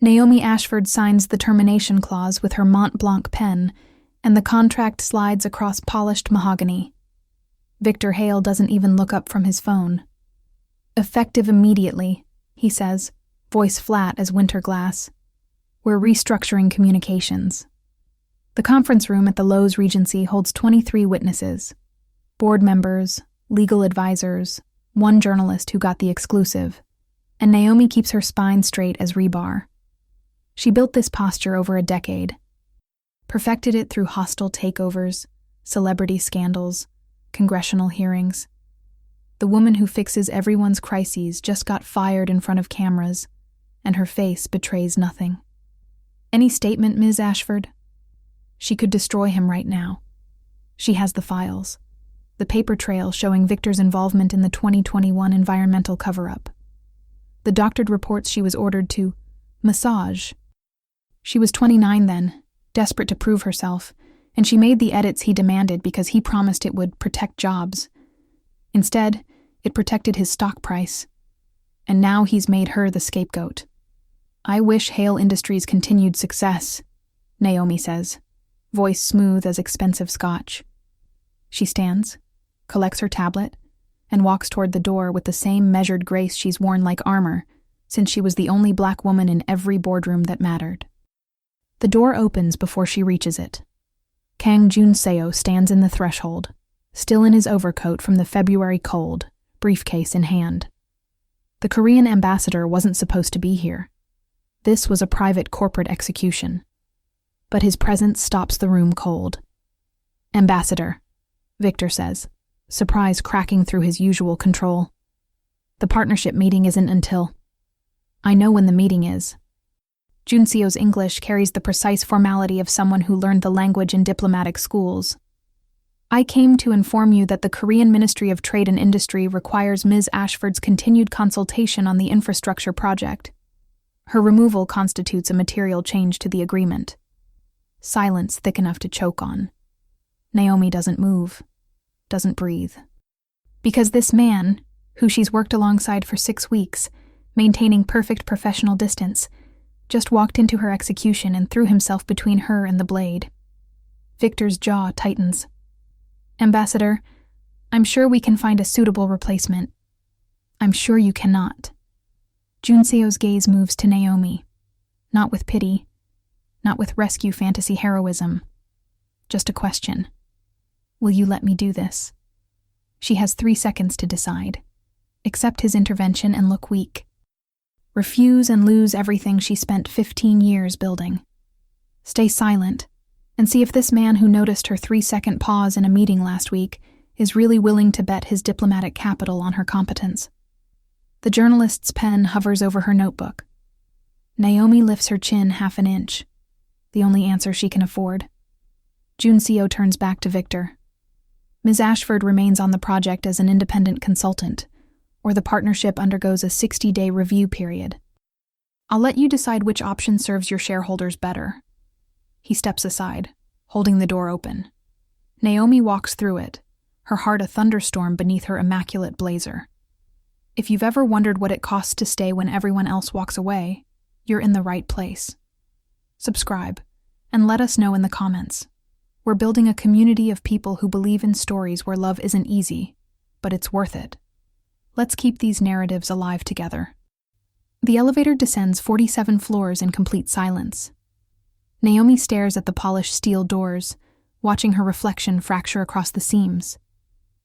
Naomi Ashford signs the termination clause with her Mont Blanc pen, and the contract slides across polished mahogany. Victor Hale doesn't even look up from his phone. "Effective immediately," he says, voice flat as winter glass. "We're restructuring communications." The conference room at the Lowe's Regency holds 23 witnesses. Board members, legal advisors, one journalist who got the exclusive, and Naomi keeps her spine straight as rebar. She built this posture over a decade, perfected it through hostile takeovers, celebrity scandals, congressional hearings. The woman who fixes everyone's crises just got fired in front of cameras, and her face betrays nothing. "Any statement, Ms. Ashford?" She could destroy him right now. She has the files, the paper trail showing Victor's involvement in the 2021 environmental cover-up, the doctored reports she was ordered to massage. She was 29 then, desperate to prove herself, and she made the edits he demanded because he promised it would protect jobs. Instead, it protected his stock price. And now he's made her the scapegoat. "I wish Hale Industries' continued success," Naomi says, voice smooth as expensive scotch. She stands, collects her tablet, and walks toward the door with the same measured grace she's worn like armor since she was the only black woman in every boardroom that mattered. The door opens before she reaches it. Kyungrae Soh stands in the threshold, still in his overcoat from the February cold, briefcase in hand. The Korean ambassador wasn't supposed to be here. This was a private corporate execution. But his presence stops the room cold. "Ambassador," Victor says, surprise cracking through his usual control. "The partnership meeting isn't until—" "I know when the meeting is." Kyungrae Soh's English carries the precise formality of someone who learned the language in diplomatic schools. "I came to inform you that the Korean Ministry of Trade and Industry requires Ms. Ashford's continued consultation on the infrastructure project. Her removal constitutes a material change to the agreement." Silence thick enough to choke on. Naomi doesn't move, doesn't breathe. Because this man, who she's worked alongside for 6 weeks, maintaining perfect professional distance, just walked into her execution and threw himself between her and the blade. Victor's jaw tightens. "Ambassador, I'm sure we can find a suitable replacement." "I'm sure you cannot." Kyungrae Soh's gaze moves to Naomi. Not with pity, not with rescue fantasy heroism. Just a question. "Will you let me do this?" She has 3 seconds to decide. Accept his intervention and look weak. Refuse and lose everything she spent 15 years building. Stay silent, and see if this man who noticed her 3-second pause in a meeting last week is really willing to bet his diplomatic capital on her competence. The journalist's pen hovers over her notebook. Naomi lifts her chin half an inch, the only answer she can afford. Kyungrae Soh turns back to Victor. "Ms. Ashford remains on the project as an independent consultant, or the partnership undergoes a 60-day review period. I'll let you decide which option serves your shareholders better." He steps aside, holding the door open. Naomi walks through it, her heart a thunderstorm beneath her immaculate blazer. If you've ever wondered what it costs to stay when everyone else walks away, you're in the right place. Subscribe, and let us know in the comments. We're building a community of people who believe in stories where love isn't easy, but it's worth it. Let's keep these narratives alive together. The elevator descends 47 floors in complete silence. Naomi stares at the polished steel doors, watching her reflection fracture across the seams.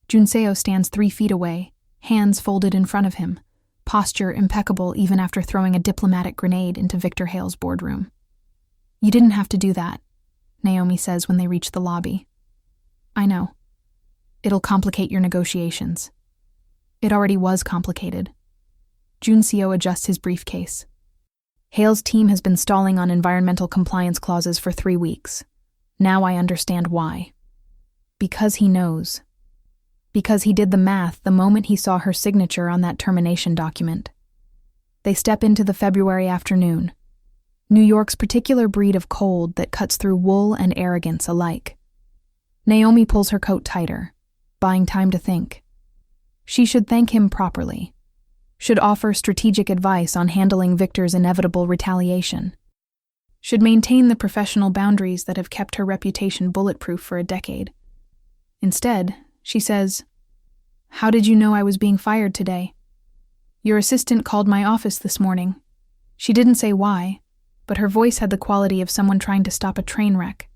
Kyungrae Soh stands 3 feet away, hands folded in front of him, posture impeccable even after throwing a diplomatic grenade into Victor Hale's boardroom. "You didn't have to do that," Naomi says when they reach the lobby. "I know. It'll complicate your negotiations." It already was complicated. Kyungrae Soh adjusts his briefcase. "Hale's team has been stalling on environmental compliance clauses for 3 weeks. Now I understand why. Because he knows. Because he did the math the moment he saw her signature on that termination document." They step into the February afternoon, New York's particular breed of cold that cuts through wool and arrogance alike. Naomi pulls her coat tighter, buying time to think. She should thank him properly. Should offer strategic advice on handling Victor's inevitable retaliation. Should maintain the professional boundaries that have kept her reputation bulletproof for a decade. Instead, she says, "How did you know I was being fired today? Your assistant called my office this morning. She didn't say why, but her voice had the quality of someone trying to stop a train wreck."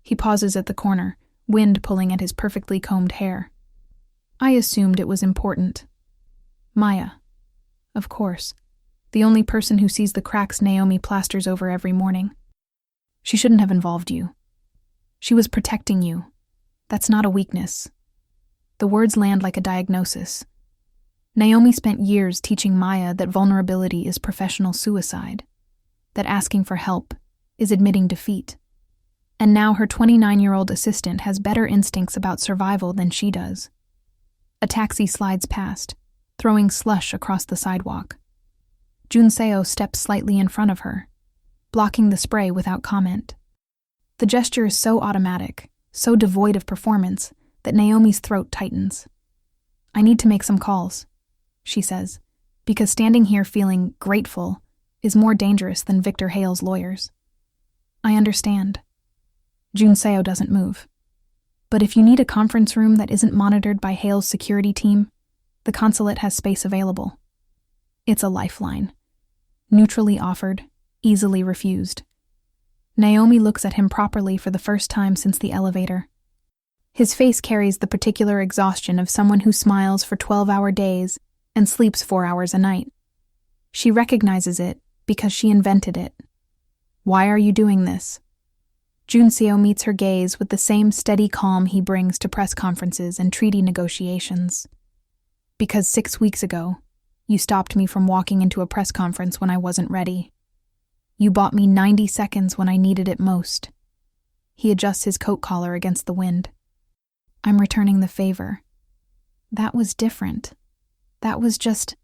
He pauses at the corner, wind pulling at his perfectly combed hair. "I assumed it was important." Maya. Of course. The only person who sees the cracks Naomi plasters over every morning. She shouldn't have involved you. She was protecting you. That's not a weakness. The words land like a diagnosis. Naomi spent years teaching Maya that vulnerability is professional suicide, that asking for help is admitting defeat. And now her 29-year-old assistant has better instincts about survival than she does. A taxi slides past, throwing slush across the sidewalk. Kyungrae Soh steps slightly in front of her, blocking the spray without comment. The gesture is so automatic, so devoid of performance, that Naomi's throat tightens. "I need to make some calls," she says, "because standing here feeling grateful is more dangerous than Victor Hale's lawyers." "I understand." Kyungrae Soh doesn't move. "But if you need a conference room that isn't monitored by Hale's security team, the consulate has space available." It's a lifeline. Neutrally offered, easily refused. Naomi looks at him properly for the first time since the elevator. His face carries the particular exhaustion of someone who smiles for 12-hour days and sleeps 4 hours a night. She recognizes it because she invented it. "Why are you doing this?" Kyungrae Soh meets her gaze with the same steady calm he brings to press conferences and treaty negotiations. "Because 6 weeks ago, you stopped me from walking into a press conference when I wasn't ready. You bought me 90 seconds when I needed it most." He adjusts his coat collar against the wind. "I'm returning the favor." That was different. That was just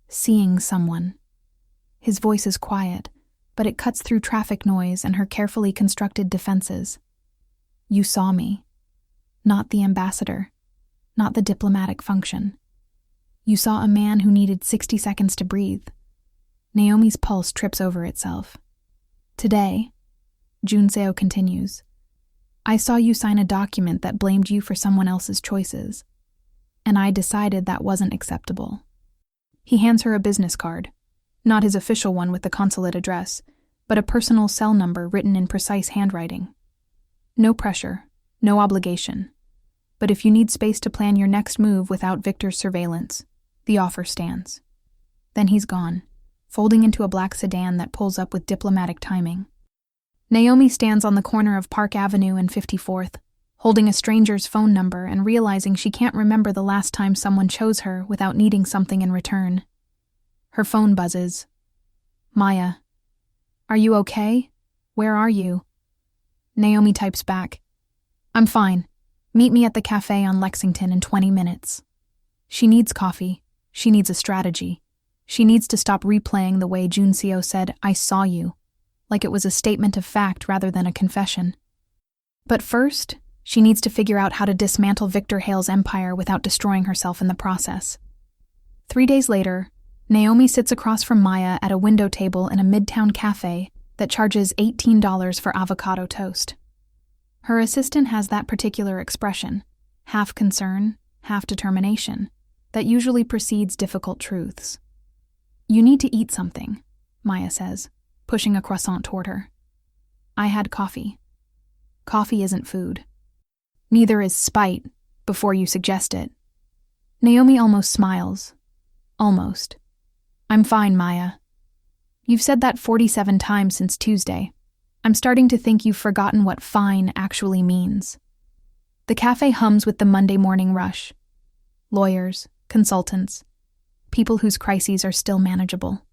seeing someone. His voice is quiet, but it cuts through traffic noise and her carefully constructed defenses. "You saw me. Not the ambassador. Not the diplomatic function. You saw a man who needed 60 seconds to breathe." Naomi's pulse trips over itself. "Today," Kyungrae Soh continues, "I saw you sign a document that blamed you for someone else's choices, and I decided that wasn't acceptable." He hands her a business card, not his official one with the consulate address, but a personal cell number written in precise handwriting. "No pressure, no obligation. But if you need space to plan your next move without Victor's surveillance, the offer stands." Then he's gone, folding into a black sedan that pulls up with diplomatic timing. Naomi stands on the corner of Park Avenue and 54th, holding a stranger's phone number and realizing she can't remember the last time someone chose her without needing something in return. Her phone buzzes. "Maya. Are you okay? Where are you?" Naomi types back, "I'm fine. Meet me at the cafe on Lexington in 20 minutes. She needs coffee. She needs a strategy. She needs to stop replaying the way Kyungrae Soh said, 'I saw you,' like it was a statement of fact rather than a confession. But first, she needs to figure out how to dismantle Victor Hale's empire without destroying herself in the process." 3 days later, Naomi sits across from Maya at a window table in a midtown cafe that charges $18 for avocado toast. Her assistant has that particular expression, half concern, half determination, that usually precedes difficult truths. "You need to eat something," Maya says, pushing a croissant toward her. "I had coffee." Coffee isn't food. Neither is spite, before you suggest it. Naomi almost smiles. Almost. "I'm fine, Maya. You've said that 47 times since Tuesday. I'm starting to think you've forgotten what fine actually means." The cafe hums with the Monday morning rush. Lawyers, consultants, people whose crises are still manageable.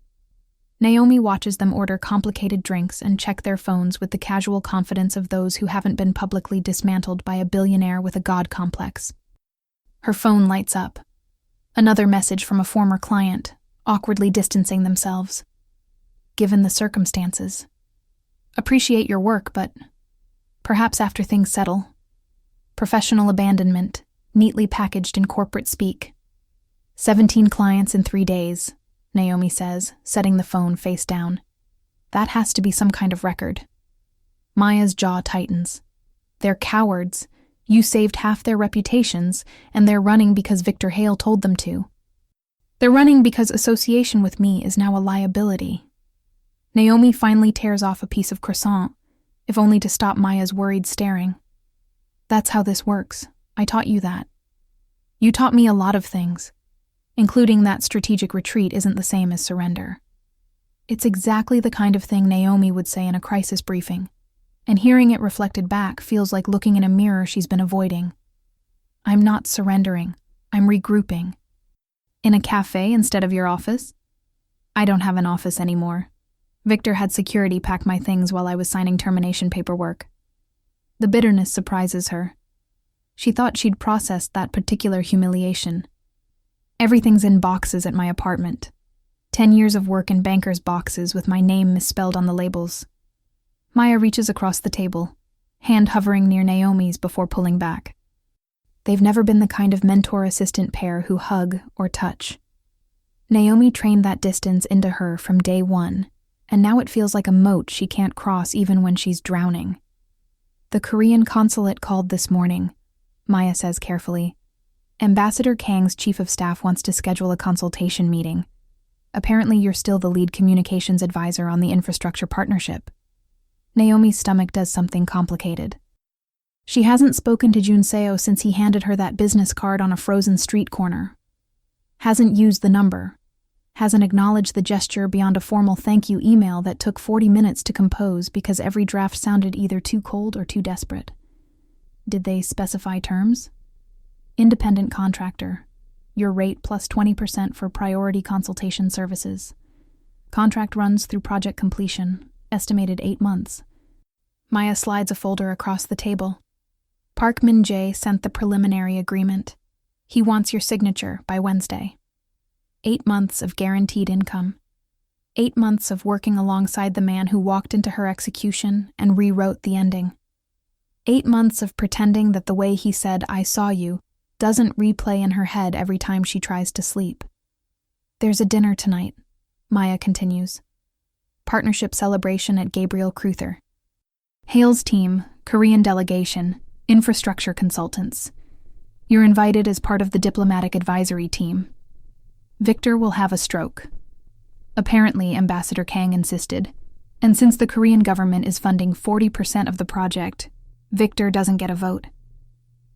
Naomi watches them order complicated drinks and check their phones with the casual confidence of those who haven't been publicly dismantled by a billionaire with a god complex. Her phone lights up. Another message from a former client, awkwardly distancing themselves. "Given the circumstances. Appreciate your work, but perhaps after things settle." Professional abandonment, neatly packaged in corporate speak. 17 clients in 3 days, Naomi says, setting the phone face down. That has to be some kind of record. Maya's jaw tightens. They're cowards. You saved half their reputations, and they're running because Victor Hale told them to. They're running because association with me is now a liability. Naomi finally tears off a piece of croissant, if only to stop Maya's worried staring. That's how this works. I taught you that. You taught me a lot of things, including that strategic retreat isn't the same as surrender. It's exactly the kind of thing Naomi would say in a crisis briefing, and hearing it reflected back feels like looking in a mirror she's been avoiding. I'm not surrendering. I'm regrouping. In a cafe instead of your office? I don't have an office anymore. Victor had security pack my things while I was signing termination paperwork. The bitterness surprises her. She thought she'd processed that particular humiliation. Everything's in boxes at my apartment. 10 years of work in banker's boxes with my name misspelled on the labels. Maya reaches across the table, hand hovering near Naomi's before pulling back. They've never been the kind of mentor-assistant pair who hug or touch. Naomi trained that distance into her from day one, and now it feels like a moat she can't cross even when she's drowning. The Korean consulate called this morning, Maya says carefully. Ambassador Kang's chief of staff wants to schedule a consultation meeting. Apparently you're still the lead communications advisor on the infrastructure partnership. Naomi's stomach does something complicated. She hasn't spoken to Kyungrae Soh since he handed her that business card on a frozen street corner. Hasn't used the number. Hasn't acknowledged the gesture beyond a formal thank you email that took 40 minutes to compose because every draft sounded either too cold or too desperate. Did they specify terms? Independent contractor. Your rate plus 20% for priority consultation services. Contract runs through project completion. Estimated 8 months. Maya slides a folder across the table. Park Min-jae sent the preliminary agreement. He wants your signature by Wednesday. 8 months of guaranteed income. 8 months of working alongside the man who walked into her execution and rewrote the ending. 8 months of pretending that the way he said, "I saw you," doesn't replay in her head every time she tries to sleep. There's a dinner tonight, Maya continues. Partnership celebration at Gabriel Cruther. Hale's team, Korean delegation, infrastructure consultants. You're invited as part of the diplomatic advisory team. Victor will have a stroke. Apparently, Ambassador Kang insisted, and since the Korean government is funding 40% of the project, Victor doesn't get a vote.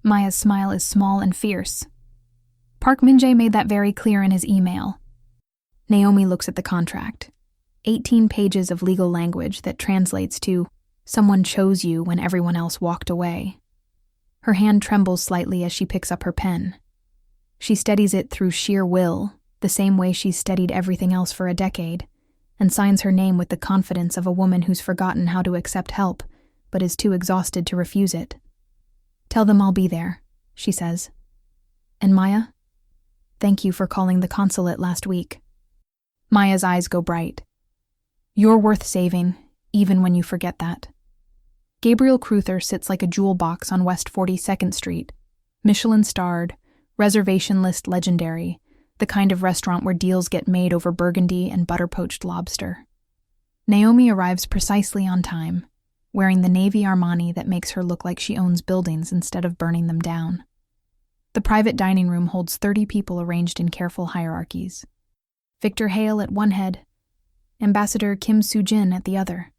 Maya's smile is small and fierce. Park Min-jae made that very clear in his email. Naomi looks at the contract. 18 pages of legal language that translates to, "Someone chose you when everyone else walked away." Her hand trembles slightly as she picks up her pen. She steadies it through sheer will, the same way she's steadied everything else for a decade, and signs her name with the confidence of a woman who's forgotten how to accept help, but is too exhausted to refuse it. "Tell them I'll be there," she says. "And Maya? Thank you for calling the consulate last week." Maya's eyes go bright. "You're worth saving, even when you forget that." Gabriel Cruther sits like a jewel box on West 42nd Street, Michelin-starred, reservation list legendary, the kind of restaurant where deals get made over burgundy and butter-poached lobster. Naomi arrives precisely on time, wearing the navy Armani that makes her look like she owns buildings instead of burning them down. The private dining room holds 30 people arranged in careful hierarchies. Victor Hale at one head, Ambassador Kim Soo-jin at the other.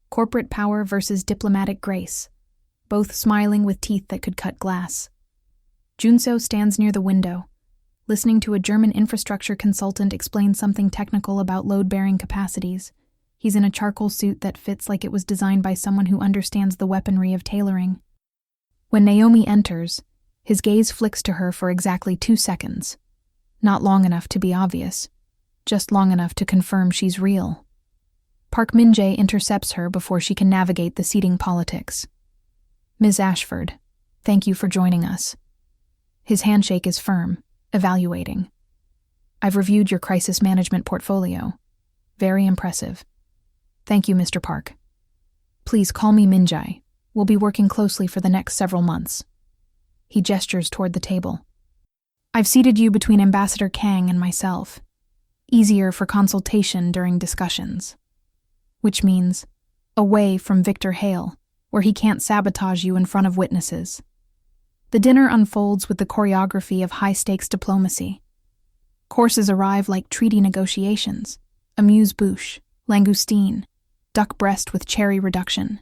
Corporate power versus diplomatic grace, both smiling with teeth that could cut glass. Kyungrae Soh stands near the window, listening to a German infrastructure consultant explain something technical about load-bearing capacities. He's in a charcoal suit that fits like it was designed by someone who understands the weaponry of tailoring. When Naomi enters, his gaze flicks to her for exactly 2 seconds. Not long enough to be obvious, just long enough to confirm she's real. Park Min-jae intercepts her before she can navigate the seating politics. "Ms. Ashford, thank you for joining us." His handshake is firm, evaluating. "I've reviewed your crisis management portfolio. Very impressive. Thank you, Mr. Park. Please call me Min-jae. We'll be working closely for the next several months." He gestures toward the table. I've seated you between Ambassador Kang and myself, easier for consultation during discussions. Which means away from Victor Hale, where he can't sabotage you in front of witnesses. The dinner unfolds with the choreography of high-stakes diplomacy. Courses arrive like treaty negotiations: amuse-bouche, langoustine, duck breast with cherry reduction.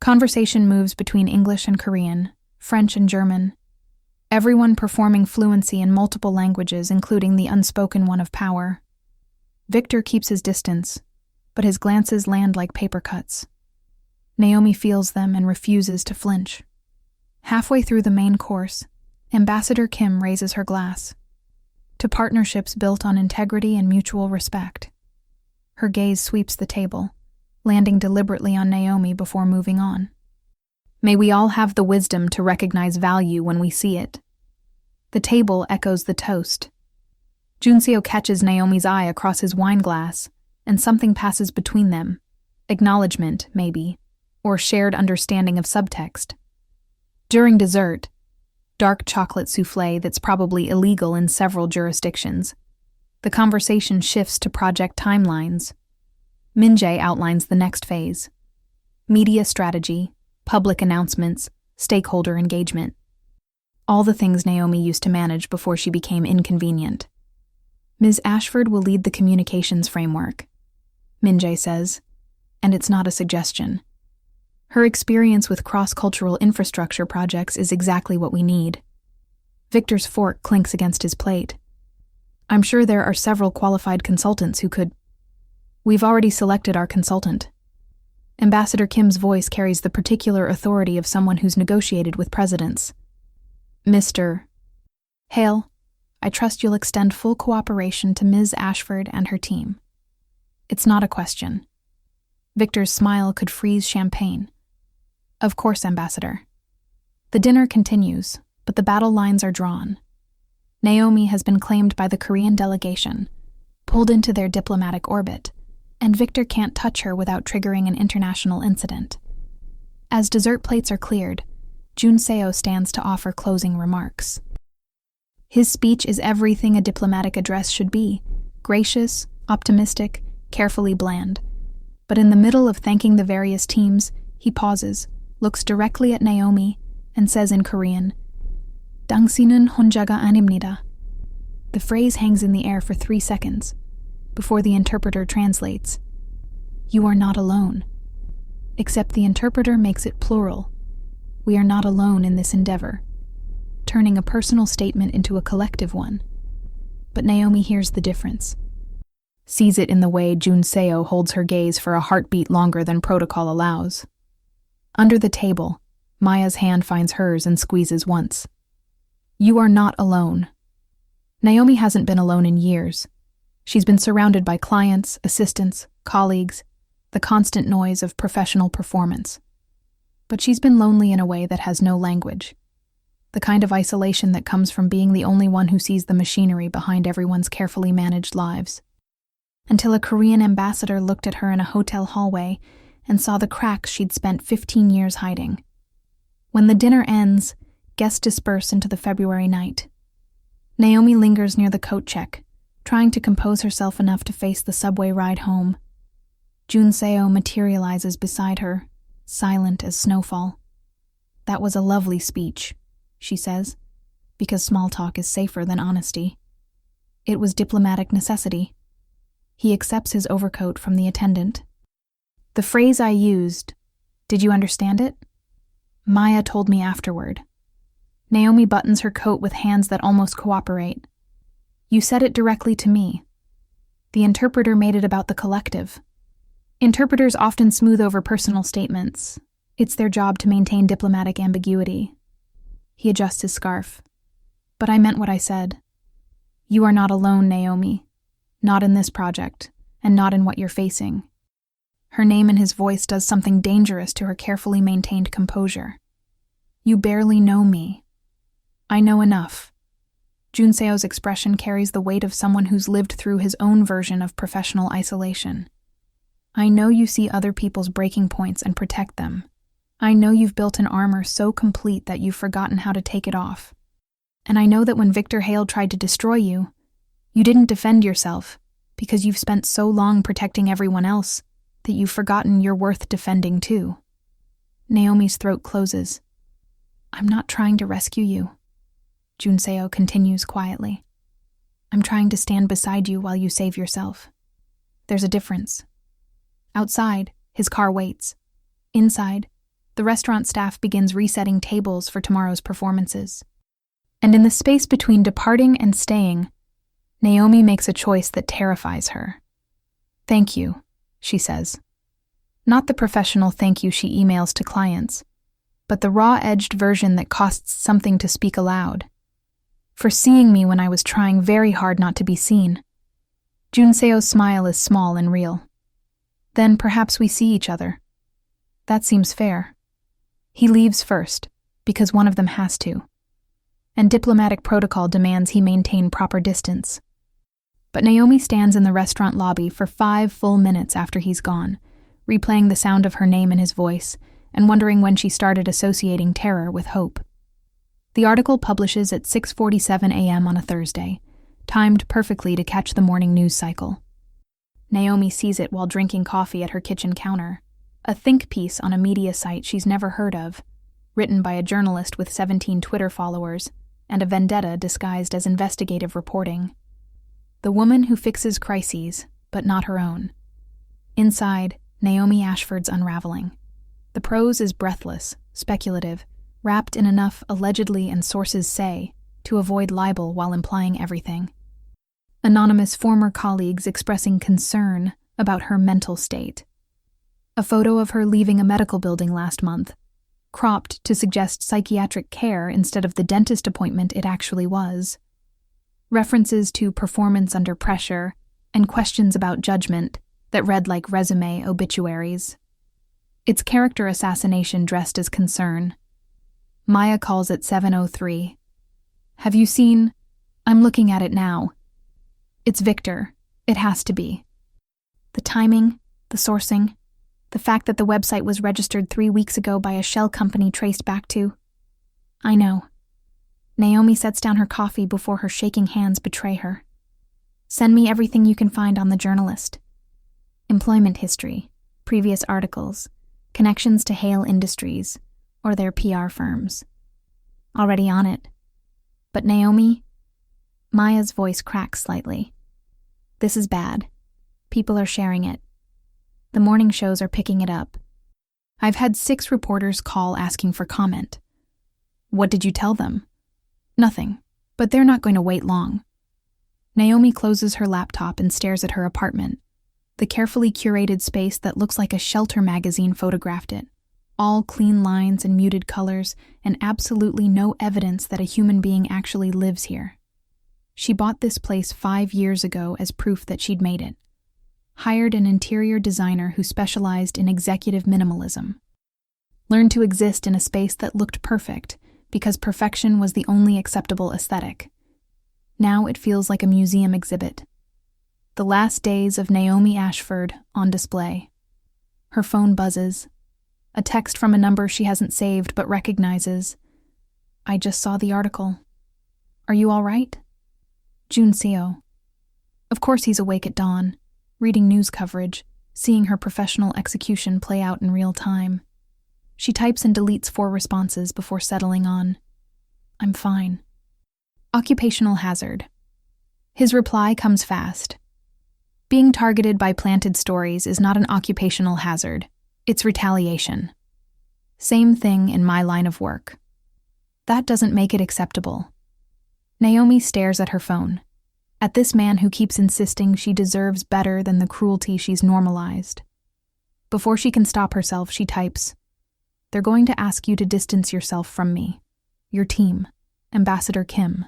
Conversation moves between English and Korean, French and German, everyone performing fluency in multiple languages, including the unspoken one of power. Victor keeps his distance, but his glances land like paper cuts. Naomi feels them and refuses to flinch. Halfway through the main course, Ambassador Kim raises her glass to partnerships built on integrity and mutual respect. Her gaze sweeps the table, landing deliberately on Naomi before moving on. May we all have the wisdom to recognize value when we see it. The table echoes the toast. Jun-seo catches Naomi's eye across his wine glass, and something passes between them. Acknowledgement, maybe, or shared understanding of subtext. During dessert, dark chocolate souffle that's probably illegal in several jurisdictions, the conversation shifts to project timelines. Min-jae outlines the next phase: media strategy, public announcements, stakeholder engagement. All the things Naomi used to manage before she became inconvenient. Ms. Ashford will lead the communications framework, Min-jae says, and it's not a suggestion. Her experience with cross-cultural infrastructure projects is exactly what we need. Victor's fork clinks against his plate. I'm sure there are several qualified consultants who could. We've already selected our consultant. Ambassador Kim's voice carries the particular authority of someone who's negotiated with presidents. Mr. Hale, I trust you'll extend full cooperation to Ms. Ashford and her team. It's not a question. Victor's smile could freeze champagne. Of course, Ambassador. The dinner continues, but the battle lines are drawn. Naomi has been claimed by the Korean delegation, pulled into their diplomatic orbit, and Victor can't touch her without triggering an international incident. As dessert plates are cleared, Jun-seo stands to offer closing remarks. His speech is everything a diplomatic address should be: gracious, optimistic, carefully bland. But in the middle of thanking the various teams, he pauses, looks directly at Naomi, and says in Korean, "당신은 혼자가 아닙니다." The phrase hangs in the air for 3 seconds, before the interpreter translates, "You are not alone." Except the interpreter makes it plural. We are not alone in this endeavor, turning a personal statement into a collective one. But Naomi hears the difference. Sees it in the way Jun-seo holds her gaze for a heartbeat longer than protocol allows. Under the table, Maya's hand finds hers and squeezes once. You are not alone. Naomi hasn't been alone in years. She's been surrounded by clients, assistants, colleagues, the constant noise of professional performance. But she's been lonely in a way that has no language. The kind of isolation that comes from being the only one who sees the machinery behind everyone's carefully managed lives. Until a Korean ambassador looked at her in a hotel hallway and saw the cracks she'd spent 15 years hiding. When the dinner ends, guests disperse into the February night. Naomi lingers near the coat check, trying to compose herself enough to face the subway ride home. Jun-seo materializes beside her, silent as snowfall. That was a lovely speech, she says, because small talk is safer than honesty. It was diplomatic necessity. He accepts his overcoat from the attendant. The phrase I used, did you understand it? Maya told me afterward. Naomi buttons her coat with hands that almost cooperate. You said it directly to me. The interpreter made it about the collective. Interpreters often smooth over personal statements. It's their job to maintain diplomatic ambiguity. He adjusts his scarf. But I meant what I said. You are not alone, Naomi. Not in this project, and not in what you're facing. Her name in his voice does something dangerous to her carefully maintained composure. You barely know me. I know enough. Jun-seo's expression carries the weight of someone who's lived through his own version of professional isolation. I know you see other people's breaking points and protect them. I know you've built an armor so complete that you've forgotten how to take it off. And I know that when Victor Hale tried to destroy you, you didn't defend yourself because you've spent so long protecting everyone else that you've forgotten you're worth defending too. Naomi's throat closes. I'm not trying to rescue you, Kyungrae Soh continues quietly. I'm trying to stand beside you while you save yourself. There's a difference. Outside, his car waits. Inside, the restaurant staff begins resetting tables for tomorrow's performances. And in the space between departing and staying, Naomi makes a choice that terrifies her. Thank you, she says. Not the professional thank you she emails to clients, but the raw-edged version that costs something to speak aloud. For seeing me when I was trying very hard not to be seen. Kyungrae Soh's smile is small and real. Then perhaps we see each other. That seems fair. He leaves first, because one of them has to. And diplomatic protocol demands he maintain proper distance. But Naomi stands in the restaurant lobby for 5 full minutes after he's gone, replaying the sound of her name and his voice, and wondering when she started associating terror with hope. The article publishes at 6:47 a.m. on a Thursday, timed perfectly to catch the morning news cycle. Naomi sees it while drinking coffee at her kitchen counter, a think piece on a media site she's never heard of, written by a journalist with 17 Twitter followers, and a vendetta disguised as investigative reporting. The woman who fixes crises, but not her own. Inside, Naomi Ashford's unraveling. The prose is breathless, speculative, wrapped in enough allegedly and sources say to avoid libel while implying everything. Anonymous former colleagues expressing concern about her mental state. A photo of her leaving a medical building last month, cropped to suggest psychiatric care instead of the dentist appointment it actually was. References to performance under pressure and questions about judgment that read like resume obituaries. It's character assassination dressed as concern. Maya calls at 7:03. Have you seen? I'm looking at it now. It's Victor. It has to be. The timing, the sourcing, the fact that the website was registered 3 weeks ago by a shell company traced back to. I know. Naomi sets down her coffee before her shaking hands betray her. Send me everything you can find on the journalist. Employment history, previous articles, connections to Hale Industries, or their PR firms. Already on it. But Naomi? Maya's voice cracks slightly. This is bad. People are sharing it. The morning shows are picking it up. I've had 6 reporters call asking for comment. What did you tell them? Nothing, but they're not going to wait long. Naomi closes her laptop and stares at her apartment, the carefully curated space that looks like a shelter magazine photographed it. All clean lines and muted colors, and absolutely no evidence that a human being actually lives here. She bought this place 5 years ago as proof that she'd made it. Hired an interior designer who specialized in executive minimalism. Learned to exist in a space that looked perfect, because perfection was the only acceptable aesthetic. Now it feels like a museum exhibit. The last days of Naomi Ashford on display. Her phone buzzes. A text from a number she hasn't saved but recognizes. I just saw the article. Are you all right? Kyungrae Soh. Of course he's awake at dawn, reading news coverage, seeing her professional execution play out in real time. She types and deletes 4 responses before settling on, I'm fine. Occupational hazard. His reply comes fast. Being targeted by planted stories is not an occupational hazard. It's retaliation. Same thing in my line of work. That doesn't make it acceptable. Naomi stares at her phone, at this man who keeps insisting she deserves better than the cruelty she's normalized. Before she can stop herself, she types, They're going to ask you to distance yourself from me, your team, Ambassador Kim.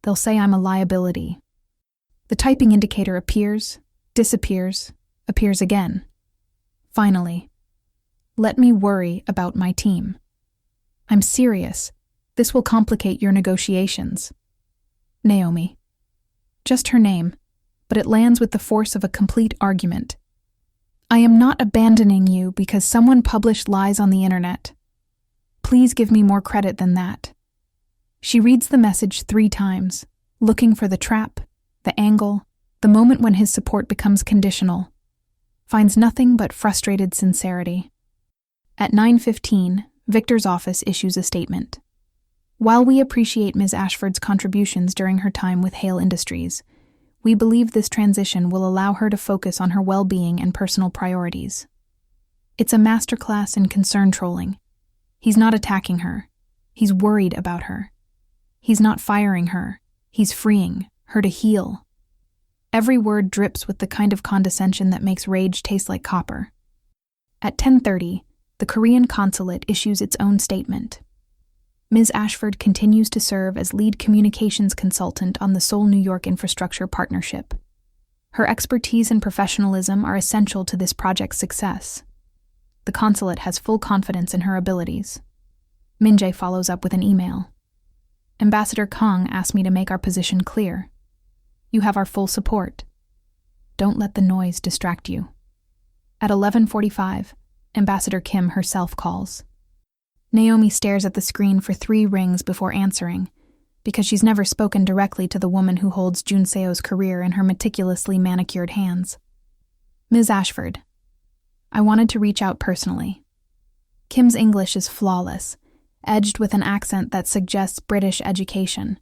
They'll say I'm a liability. The typing indicator appears, disappears, appears again. Finally, let me worry about my team. I'm serious. This will complicate your negotiations. Naomi. Just her name, but it lands with the force of a complete argument. I am not abandoning you because someone published lies on the internet. Please give me more credit than that. She reads the message 3 times, looking for the trap, the angle, the moment when his support becomes conditional. Finds nothing but frustrated sincerity. At 9:15, Victor's office issues a statement. While we appreciate Ms. Ashford's contributions during her time with Hale Industries, we believe this transition will allow her to focus on her well-being and personal priorities. It's a masterclass in concern trolling. He's not attacking her. He's worried about her. He's not firing her. He's freeing her to heal. Every word drips with the kind of condescension that makes rage taste like copper. At 10:30, the Korean consulate issues its own statement. Ms. Ashford continues to serve as lead communications consultant on the Seoul, New York Infrastructure Partnership. Her expertise and professionalism are essential to this project's success. The consulate has full confidence in her abilities. Min-jae follows up with an email. Ambassador Kang asked me to make our position clear. You have our full support. Don't let the noise distract you. At 11:45, Ambassador Kim herself calls. Naomi stares at the screen for 3 rings before answering, because she's never spoken directly to the woman who holds Jun Seo's career in her meticulously manicured hands. Ms. Ashford, I wanted to reach out personally. Kim's English is flawless, edged with an accent that suggests British education.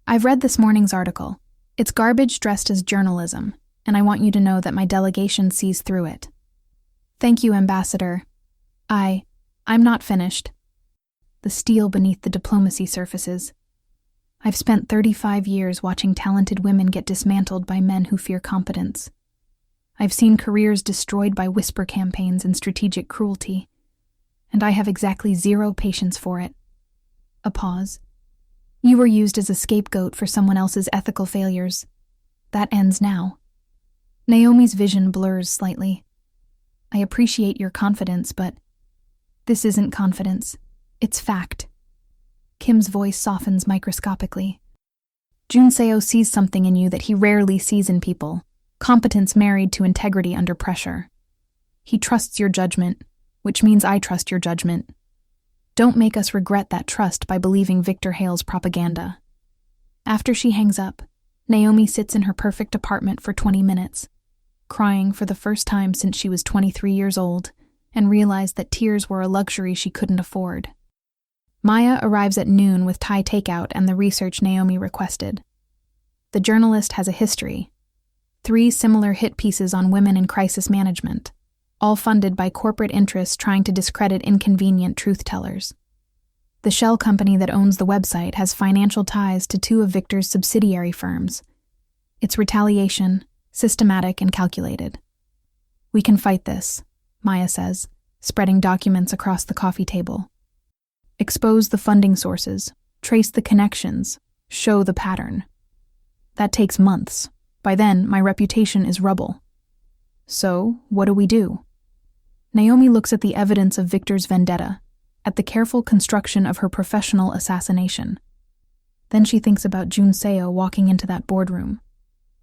I've read this morning's article. It's garbage dressed as journalism, and I want you to know that my delegation sees through it. Thank you, Ambassador. I'm not finished. The steel beneath the diplomacy surfaces. I've spent 35 years watching talented women get dismantled by men who fear competence. I've seen careers destroyed by whisper campaigns and strategic cruelty, and I have exactly 0 patience for it. A pause. You were used as a scapegoat for someone else's ethical failures. That ends now. Naomi's vision blurs slightly. I appreciate your confidence, but this isn't confidence. It's fact. Kim's voice softens microscopically. Jun Seo sees something in you that he rarely sees in people, competence married to integrity under pressure. He trusts your judgment, which means I trust your judgment. Don't make us regret that trust by believing Victor Hale's propaganda. After she hangs up, Naomi sits in her perfect apartment for 20 minutes, crying for the first time since she was 23 years old, and realized that tears were a luxury she couldn't afford. Maya arrives at noon with Thai takeout and the research Naomi requested. The journalist has a history. 3 similar hit pieces on women in crisis management, all funded by corporate interests trying to discredit inconvenient truth-tellers. The shell company that owns the website has financial ties to 2 of Victor's subsidiary firms. It's retaliation, systematic and calculated. We can fight this, Maya says, spreading documents across the coffee table. Expose the funding sources, trace the connections, show the pattern. That takes months. By then, my reputation is rubble. So, what do? Naomi looks at the evidence of Victor's vendetta, at the careful construction of her professional assassination. Then she thinks about Jun Seo walking into that boardroom,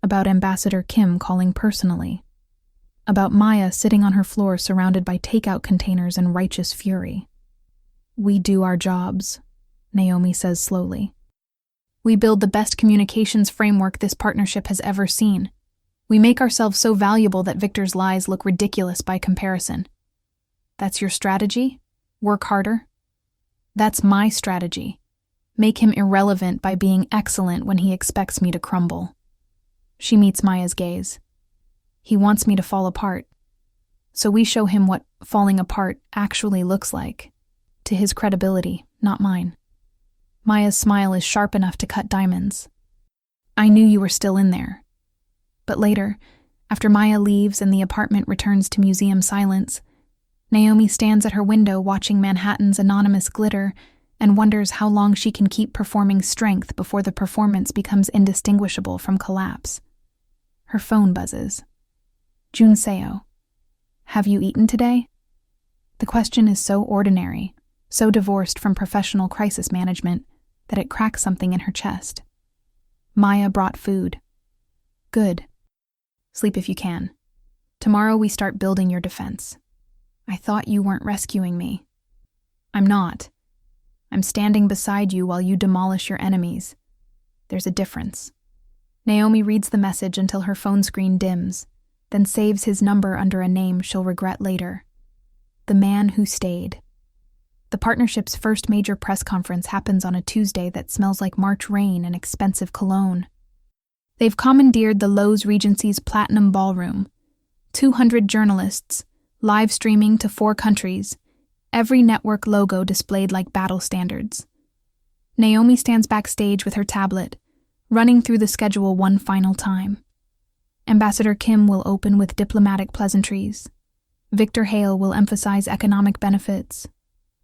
about Ambassador Kim calling personally, about Maya sitting on her floor surrounded by takeout containers and righteous fury. We do our jobs, Naomi says slowly. We build the best communications framework this partnership has ever seen. We make ourselves so valuable that Victor's lies look ridiculous by comparison. That's your strategy? Work harder? That's my strategy. Make him irrelevant by being excellent when he expects me to crumble. She meets Maya's gaze. He wants me to fall apart. So we show him what falling apart actually looks like. To his credibility, not mine. Maya's smile is sharp enough to cut diamonds. I knew you were still in there. But later, after Maya leaves and the apartment returns to museum silence, Naomi stands at her window watching Manhattan's anonymous glitter and wonders how long she can keep performing strength before the performance becomes indistinguishable from collapse. Her phone buzzes. Jun Seo. Have you eaten today? The question is so ordinary, so divorced from professional crisis management, that it cracks something in her chest. Maya brought food. Good. Sleep if you can. Tomorrow we start building your defense. I thought you weren't rescuing me. I'm not. I'm standing beside you while you demolish your enemies. There's a difference. Naomi reads the message until her phone screen dims, then saves his number under a name she'll regret later. The man who stayed. The partnership's first major press conference happens on a Tuesday that smells like March rain and expensive cologne. They've commandeered the Lowe's Regency's Platinum Ballroom. 200 journalists, live streaming to 4 countries, every network logo displayed like battle standards. Naomi stands backstage with her tablet, running through the schedule one final time. Ambassador Kim will open with diplomatic pleasantries. Victor Hale will emphasize economic benefits.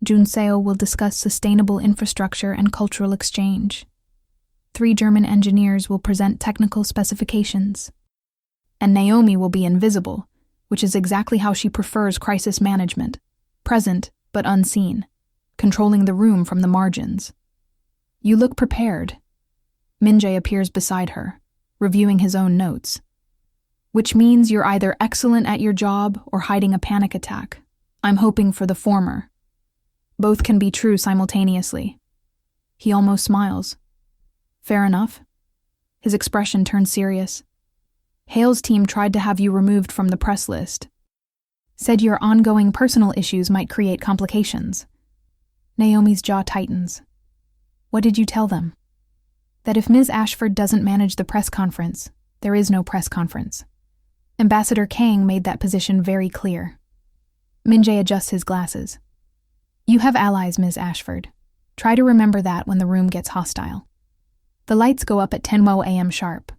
Kyungrae Soh will discuss sustainable infrastructure and cultural exchange. 3 German engineers will present technical specifications. And Naomi will be invisible, which is exactly how she prefers crisis management, present but unseen, controlling the room from the margins. You look prepared. Min-jae appears beside her, reviewing his own notes. Which means you're either excellent at your job or hiding a panic attack. I'm hoping for the former. Both can be true simultaneously. He almost smiles. Fair enough. His expression turns serious. Hale's team tried to have you removed from the press list. Said your ongoing personal issues might create complications. Naomi's jaw tightens. What did you tell them? That if Ms. Ashford doesn't manage the press conference, there is no press conference. Ambassador Kang made that position very clear. Min-jae adjusts his glasses. You have allies, Ms. Ashford. Try to remember that when the room gets hostile. The lights go up at 10 a.m. sharp.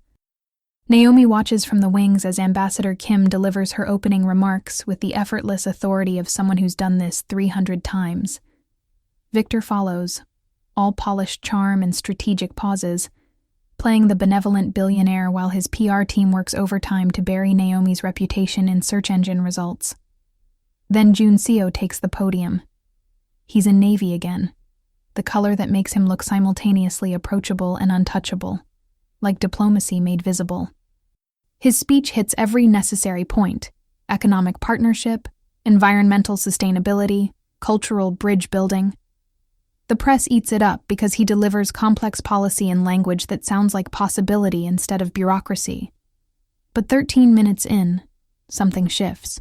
Naomi watches from the wings as Ambassador Kim delivers her opening remarks with the effortless authority of someone who's done this 300 times. Victor follows, all polished charm and strategic pauses, playing the benevolent billionaire while his PR team works overtime to bury Naomi's reputation in search engine results. Then Kyungrae Soh takes the podium. He's in navy again, the color that makes him look simultaneously approachable and untouchable, like diplomacy made visible. His speech hits every necessary point: economic partnership, environmental sustainability, cultural bridge building. The press eats it up because he delivers complex policy in language that sounds like possibility instead of bureaucracy. But 13 minutes in, something shifts.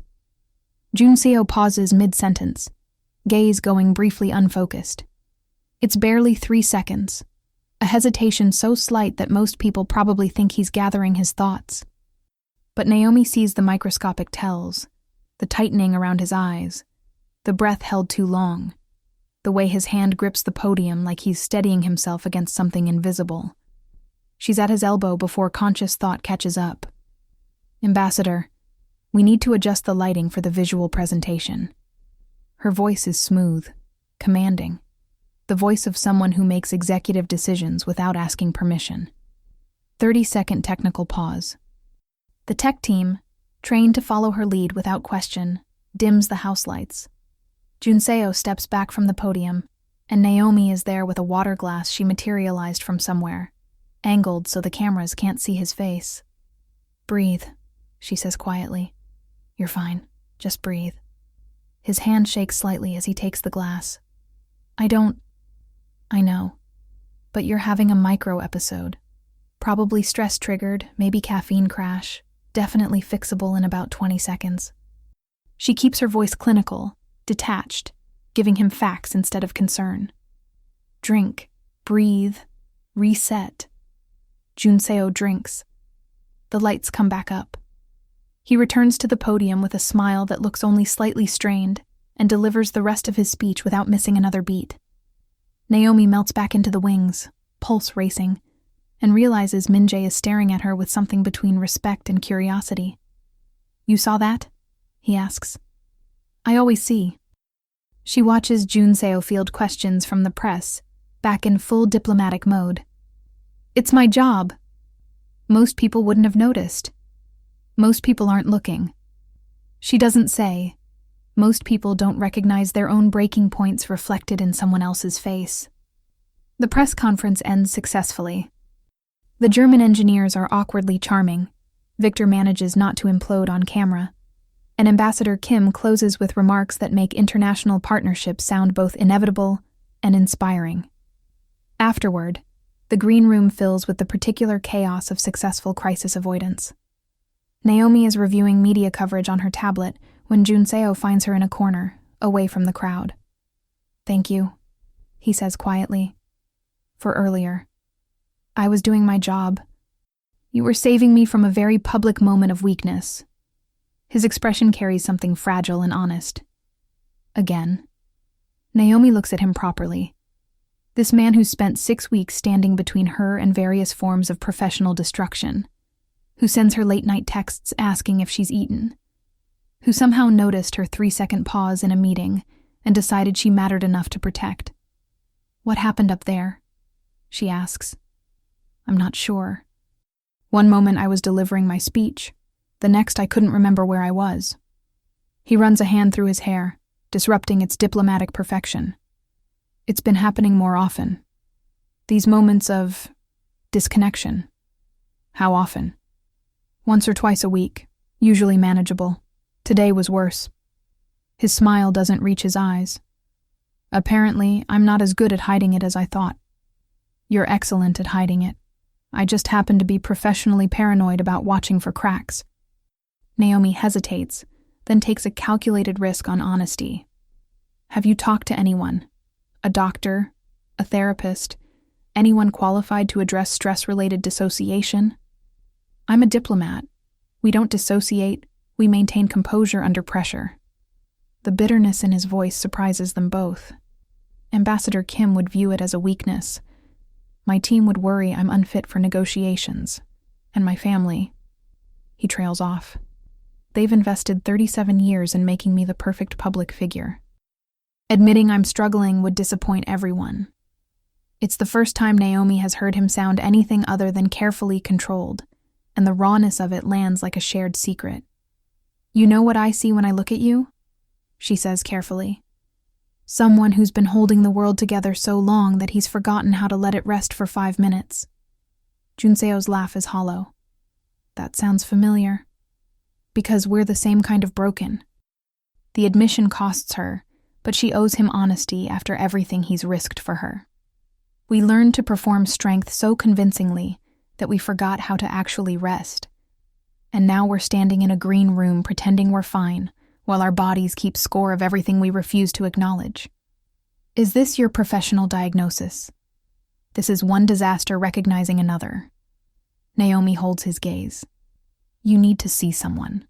Kyungrae Soh pauses mid-sentence, gaze going briefly unfocused. It's barely 3 seconds, a hesitation so slight that most people probably think he's gathering his thoughts. But Naomi sees the microscopic tells, the tightening around his eyes, the breath held too long, the way his hand grips the podium like he's steadying himself against something invisible. She's at his elbow before conscious thought catches up. Ambassador, we need to adjust the lighting for the visual presentation. Her voice is smooth, commanding, the voice of someone who makes executive decisions without asking permission. 30-second technical pause. The tech team, trained to follow her lead without question, dims the house lights. Kyungrae Soh steps back from the podium, and Naomi is there with a water glass she materialized from somewhere, angled so the cameras can't see his face. Breathe, she says quietly. You're fine. Just breathe. His hand shakes slightly as he takes the glass. I know. But you're having a micro-episode. Probably stress-triggered, maybe caffeine crash, definitely fixable in about 20 seconds. She keeps her voice clinical, detached, giving him facts instead of concern. Drink, breathe, reset. Kyungrae Soh drinks. The lights come back up. He returns to the podium with a smile that looks only slightly strained and delivers the rest of his speech without missing another beat. Naomi melts back into the wings, pulse racing, and realizes Min-jae is staring at her with something between respect and curiosity. You saw that? He asks. I always see. She watches Kyungrae Soh field questions from the press, back in full diplomatic mode. It's my job. Most people wouldn't have noticed. Most people aren't looking. She doesn't say. Most people don't recognize their own breaking points reflected in someone else's face. The press conference ends successfully. The German engineers are awkwardly charming. Victor manages not to implode on camera. And Ambassador Kim closes with remarks that make international partnerships sound both inevitable and inspiring. Afterward, the green room fills with the particular chaos of successful crisis avoidance. Naomi is reviewing media coverage on her tablet when Kyungrae Soh finds her in a corner, away from the crowd. "Thank you," he says quietly. "For earlier. I was doing my job. You were saving me from a very public moment of weakness." His expression carries something fragile and honest. Again. Naomi looks at him properly. This man who spent 6 weeks standing between her and various forms of professional destruction, who sends her late-night texts asking if she's eaten, who somehow noticed her 3-second pause in a meeting and decided she mattered enough to protect. "What happened up there?" she asks. "I'm not sure. One moment I was delivering my speech, the next I couldn't remember where I was." He runs a hand through his hair, disrupting its diplomatic perfection. "It's been happening more often. These moments of disconnection." "How often?" "Once or twice a week, usually manageable. Today was worse." His smile doesn't reach his eyes. "Apparently, I'm not as good at hiding it as I thought." "You're excellent at hiding it. I just happen to be professionally paranoid about watching for cracks." Naomi hesitates, then takes a calculated risk on honesty. "Have you talked to anyone? A doctor? A therapist? Anyone qualified to address stress-related dissociation?" "I'm a diplomat. We don't dissociate, we maintain composure under pressure." The bitterness in his voice surprises them both. Ambassador Kim would view it as a weakness. "My team would worry I'm unfit for negotiations. And my family." He trails off. "They've invested 37 years in making me the perfect public figure. Admitting I'm struggling would disappoint everyone." It's the first time Naomi has heard him sound anything other than carefully controlled, and the rawness of it lands like a shared secret. "You know what I see when I look at you?" she says carefully. "Someone who's been holding the world together so long that he's forgotten how to let it rest for 5 minutes. Kyungrae Soh's laugh is hollow. "That sounds familiar." "Because we're the same kind of broken." The admission costs her, but she owes him honesty after everything he's risked for her. "We learned to perform strength so convincingly that we forgot how to actually rest. And now we're standing in a green room pretending we're fine, while our bodies keep score of everything we refuse to acknowledge. Is this your professional diagnosis? This is one disaster recognizing another." Naomi holds his gaze. "You need to see someone.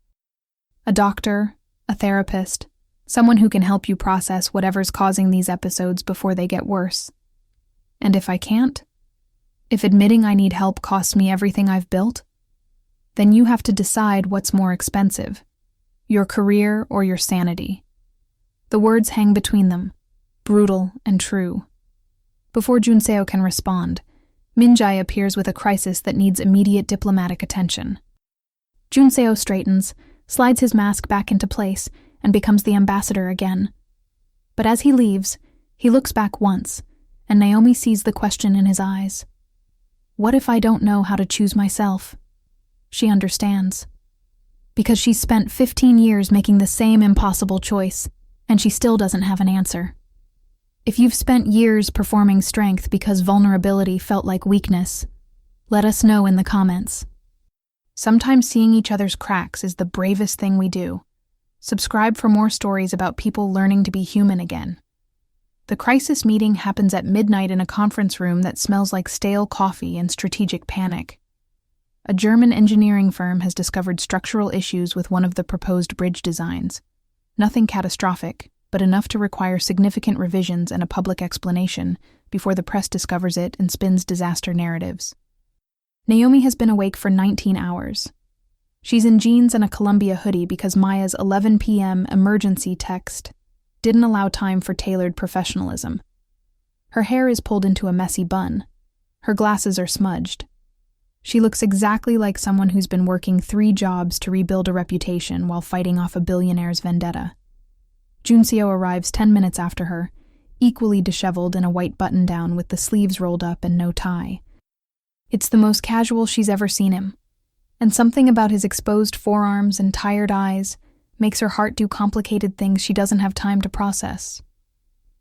A doctor, a therapist, someone who can help you process whatever's causing these episodes before they get worse. And if I can't, if admitting I need help costs me everything I've built, then you have to decide what's more expensive, your career or your sanity." The words hang between them, brutal and true. Before Kyungrae Soh can respond, Min-jae appears with a crisis that needs immediate diplomatic attention. Kyungrae Soh straightens, slides his mask back into place, and becomes the ambassador again. But as he leaves, he looks back once, and Naomi sees the question in his eyes. What if I don't know how to choose myself? She understands. Because she's spent 15 years making the same impossible choice, and she still doesn't have an answer. If you've spent years performing strength because vulnerability felt like weakness, let us know in the comments. Sometimes seeing each other's cracks is the bravest thing we do. Subscribe for more stories about people learning to be human again. The crisis meeting happens at midnight in a conference room that smells like stale coffee and strategic panic. A German engineering firm has discovered structural issues with one of the proposed bridge designs. Nothing catastrophic, but enough to require significant revisions and a public explanation before the press discovers it and spins disaster narratives. Naomi has been awake for 19 hours. She's in jeans and a Columbia hoodie because Maya's 11 p.m. emergency text didn't allow time for tailored professionalism. Her hair is pulled into a messy bun. Her glasses are smudged. She looks exactly like someone who's been working 3 jobs to rebuild a reputation while fighting off a billionaire's vendetta. Kyungrae Soh arrives 10 minutes after her, equally disheveled in a white button-down with the sleeves rolled up and no tie. It's the most casual she's ever seen him, and something about his exposed forearms and tired eyes makes her heart do complicated things she doesn't have time to process.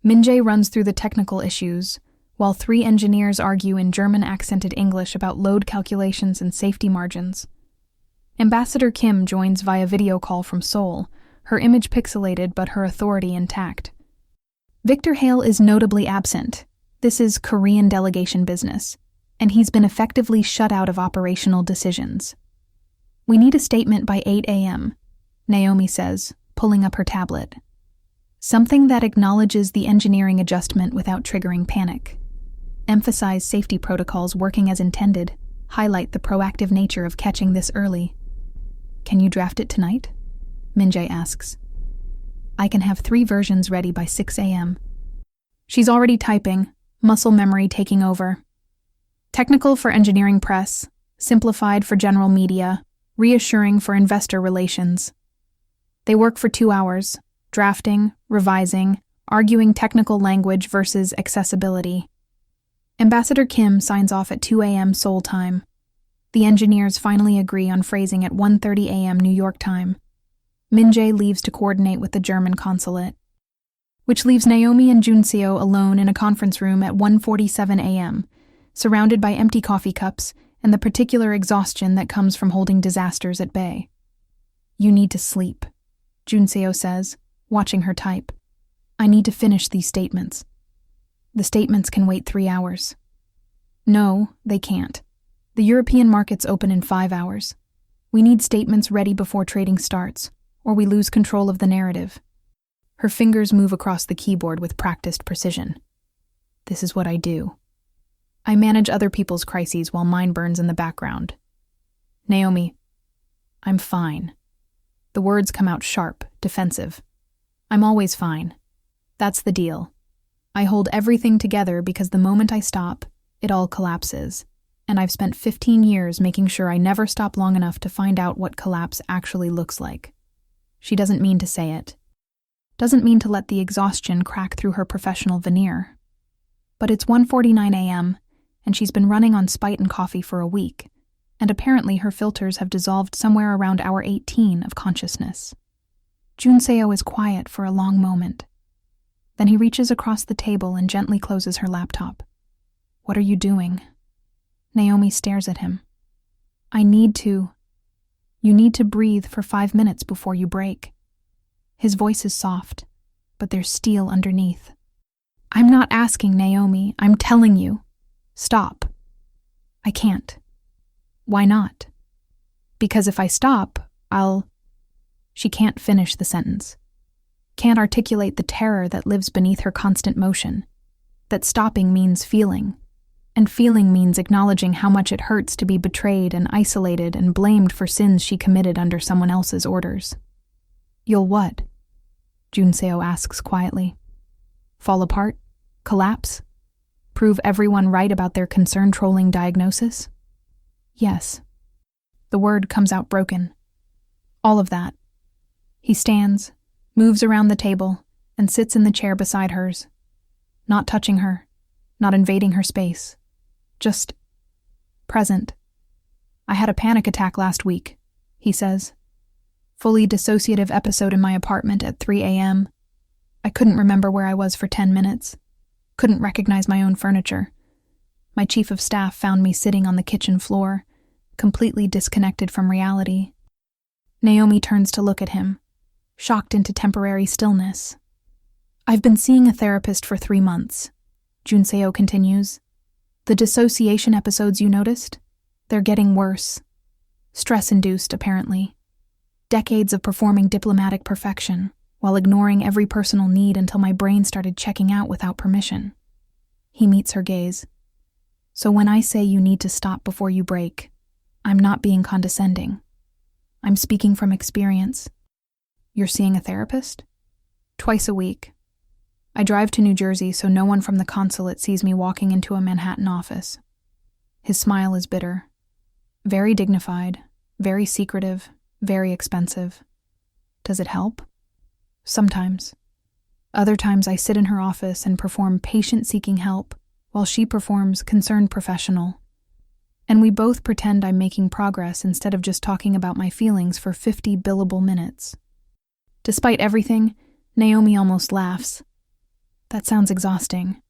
Min-jae runs through the technical issues, while 3 engineers argue in German-accented English about load calculations and safety margins. Ambassador Kim joins via video call from Seoul, her image pixelated but her authority intact. Victor Hale is notably absent. This is Korean delegation business, and he's been effectively shut out of operational decisions. "We need a statement by 8 a.m., Naomi says, pulling up her tablet. Something that acknowledges the engineering adjustment without triggering panic. Emphasize safety protocols working as intended, highlight the proactive nature of catching this early." "Can you draft it tonight?" Min-jae asks. "I can have 3 versions ready by 6 a.m. She's already typing, muscle memory taking over. Technical for engineering press, simplified for general media, reassuring for investor relations. They work for 2 hours, drafting, revising, arguing technical language versus accessibility. Ambassador Kim signs off at 2 a.m. Seoul time. The engineers finally agree on phrasing at 1:30 a.m. New York time. Min-jae leaves to coordinate with the German consulate, which leaves Naomi and Junseo alone in a conference room at 1:47 a.m., surrounded by empty coffee cups and the particular exhaustion that comes from holding disasters at bay. "You need to sleep," Junseo says, watching her type. "I need to finish these statements." "The statements can wait 3 hours. "No, they can't. The European markets open in 5 hours. We need statements ready before trading starts, or we lose control of the narrative." Her fingers move across the keyboard with practiced precision. "This is what I do. I manage other people's crises while mine burns in the background." "Naomi, I'm fine." The words come out sharp, defensive. "I'm always fine. That's the deal. I hold everything together because the moment I stop, it all collapses, and I've spent 15 years making sure I never stop long enough to find out what collapse actually looks like." She doesn't mean to say it. Doesn't mean to let the exhaustion crack through her professional veneer. But it's 1:49 a.m., and she's been running on spite and coffee for a week, and apparently her filters have dissolved somewhere around hour 18 of consciousness. Junseo is quiet for a long moment. Then he reaches across the table and gently closes her laptop. "What are you doing?" Naomi stares at him. "I need to. You need to breathe for 5 minutes before you break." His voice is soft, but there's steel underneath. "I'm not asking, Naomi. I'm telling you. Stop." "I can't." "Why not?" "Because if I stop, I'll—" She can't finish the sentence. Can't articulate the terror that lives beneath her constant motion. That stopping means feeling. And feeling means acknowledging how much it hurts to be betrayed and isolated and blamed for sins she committed under someone else's orders. "You'll what?" Junseo asks quietly. "Fall apart? Collapse? Prove everyone right about their concern-trolling diagnosis?" "Yes." The word comes out broken. "All of that." He stands, moves around the table, and sits in the chair beside hers. Not touching her, not invading her space. Just present. "I had a panic attack last week," he says. "Fully dissociative episode in my apartment at 3 a.m. I couldn't remember where I was for 10 minutes. Couldn't recognize my own furniture. My chief of staff found me sitting on the kitchen floor, completely disconnected from reality." Naomi turns to look at him, shocked into temporary stillness. "I've been seeing a therapist for 3 months," Junseo continues. "The dissociation episodes you noticed? They're getting worse. Stress-induced, apparently. Decades of performing diplomatic perfection, while ignoring every personal need until my brain started checking out without permission." He meets her gaze. "So when I say you need to stop before you break, I'm not being condescending. I'm speaking from experience." "You're seeing a therapist?" "Twice a week. I drive to New Jersey so no one from the consulate sees me walking into a Manhattan office." His smile is bitter. Very dignified, very secretive, very expensive. "Does it help?" "Sometimes. Other times I sit in her office and perform patient-seeking help while she performs concerned professional. And we both pretend I'm making progress instead of just talking about my feelings for 50 billable minutes." Despite everything, Naomi almost laughs. That sounds exhausting.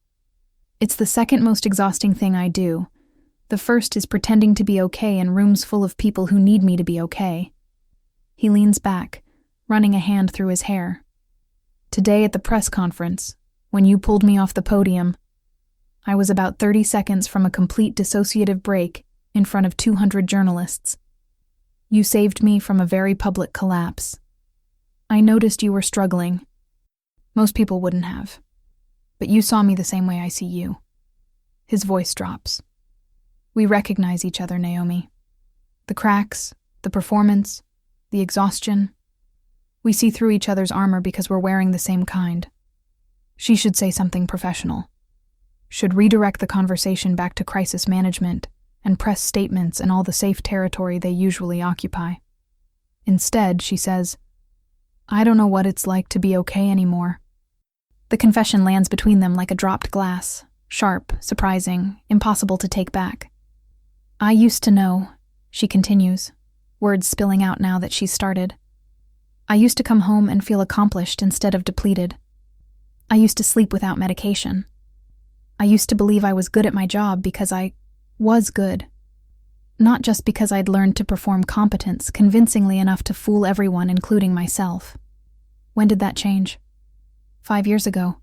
It's the second most exhausting thing I do. The first is pretending to be okay in rooms full of people who need me to be okay. He leans back, running a hand through his hair. Today at the press conference, when you pulled me off the podium, I was about 30 seconds from a complete dissociative break in front of 200 journalists. You saved me from a very public collapse. I noticed you were struggling. Most people wouldn't have. But you saw me the same way I see you. His voice drops. We recognize each other, Naomi. The cracks, the performance, the exhaustion. We see through each other's armor because we're wearing the same kind. She should say something professional. Should redirect the conversation back to crisis management and press statements in all the safe territory they usually occupy. Instead, she says, I don't know what it's like to be okay anymore. The confession lands between them like a dropped glass, sharp, surprising, impossible to take back. I used to know, she continues, words spilling out now that she's started. I used to come home and feel accomplished instead of depleted. I used to sleep without medication. I used to believe I was good at my job because I was good. Not just because I'd learned to perform competence convincingly enough to fool everyone, including myself. When did that change? 5 years ago.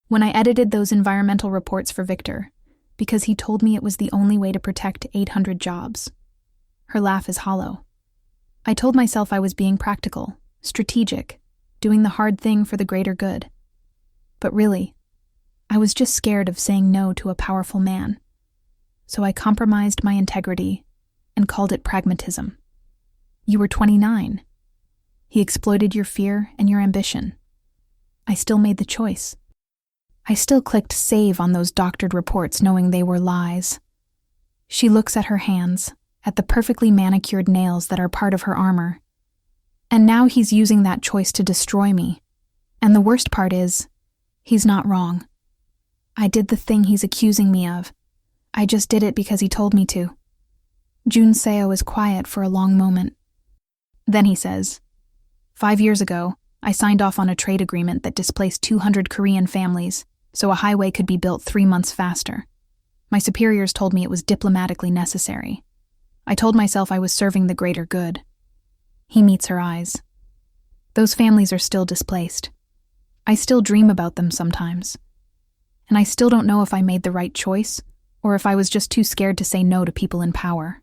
When I edited those environmental reports for Victor, because he told me it was the only way to protect 800 jobs. Her laugh is hollow. I told myself I was being practical, strategic, doing the hard thing for the greater good. But really, I was just scared of saying no to a powerful man. So I compromised my integrity and called it pragmatism. You were 29. He exploited your fear and your ambition. I still made the choice. I still clicked save on those doctored reports knowing they were lies. She looks at her hands, at the perfectly manicured nails that are part of her armor. And now he's using that choice to destroy me. And the worst part is, he's not wrong. I did the thing he's accusing me of. I just did it because he told me to. Kyungrae Soh is quiet for a long moment. Then he says, 5 years ago, I signed off on a trade agreement that displaced 200 Korean families, so a highway could be built 3 months faster. My superiors told me it was diplomatically necessary. I told myself I was serving the greater good. He meets her eyes. Those families are still displaced. I still dream about them sometimes. And I still don't know if I made the right choice, or if I was just too scared to say no to people in power.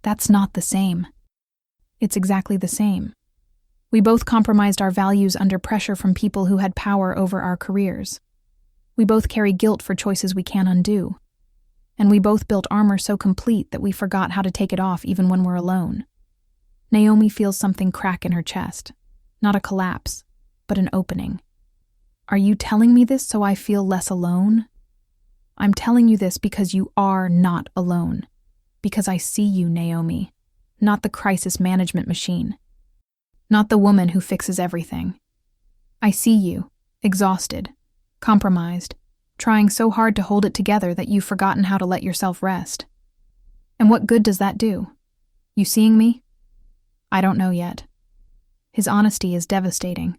That's not the same. It's exactly the same. We both compromised our values under pressure from people who had power over our careers. We both carry guilt for choices we can't undo. And we both built armor so complete that we forgot how to take it off even when we're alone. Naomi feels something crack in her chest. Not a collapse, but an opening. Are you telling me this so I feel less alone? I'm telling you this because you are not alone. Because I see you, Naomi. Not the crisis management machine. Not the woman who fixes everything. I see you, exhausted, compromised, trying so hard to hold it together that you've forgotten how to let yourself rest. And what good does that do? You seeing me? I don't know yet. His honesty is devastating.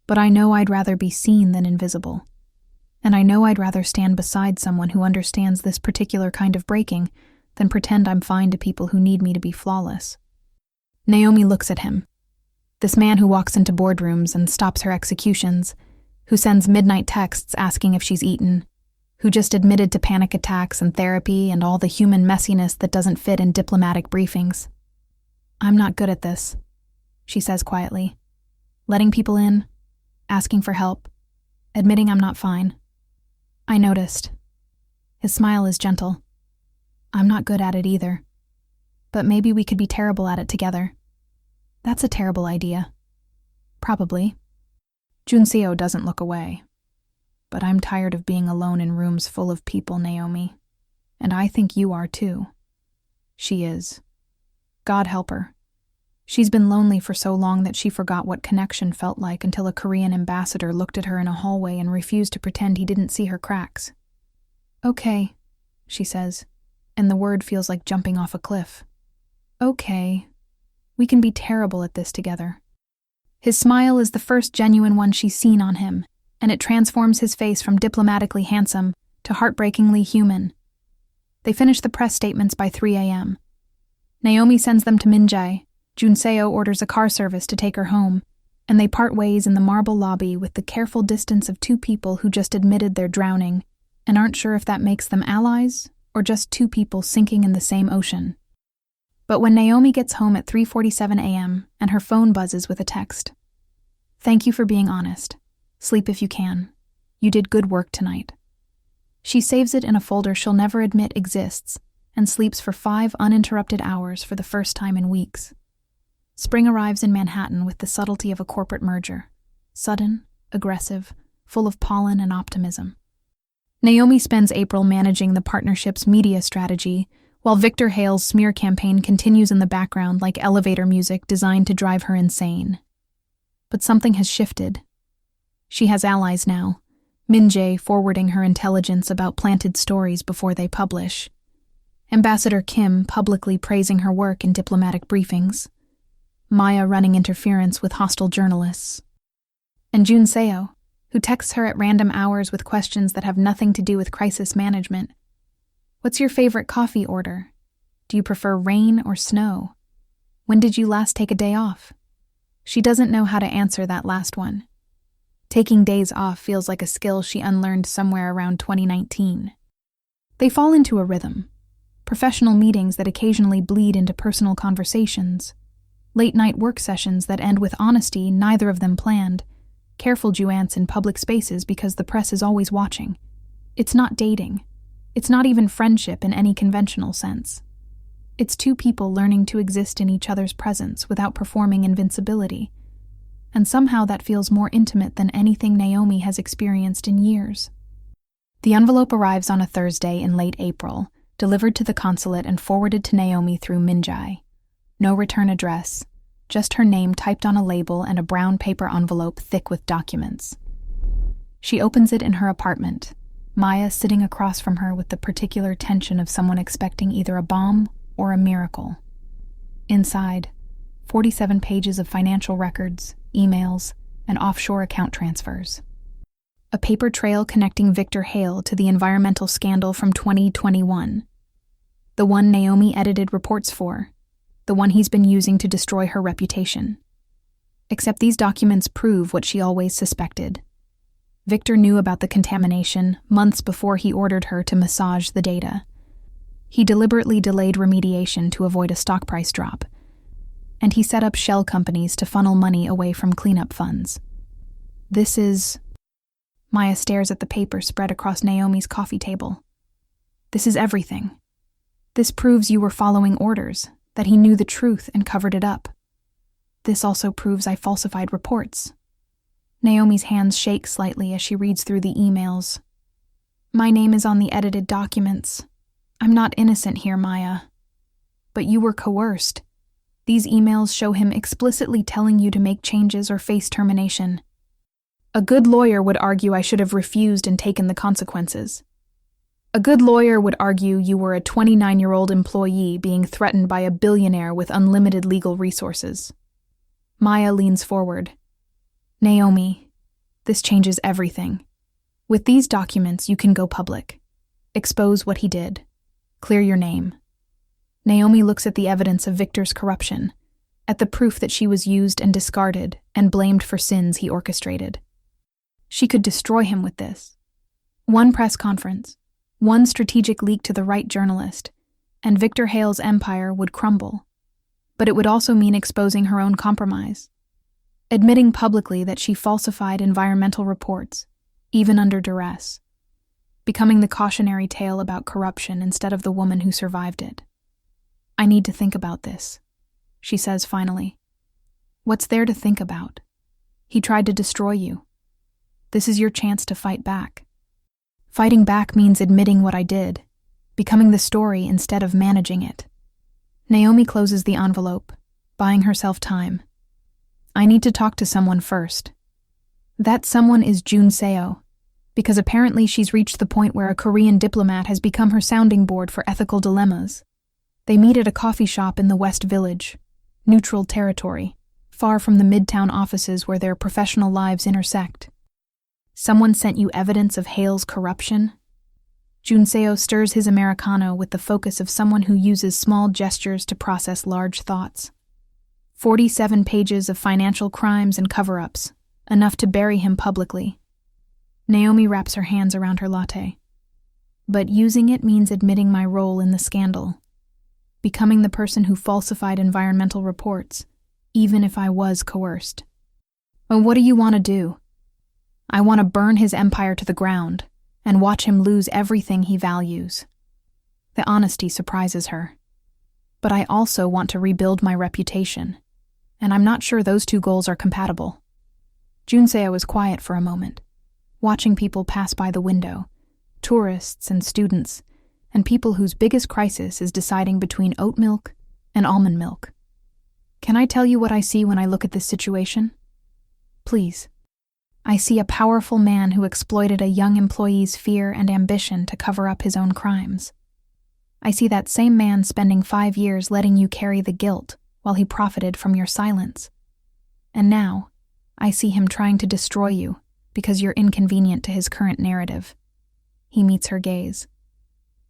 But I know I'd rather be seen than invisible. And I know I'd rather stand beside someone who understands this particular kind of breaking than pretend I'm fine to people who need me to be flawless. Naomi looks at him. This man who walks into boardrooms and stops her executions, who sends midnight texts asking if she's eaten, who just admitted to panic attacks and therapy and all the human messiness that doesn't fit in diplomatic briefings. I'm not good at this, she says quietly. Letting people in, asking for help, admitting I'm not fine. I noticed. His smile is gentle. I'm not good at it either. But maybe we could be terrible at it together. That's a terrible idea. Probably. Kyungrae Soh doesn't look away. But I'm tired of being alone in rooms full of people, Naomi. And I think you are too. She is. God help her. She's been lonely for so long that she forgot what connection felt like until a Korean ambassador looked at her in a hallway and refused to pretend he didn't see her cracks. Okay, she says, and the word feels like jumping off a cliff. Okay. We can be terrible at this together. His smile is the first genuine one she's seen on him, and it transforms his face from diplomatically handsome to heartbreakingly human. They finish the press statements by 3 a.m. Naomi sends them to Minjae. Junseo orders a car service to take her home, and they part ways in the marble lobby with the careful distance of two people who just admitted they're drowning and aren't sure if that makes them allies or just two people sinking in the same ocean. But when Naomi gets home at 3:47 a.m. and her phone buzzes with a text, "Thank you for being honest. Sleep if you can. You did good work tonight." She saves it in a folder she'll never admit exists and sleeps for 5 uninterrupted hours for the first time in weeks. Spring arrives in Manhattan with the subtlety of a corporate merger. Sudden, aggressive, full of pollen and optimism. Naomi spends April managing the partnership's media strategy, while Victor Hale's smear campaign continues in the background like elevator music designed to drive her insane. But something has shifted. She has allies now, Minjae forwarding her intelligence about planted stories before they publish, Ambassador Kim publicly praising her work in diplomatic briefings, Maya running interference with hostile journalists, and Junseo, who texts her at random hours with questions that have nothing to do with crisis management. What's your favorite coffee order? Do you prefer rain or snow? When did you last take a day off? She doesn't know how to answer that last one. Taking days off feels like a skill she unlearned somewhere around 2019. They fall into a rhythm. Professional meetings that occasionally bleed into personal conversations. Late-night work sessions that end with honesty neither of them planned. Careful jouance in public spaces because the press is always watching. It's not dating. It's not even friendship in any conventional sense. It's two people learning to exist in each other's presence without performing invincibility. And somehow that feels more intimate than anything Naomi has experienced in years. The envelope arrives on a Thursday in late April, delivered to the consulate and forwarded to Naomi through Minjae. No return address, just her name typed on a label and a brown paper envelope thick with documents. She opens it in her apartment, Maya sitting across from her with the particular tension of someone expecting either a bomb or a miracle. Inside, 47 pages of financial records, emails, and offshore account transfers. A paper trail connecting Victor Hale to the environmental scandal from 2021. The one Naomi edited reports for. The one he's been using to destroy her reputation. Except these documents prove what she always suspected. Victor knew about the contamination months before he ordered her to massage the data. He deliberately delayed remediation to avoid a stock price drop. And he set up shell companies to funnel money away from cleanup funds. This is... Maya stares at the paper spread across Naomi's coffee table. This is everything. This proves you were following orders, that he knew the truth and covered it up. This also proves I falsified reports. Naomi's hands shake slightly as she reads through the emails. My name is on the edited documents. I'm not innocent here, Maya. But you were coerced. These emails show him explicitly telling you to make changes or face termination. A good lawyer would argue I should have refused and taken the consequences. A good lawyer would argue you were a 29-year-old employee being threatened by a billionaire with unlimited legal resources. Maya leans forward. Naomi, this changes everything. With these documents, you can go public. Expose what he did. Clear your name. Naomi looks at the evidence of Victor's corruption, at the proof that she was used and discarded and blamed for sins he orchestrated. She could destroy him with this. One press conference, one strategic leak to the right journalist, and Victor Hale's empire would crumble. But it would also mean exposing her own compromise. Admitting publicly that she falsified environmental reports, even under duress. Becoming the cautionary tale about corruption instead of the woman who survived it. I need to think about this, she says finally. What's there to think about? He tried to destroy you. This is your chance to fight back. Fighting back means admitting what I did, becoming the story instead of managing it. Naomi closes the envelope, buying herself time. I need to talk to someone first. That someone is Junseo, because apparently she's reached the point where a Korean diplomat has become her sounding board for ethical dilemmas. They meet at a coffee shop in the West Village, neutral territory, far from the midtown offices where their professional lives intersect. Someone sent you evidence of Hale's corruption? Kyungrae Soh stirs his Americano with the focus of someone who uses small gestures to process large thoughts. 47 pages of financial crimes and cover-ups, enough to bury him publicly. Naomi wraps her hands around her latte. But using it means admitting my role in the scandal. Becoming the person who falsified environmental reports, even if I was coerced. Well, what do you want to do? I want to burn his empire to the ground and watch him lose everything he values. The honesty surprises her. But I also want to rebuild my reputation, and I'm not sure those two goals are compatible. Kyungrae was quiet for a moment, watching people pass by the window, tourists and students, and people whose biggest crisis is deciding between oat milk and almond milk. Can I tell you what I see when I look at this situation? Please. I see a powerful man who exploited a young employee's fear and ambition to cover up his own crimes. I see that same man spending 5 years letting you carry the guilt while he profited from your silence. And now, I see him trying to destroy you because you're inconvenient to his current narrative. He meets her gaze.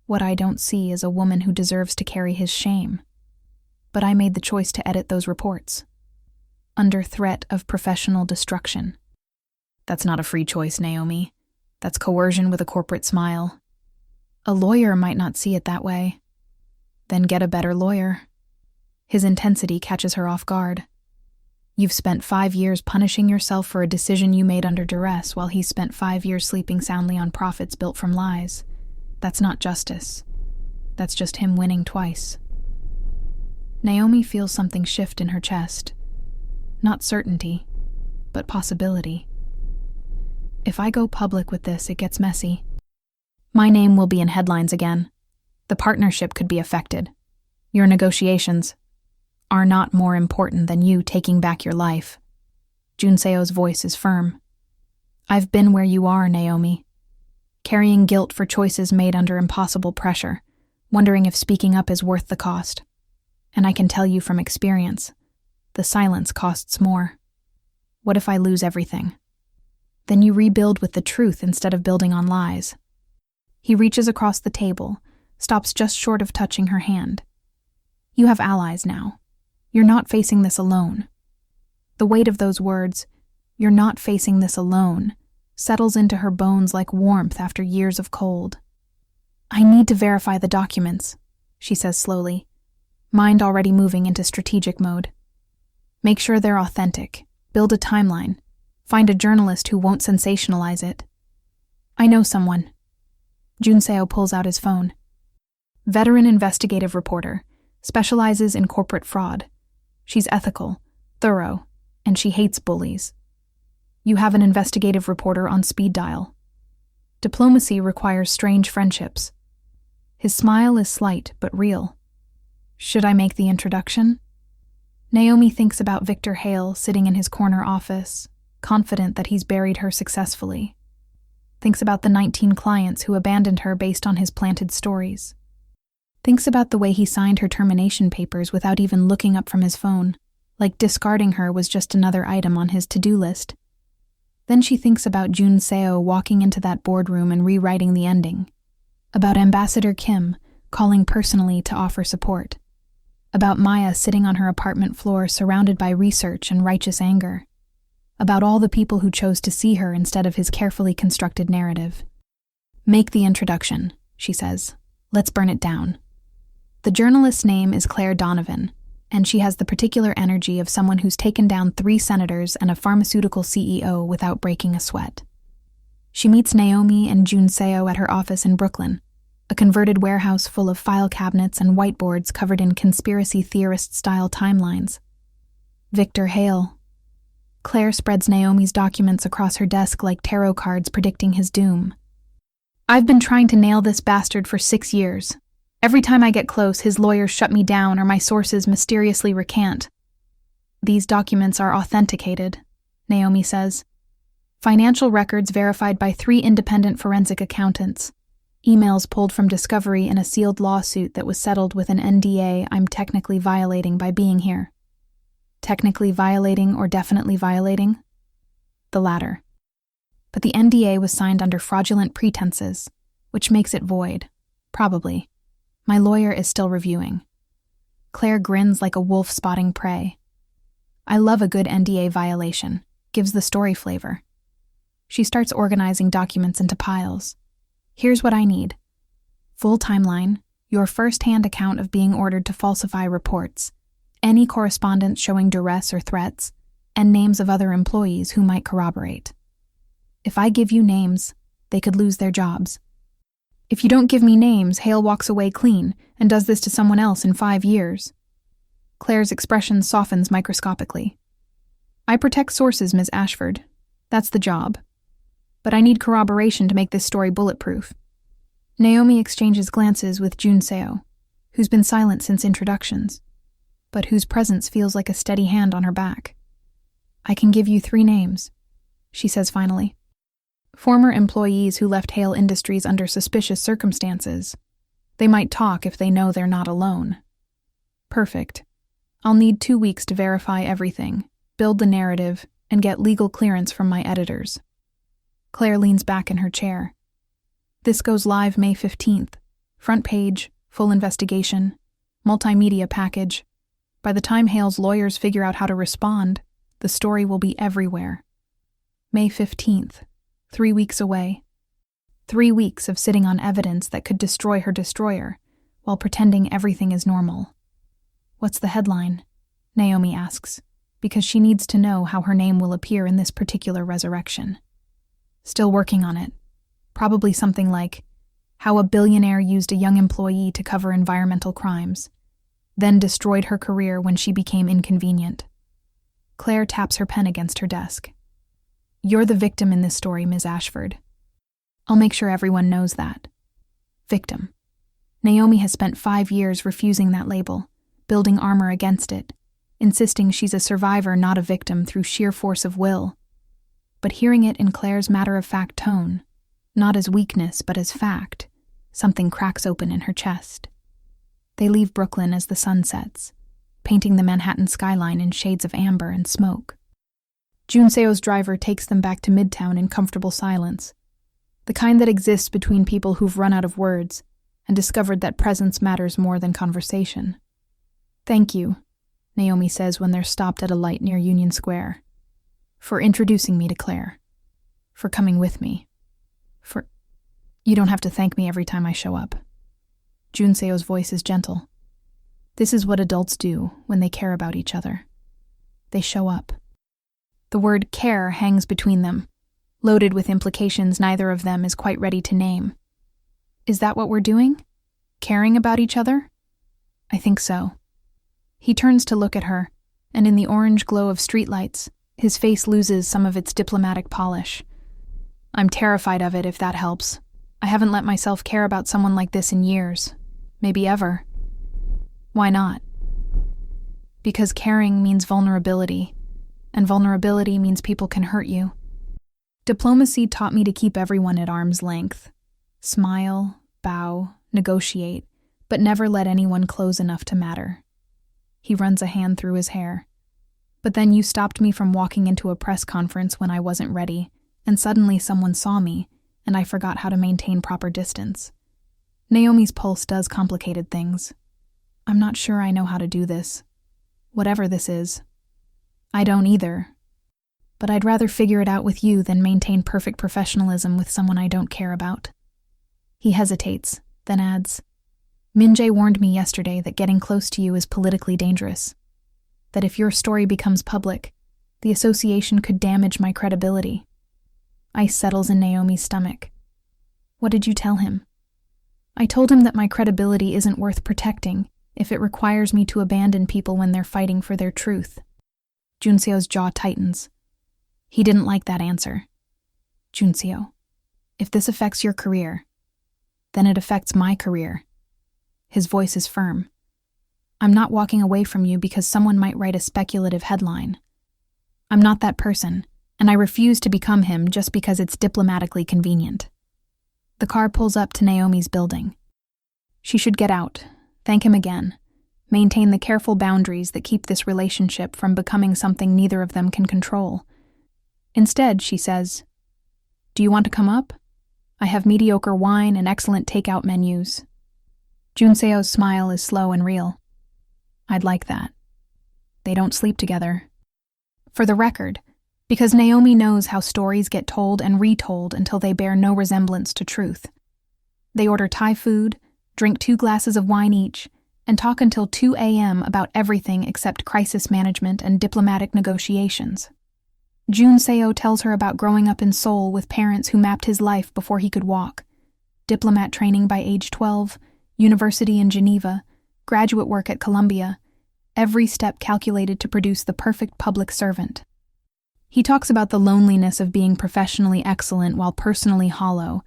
What I don't see is a woman who deserves to carry his shame. But I made the choice to edit those reports, under threat of professional destruction. That's not a free choice, Naomi. That's coercion with a corporate smile. A lawyer might not see it that way. Then get a better lawyer. His intensity catches her off guard. You've spent 5 years punishing yourself for a decision you made under duress while he spent 5 years sleeping soundly on profits built from lies. That's not justice. That's just him winning twice. Naomi feels something shift in her chest. Not certainty, but possibility. If I go public with this, it gets messy. My name will be in headlines again. The partnership could be affected. Your negotiations are not more important than you taking back your life. Kyungrae's voice is firm. I've been where you are, Naomi. Carrying guilt for choices made under impossible pressure, wondering if speaking up is worth the cost. And I can tell you from experience, the silence costs more. What if I lose everything? Then you rebuild with the truth instead of building on lies. He reaches across the table, stops just short of touching her hand. You have allies now. You're not facing this alone. The weight of those words, "You're not facing this alone," settles into her bones like warmth after years of cold. I need to verify the documents, she says slowly, mind already moving into strategic mode. Make sure they're authentic, build a timeline, find a journalist who won't sensationalize it. I know someone. Kyungrae pulls out his phone. Veteran investigative reporter, specializes in corporate fraud. She's ethical, thorough, and she hates bullies. You have an investigative reporter on speed dial. Diplomacy requires strange friendships. His smile is slight but real. Should I make the introduction? Naomi thinks about Victor Hale sitting in his corner office, confident that he's buried her successfully. Thinks about the 19 clients who abandoned her based on his planted stories. Thinks about the way he signed her termination papers without even looking up from his phone, like discarding her was just another item on his to-do list. Then she thinks about Kyungrae Soh walking into that boardroom and rewriting the ending. About Ambassador Kim calling personally to offer support. About Maya sitting on her apartment floor surrounded by research and righteous anger. About all the people who chose to see her instead of his carefully constructed narrative. Make the introduction, she says. Let's burn it down. The journalist's name is Claire Donovan, and she has the particular energy of someone who's taken down 3 senators and a pharmaceutical CEO without breaking a sweat. She meets Naomi and Kyungrae Soh at her office in Brooklyn, a converted warehouse full of file cabinets and whiteboards covered in conspiracy theorist-style timelines. Victor Hale. Claire spreads Naomi's documents across her desk like tarot cards predicting his doom. I've been trying to nail this bastard for 6 years. Every time I get close, his lawyers shut me down or my sources mysteriously recant. These documents are authenticated, Naomi says. Financial records verified by 3 independent forensic accountants. Emails pulled from discovery in a sealed lawsuit that was settled with an NDA I'm technically violating by being here. Technically violating or definitely violating? The latter. But the NDA was signed under fraudulent pretenses, which makes it void. Probably. My lawyer is still reviewing. Claire grins like a wolf spotting prey. I love a good NDA violation. Gives the story flavor. She starts organizing documents into piles. Here's what I need. Full timeline, your first-hand account of being ordered to falsify reports, any correspondence showing duress or threats, and names of other employees who might corroborate. If I give you names, they could lose their jobs. If you don't give me names, Hale walks away clean and does this to someone else in 5 years. Claire's expression softens microscopically. I protect sources, Ms. Ashford. That's the job. But I need corroboration to make this story bulletproof. Naomi exchanges glances with Kyungrae Soh, who's been silent since introductions, but whose presence feels like a steady hand on her back. I can give you 3 names, she says finally. Former employees who left Hale Industries under suspicious circumstances. They might talk if they know they're not alone. Perfect. I'll need 2 weeks to verify everything, build the narrative, and get legal clearance from my editors. Claire leans back in her chair. This goes live May 15th. Front page, full investigation, multimedia package. By the time Hale's lawyers figure out how to respond, the story will be everywhere. May 15th. 3 weeks away. 3 weeks of sitting on evidence that could destroy her destroyer, while pretending everything is normal. What's the headline? Naomi asks, because she needs to know how her name will appear in this particular resurrection. Still working on it. Probably something like, how a billionaire used a young employee to cover environmental crimes, then destroyed her career when she became inconvenient. Claire taps her pen against her desk. You're the victim in this story, Ms. Ashford. I'll make sure everyone knows that. Victim. Naomi has spent 5 years refusing that label, building armor against it, insisting she's a survivor, not a victim, through sheer force of will. But hearing it in Claire's matter-of-fact tone, not as weakness but as fact, something cracks open in her chest. They leave Brooklyn as the sun sets, painting the Manhattan skyline in shades of amber and smoke. Kyungrae Soh's driver takes them back to Midtown in comfortable silence, the kind that exists between people who've run out of words and discovered that presence matters more than conversation. Thank you, Naomi says when they're stopped at a light near Union Square. For introducing me to Claire. For coming with me. You don't have to thank me every time I show up. Kyungrae Soh's voice is gentle. This is what adults do when they care about each other. They show up. The word care hangs between them, loaded with implications neither of them is quite ready to name. Is that what we're doing? Caring about each other? I think so. He turns to look at her, and in the orange glow of streetlights, his face loses some of its diplomatic polish. I'm terrified of it, if that helps. I haven't let myself care about someone like this in years. Maybe ever. Why not? Because caring means vulnerability, and vulnerability means people can hurt you. Diplomacy taught me to keep everyone at arm's length. Smile, bow, negotiate, but never let anyone close enough to matter. He runs a hand through his hair. But then you stopped me from walking into a press conference when I wasn't ready, and suddenly someone saw me, and I forgot how to maintain proper distance. Naomi's pulse does complicated things. I'm not sure I know how to do this. Whatever this is. I don't either. But I'd rather figure it out with you than maintain perfect professionalism with someone I don't care about. He hesitates, then adds, Min-jae warned me yesterday that getting close to you is politically dangerous. That if your story becomes public, the association could damage my credibility. Ice settles in Naomi's stomach. What did you tell him? I told him that my credibility isn't worth protecting if it requires me to abandon people when they're fighting for their truth. Kyungrae Soh's jaw tightens. He didn't like that answer. Kyungrae Soh, if this affects your career, then it affects my career. His voice is firm. I'm not walking away from you because someone might write a speculative headline. I'm not that person, and I refuse to become him just because it's diplomatically convenient. The car pulls up to Naomi's building. She should get out, thank him again, maintain the careful boundaries that keep this relationship from becoming something neither of them can control. Instead, she says, Do you want to come up? I have mediocre wine and excellent takeout menus. Junseo's smile is slow and real. I'd like that. They don't sleep together. For the record, because Naomi knows how stories get told and retold until they bear no resemblance to truth. They order Thai food, drink 2 glasses of wine each, and talk until 2 a.m. about everything except crisis management and diplomatic negotiations. Junseo tells her about growing up in Seoul with parents who mapped his life before he could walk. Diplomat training by age 12, university in Geneva, graduate work at Columbia, every step calculated to produce the perfect public servant. He talks about the loneliness of being professionally excellent while personally hollow,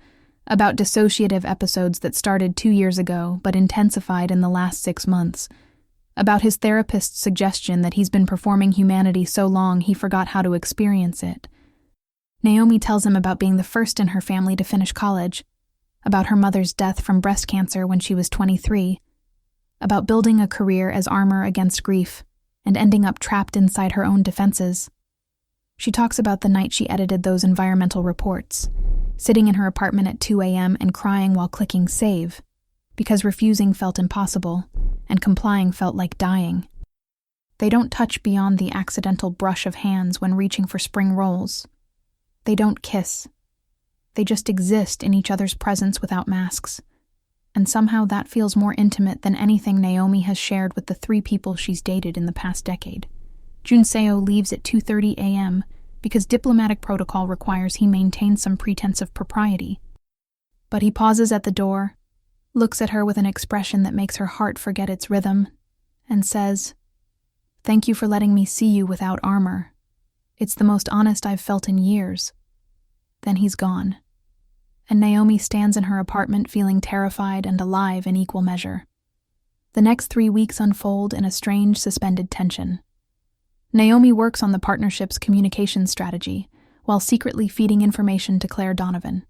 about dissociative episodes that started 2 years ago but intensified in the last 6 months, about his therapist's suggestion that he's been performing humanity so long he forgot how to experience it. Naomi tells him about being the first in her family to finish college, about her mother's death from breast cancer when she was 23, about building a career as armor against grief and ending up trapped inside her own defenses. She talks about the night she edited those environmental reports, sitting in her apartment at 2 a.m. and crying while clicking save, because refusing felt impossible and complying felt like dying. They don't touch beyond the accidental brush of hands when reaching for spring rolls. They don't kiss. They just exist in each other's presence without masks. And somehow that feels more intimate than anything Naomi has shared with the 3 people she's dated in the past decade. Junseo leaves at 2:30 a.m. because diplomatic protocol requires he maintain some pretense of propriety. But he pauses at the door, looks at her with an expression that makes her heart forget its rhythm, and says, "Thank you for letting me see you without armor. It's the most honest I've felt in years." Then he's gone, and Naomi stands in her apartment feeling terrified and alive in equal measure. The next 3 weeks unfold in a strange suspended tension. Naomi works on the partnership's communications strategy, while secretly feeding information to Claire Donovan.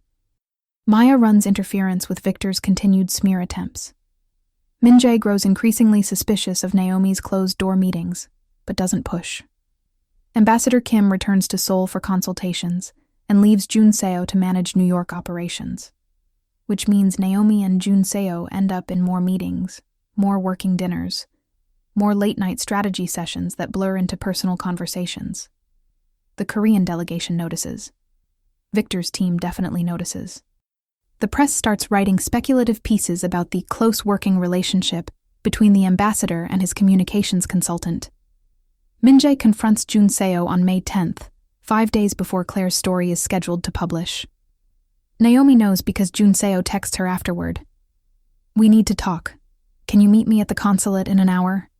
Maya runs interference with Victor's continued smear attempts. Min-jae grows increasingly suspicious of Naomi's closed-door meetings, but doesn't push. Ambassador Kim returns to Seoul for consultations and leaves Junseo to manage New York operations, which means Naomi and Junseo end up in more meetings, more working dinners, more late-night strategy sessions that blur into personal conversations. The Korean delegation notices. Victor's team definitely notices. The press starts writing speculative pieces about the close working relationship between the ambassador and his communications consultant. Min-jae confronts Junseo on May 10th, 5 days before Claire's story is scheduled to publish. Naomi knows because Junseo texts her afterward. "We need to talk. Can you meet me at the consulate in an hour?"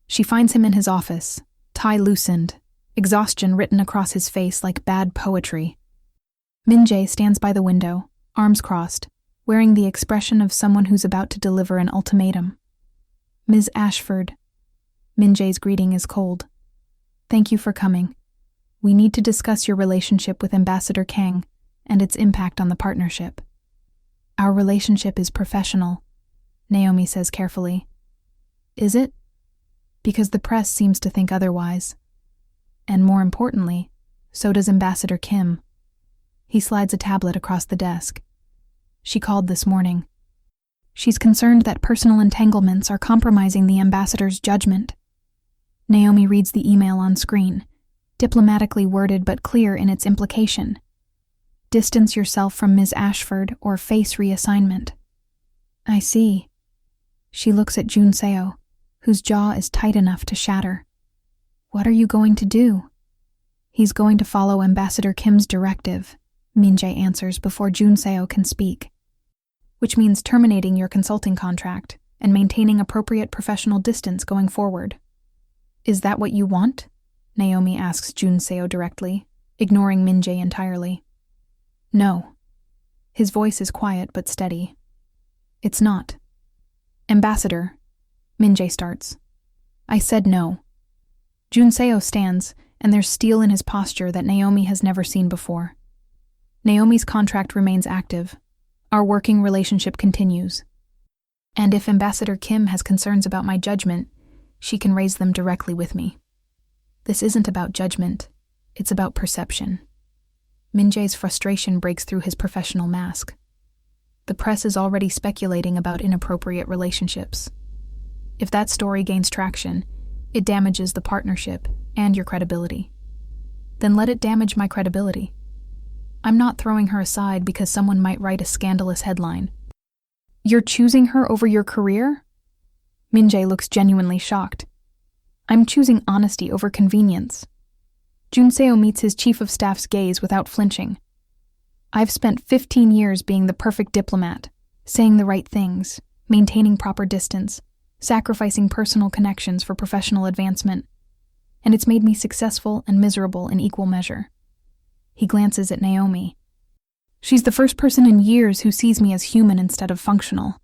She finds him in his office, tie loosened, exhaustion written across his face like bad poetry. Min-jae stands by the window, arms crossed, wearing the expression of someone who's about to deliver an ultimatum. "Ms. Ashford." Min-jae's greeting is cold. "Thank you for coming. We need to discuss your relationship with Ambassador Kang and its impact on the partnership." "Our relationship is professional," Naomi says carefully. "Is it?" "Because the press seems to think otherwise. And more importantly, so does Ambassador Kim." He slides a tablet across the desk. "She called this morning. She's concerned that personal entanglements are compromising the ambassador's judgment." Naomi reads the email on screen, diplomatically worded but clear in its implication. "Distance yourself from Ms. Ashford or face reassignment." "I see." She looks at Junseo, whose jaw is tight enough to shatter. "What are you going to do?" "He's going to follow Ambassador Kim's directive," Min-jae answers before Junseo can speak. "Which means terminating your consulting contract and maintaining appropriate professional distance going forward." "Is that what you want?" Naomi asks Junseo directly, ignoring Min-jae entirely. "No." His voice is quiet but steady. "It's not." "Ambassador," Min-jae starts. "I said no." Junseo stands, and there's steel in his posture that Naomi has never seen before. Naomi's contract remains active. Our working relationship continues. And if Ambassador Kim has concerns about my judgment, she can raise them directly with me. This isn't about judgment. It's about perception. Min-jae's frustration breaks through his professional mask. The press is already speculating about inappropriate relationships. If that story gains traction, it damages the partnership and your credibility. Then let it damage my credibility. I'm not throwing her aside because someone might write a scandalous headline. You're choosing her over your career? Min-jae looks genuinely shocked. I'm choosing honesty over convenience. Kyungrae meets his chief of staff's gaze without flinching. I've spent 15 years being the perfect diplomat, saying the right things, maintaining proper distance, sacrificing personal connections for professional advancement, and it's made me successful and miserable in equal measure. He glances at Naomi. She's the first person in years who sees me as human instead of functional.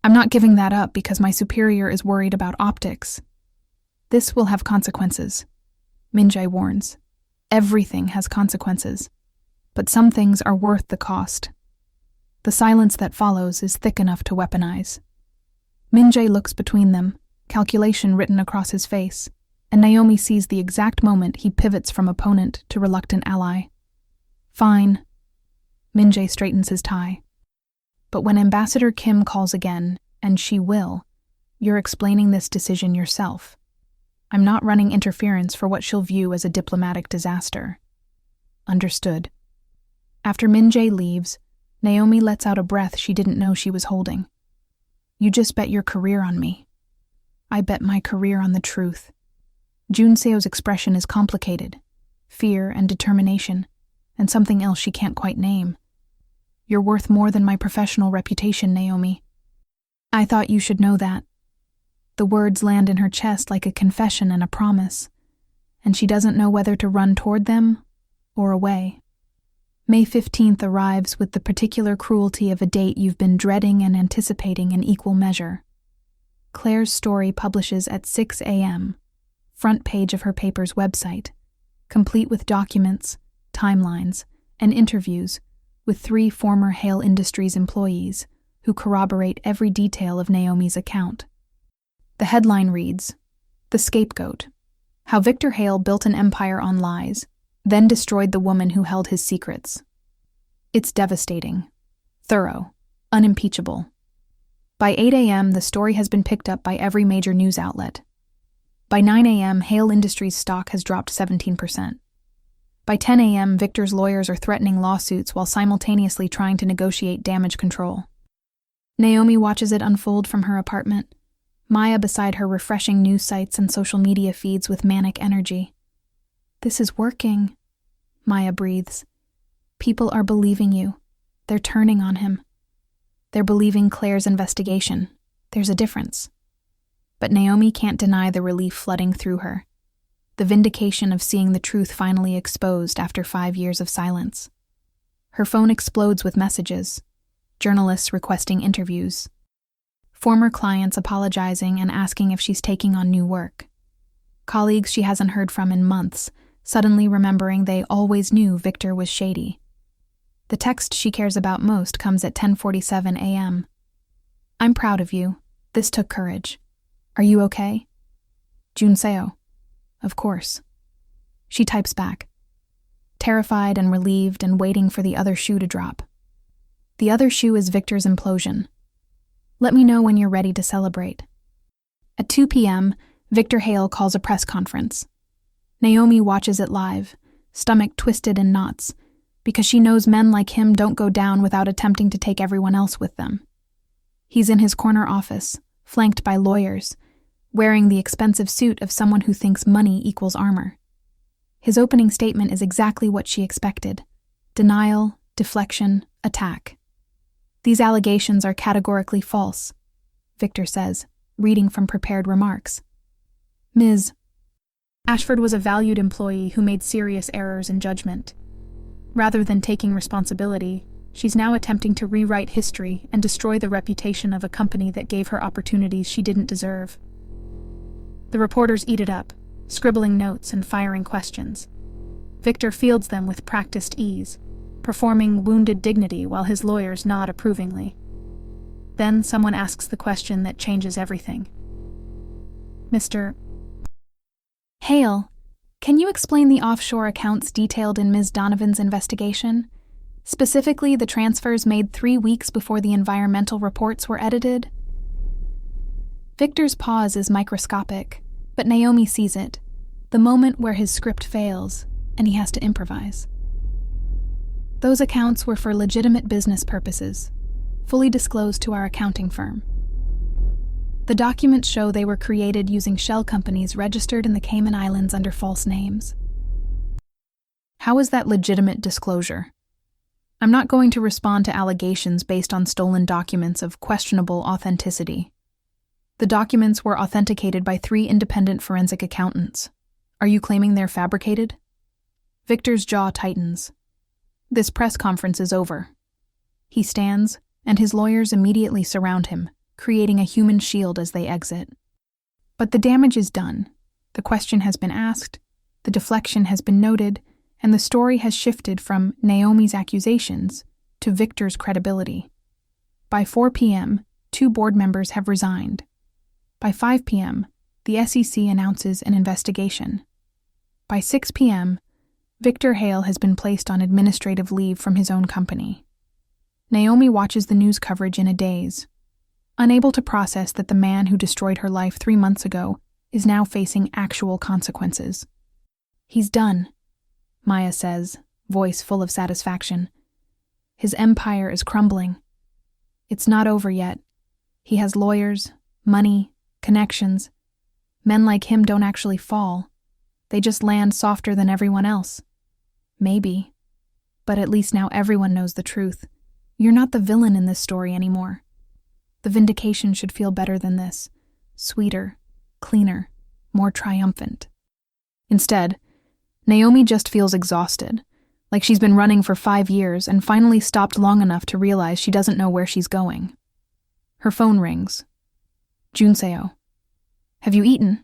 I'm not giving that up because my superior is worried about optics. This will have consequences. Min-jae warns. Everything has consequences, but some things are worth the cost. The silence that follows is thick enough to weaponize. Min-jae looks between them, calculation written across his face, and Naomi sees the exact moment he pivots from opponent to reluctant ally. Fine. Min-jae straightens his tie. But when Ambassador Kim calls again, and she will, you're explaining this decision yourself. I'm not running interference for what she'll view as a diplomatic disaster. Understood. After Min-jae leaves, Naomi lets out a breath she didn't know she was holding. You just bet your career on me. I bet my career on the truth. Kyungrae's expression is complicated. Fear and determination, and something else she can't quite name. You're worth more than my professional reputation, Naomi. I thought you should know that. The words land in her chest like a confession and a promise, and she doesn't know whether to run toward them or away. May 15th arrives with the particular cruelty of a date you've been dreading and anticipating in equal measure. Claire's story publishes at 6 a.m., front page of her paper's website, complete with documents, timelines, and interviews with 3 former Hale Industries employees who corroborate every detail of Naomi's account. The headline reads, The Scapegoat: How Victor Hale Built an Empire on Lies, then Destroyed the Woman Who Held His Secrets. It's devastating, thorough, unimpeachable. By 8 a.m., the story has been picked up by every major news outlet. By 9 a.m., Hale Industries stock has dropped 17%. By 10 a.m., Victor's lawyers are threatening lawsuits while simultaneously trying to negotiate damage control. Naomi watches it unfold from her apartment, Maya beside her refreshing news sites and social media feeds with manic energy. This is working, Maya breathes. People are believing you. They're turning on him. They're believing Claire's investigation. There's a difference. But Naomi can't deny the relief flooding through her. The vindication of seeing the truth finally exposed after 5 years of silence. Her phone explodes with messages. Journalists requesting interviews. Former clients apologizing and asking if she's taking on new work. Colleagues she hasn't heard from in months, suddenly remembering they always knew Victor was shady. The text she cares about most comes at 10:47 a.m. I'm proud of you. This took courage. Are you okay? Kyungrae. Of course. She types back, terrified and relieved and waiting for the other shoe to drop. The other shoe is Victor's implosion. Let me know when you're ready to celebrate. At 2 p.m., Victor Hale calls a press conference. Naomi watches it live, stomach twisted in knots, because she knows men like him don't go down without attempting to take everyone else with them. He's in his corner office, flanked by lawyers, wearing the expensive suit of someone who thinks money equals armor. His opening statement is exactly what she expected: denial, deflection, attack. These allegations are categorically false, Victor says, reading from prepared remarks. Ms. Ashford was a valued employee who made serious errors in judgment. Rather than taking responsibility, she's now attempting to rewrite history and destroy the reputation of a company that gave her opportunities she didn't deserve. The reporters eat it up, scribbling notes and firing questions. Victor fields them with practiced ease, performing wounded dignity while his lawyers nod approvingly. Then someone asks the question that changes everything. Mr. Hale, Can you explain the offshore accounts detailed in Ms. Donovan's investigation? Specifically, the transfers made 3 weeks before the environmental reports were edited? Victor's pause is microscopic, but Naomi sees it, the moment where his script fails and he has to improvise. Those accounts were for legitimate business purposes, fully disclosed to our accounting firm. The documents show they were created using shell companies registered in the Cayman Islands under false names. How is that legitimate disclosure? I'm not going to respond to allegations based on stolen documents of questionable authenticity. The documents were authenticated by 3 independent forensic accountants. Are you claiming they're fabricated? Victor's jaw tightens. This press conference is over. He stands, and his lawyers immediately surround him, creating a human shield as they exit. But the damage is done. The question has been asked, the deflection has been noted, and the story has shifted from Naomi's accusations to Victor's credibility. By 4 p.m., 2 board members have resigned. By 5 p.m., the SEC announces an investigation. By 6 p.m., Victor Hale has been placed on administrative leave from his own company. Naomi watches the news coverage in a daze, unable to process that the man who destroyed her life 3 months ago is now facing actual consequences. He's done, Maya says, voice full of satisfaction. His empire is crumbling. It's not over yet. He has lawyers, money, connections. Men like him don't actually fall. They just land softer than everyone else. Maybe. But at least now everyone knows the truth. You're not the villain in this story anymore. The vindication should feel better than this. Sweeter, cleaner, more triumphant. Instead, Naomi just feels exhausted, like she's been running for 5 years and finally stopped long enough to realize she doesn't know where she's going. Her phone rings. Kyungrae. Have you eaten?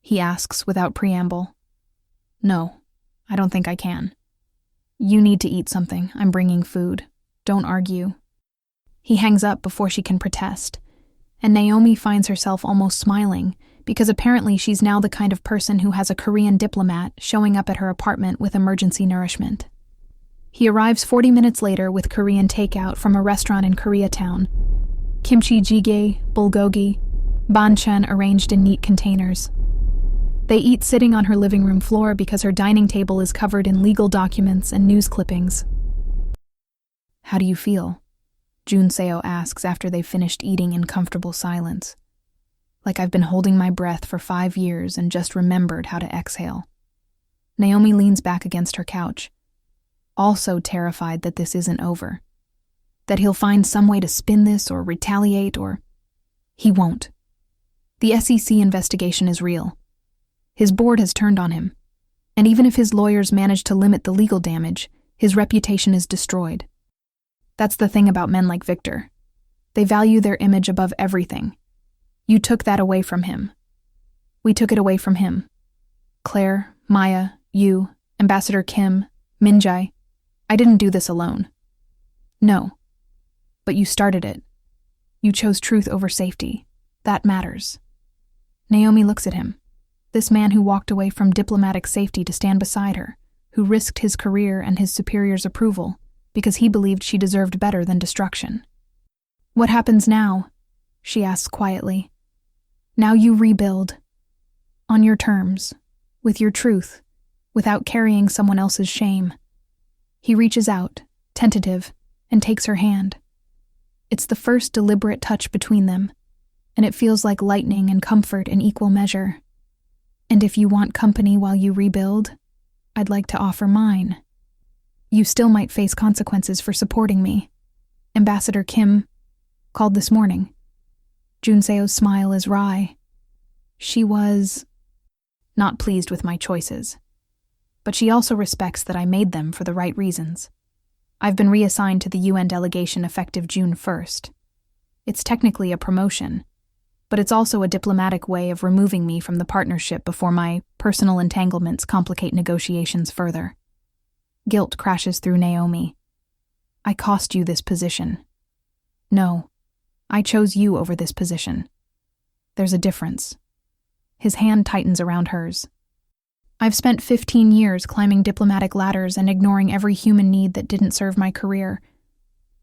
He asks without preamble. No, I don't think I can. You need to eat something. I'm bringing food. Don't argue. He hangs up before she can protest, and Naomi finds herself almost smiling because apparently she's now the kind of person who has a Korean diplomat showing up at her apartment with emergency nourishment. He arrives 40 minutes later with Korean takeout from a restaurant in Koreatown. Kimchi jjigae, bulgogi, banchan arranged in neat containers. They eat sitting on her living room floor because her dining table is covered in legal documents and news clippings. How do you feel? Kyungrae asks after they've finished eating in comfortable silence. Like I've been holding my breath for 5 years and just remembered how to exhale. Naomi leans back against her couch, also terrified that this isn't over. That he'll find some way to spin this or retaliate or... He won't. The SEC investigation is real. His board has turned on him. And even if his lawyers manage to limit the legal damage, his reputation is destroyed. That's the thing about men like Victor. They value their image above everything. You took that away from him. We took it away from him. Claire, Maya, you, Ambassador Kim, Minjae. I didn't do this alone. No. But you started it. You chose truth over safety. That matters. Naomi looks at him. This man who walked away from diplomatic safety to stand beside her, who risked his career and his superior's approval because he believed she deserved better than destruction. What happens now? She asks quietly. Now you rebuild. On your terms, with your truth, without carrying someone else's shame. He reaches out, tentative, and takes her hand. It's the first deliberate touch between them, and it feels like lightning and comfort in equal measure. And if you want company while you rebuild, I'd like to offer mine. You still might face consequences for supporting me. Ambassador Kim called this morning. Junseo's smile is wry. She was not pleased with my choices, but she also respects that I made them for the right reasons. I've been reassigned to the UN delegation effective June 1st. It's technically a promotion, but it's also a diplomatic way of removing me from the partnership before my personal entanglements complicate negotiations further. Guilt crashes through Naomi. I cost you this position. No, I chose you over this position. There's a difference. His hand tightens around hers. I've spent 15 years climbing diplomatic ladders and ignoring every human need that didn't serve my career.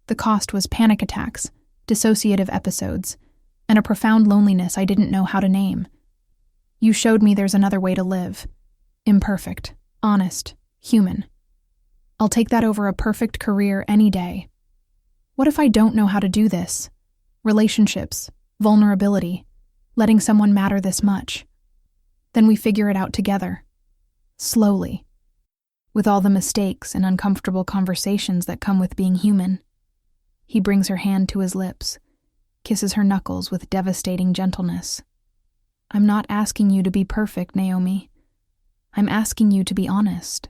The cost was panic attacks, dissociative episodes, and a profound loneliness I didn't know how to name. You showed me there's another way to live. Imperfect, honest, human. I'll take that over a perfect career any day. What if I don't know how to do this? Relationships, vulnerability, letting someone matter this much. Then we figure it out together. Slowly. With all the mistakes and uncomfortable conversations that come with being human. He brings her hand to his lips, kisses her knuckles with devastating gentleness. I'm not asking you to be perfect, Naomi. I'm asking you to be honest.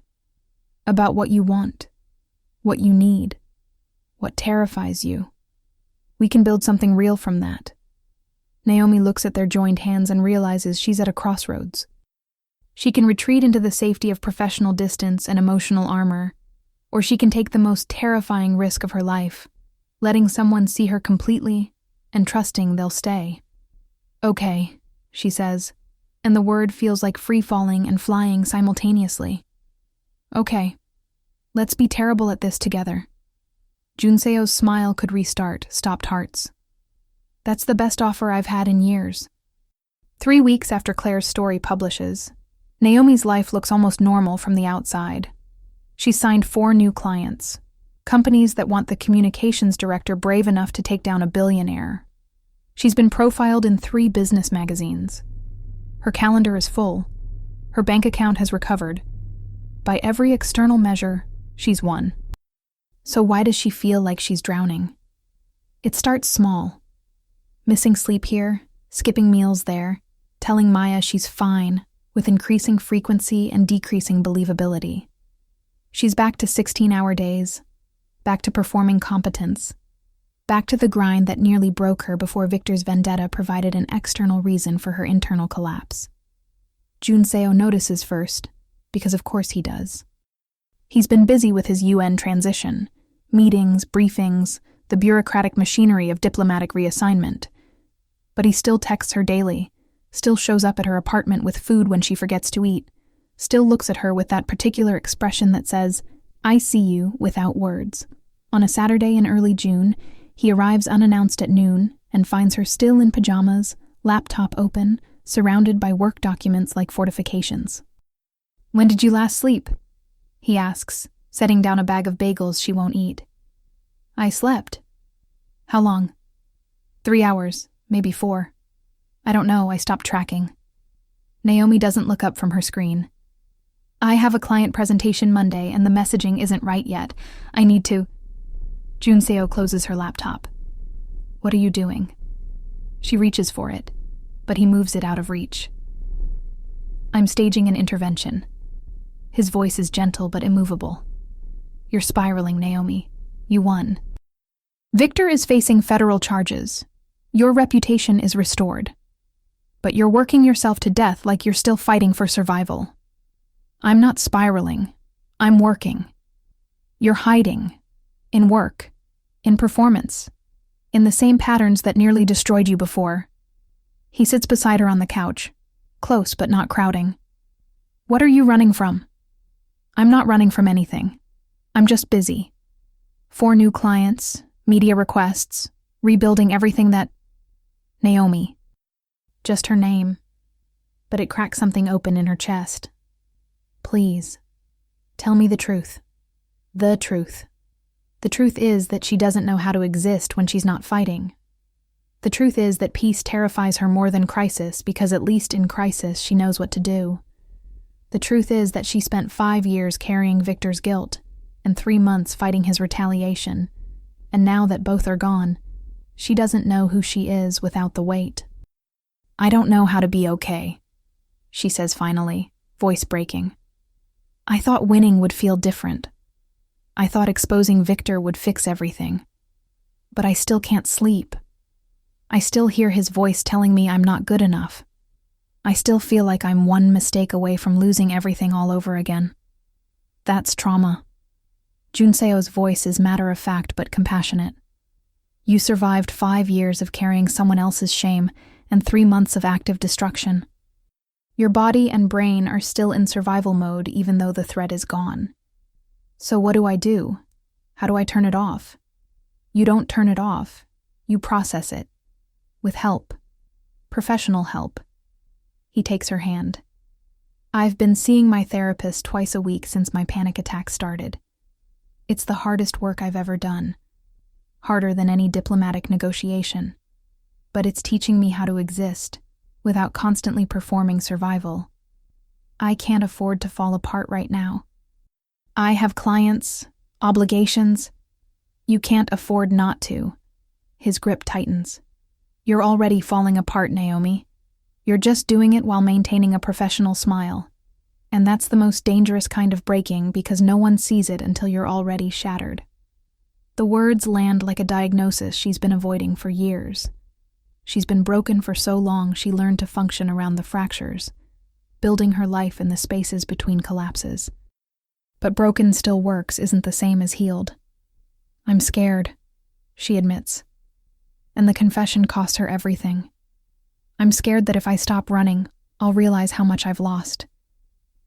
About what you want, what you need, what terrifies you. We can build something real from that. Naomi looks at their joined hands and realizes she's at a crossroads. She can retreat into the safety of professional distance and emotional armor, or she can take the most terrifying risk of her life, letting someone see her completely and trusting they'll stay. Okay, she says, and the word feels like free-falling and flying simultaneously. Okay, let's be terrible at this together. Junseo's smile could restart stopped hearts. That's the best offer I've had in years. 3 weeks after Claire's story publishes, Naomi's life looks almost normal from the outside. She's signed 4 new clients, companies that want the communications director brave enough to take down a billionaire. She's been profiled in 3 business magazines. Her calendar is full. Her bank account has recovered. By every external measure, she's won. So why does she feel like she's drowning? It starts small. Missing sleep here, skipping meals there, telling Maya she's fine, with increasing frequency and decreasing believability. She's back to 16-hour days, back to performing competence, back to the grind that nearly broke her before Victor's vendetta provided an external reason for her internal collapse. Junseo notices first, because of course he does. He's been busy with his UN transition, meetings, briefings, the bureaucratic machinery of diplomatic reassignment. But he still texts her daily, still shows up at her apartment with food when she forgets to eat, still looks at her with that particular expression that says, I see you, without words. On a Saturday in early June, he arrives unannounced at noon and finds her still in pajamas, laptop open, surrounded by work documents like fortifications. When did you last sleep? He asks, setting down a bag of bagels she won't eat. I slept. How long? 3 hours, maybe 4. I don't know, I stopped tracking. Naomi doesn't look up from her screen. I have a client presentation Monday and the messaging isn't right yet. I need to... Junseo closes her laptop. What are you doing? She reaches for it, but he moves it out of reach. I'm staging an intervention. His voice is gentle but immovable. You're spiraling, Naomi. You won. Victor is facing federal charges. Your reputation is restored. But you're working yourself to death like you're still fighting for survival. I'm not spiraling. I'm working. You're hiding. In work. In performance. In the same patterns that nearly destroyed you before. He sits beside her on the couch, close but not crowding. What are you running from? I'm not running from anything. I'm just busy. 4 new clients, media requests, rebuilding everything that... Naomi. Just her name. But it cracks something open in her chest. Please. Tell me the truth. The truth. The truth is that she doesn't know how to exist when she's not fighting. The truth is that peace terrifies her more than crisis because at least in crisis she knows what to do. The truth is that she spent 5 years carrying Victor's guilt and 3 months fighting his retaliation, and now that both are gone, she doesn't know who she is without the weight. I don't know how to be okay, she says finally, voice breaking. I thought winning would feel different. I thought exposing Victor would fix everything. But I still can't sleep. I still hear his voice telling me I'm not good enough. I still feel like I'm one mistake away from losing everything all over again. That's trauma. Junseo's voice is matter-of-fact but compassionate. You survived 5 years of carrying someone else's shame and 3 months of active destruction. Your body and brain are still in survival mode even though the threat is gone. So what do I do? How do I turn it off? You don't turn it off. You process it. With help. Professional help. He takes her hand. I've been seeing my therapist twice a week since my panic attack started. It's the hardest work I've ever done. Harder than any diplomatic negotiation. But it's teaching me how to exist without constantly performing survival. I can't afford to fall apart right now. I have clients, obligations. You can't afford not to. His grip tightens. You're already falling apart, Naomi. You're just doing it while maintaining a professional smile. And that's the most dangerous kind of breaking because no one sees it until you're already shattered. The words land like a diagnosis she's been avoiding for years. She's been broken for so long she learned to function around the fractures, building her life in the spaces between collapses. But broken still works isn't the same as healed. I'm scared, she admits. And the confession cost her everything. I'm scared that if I stop running, I'll realize how much I've lost.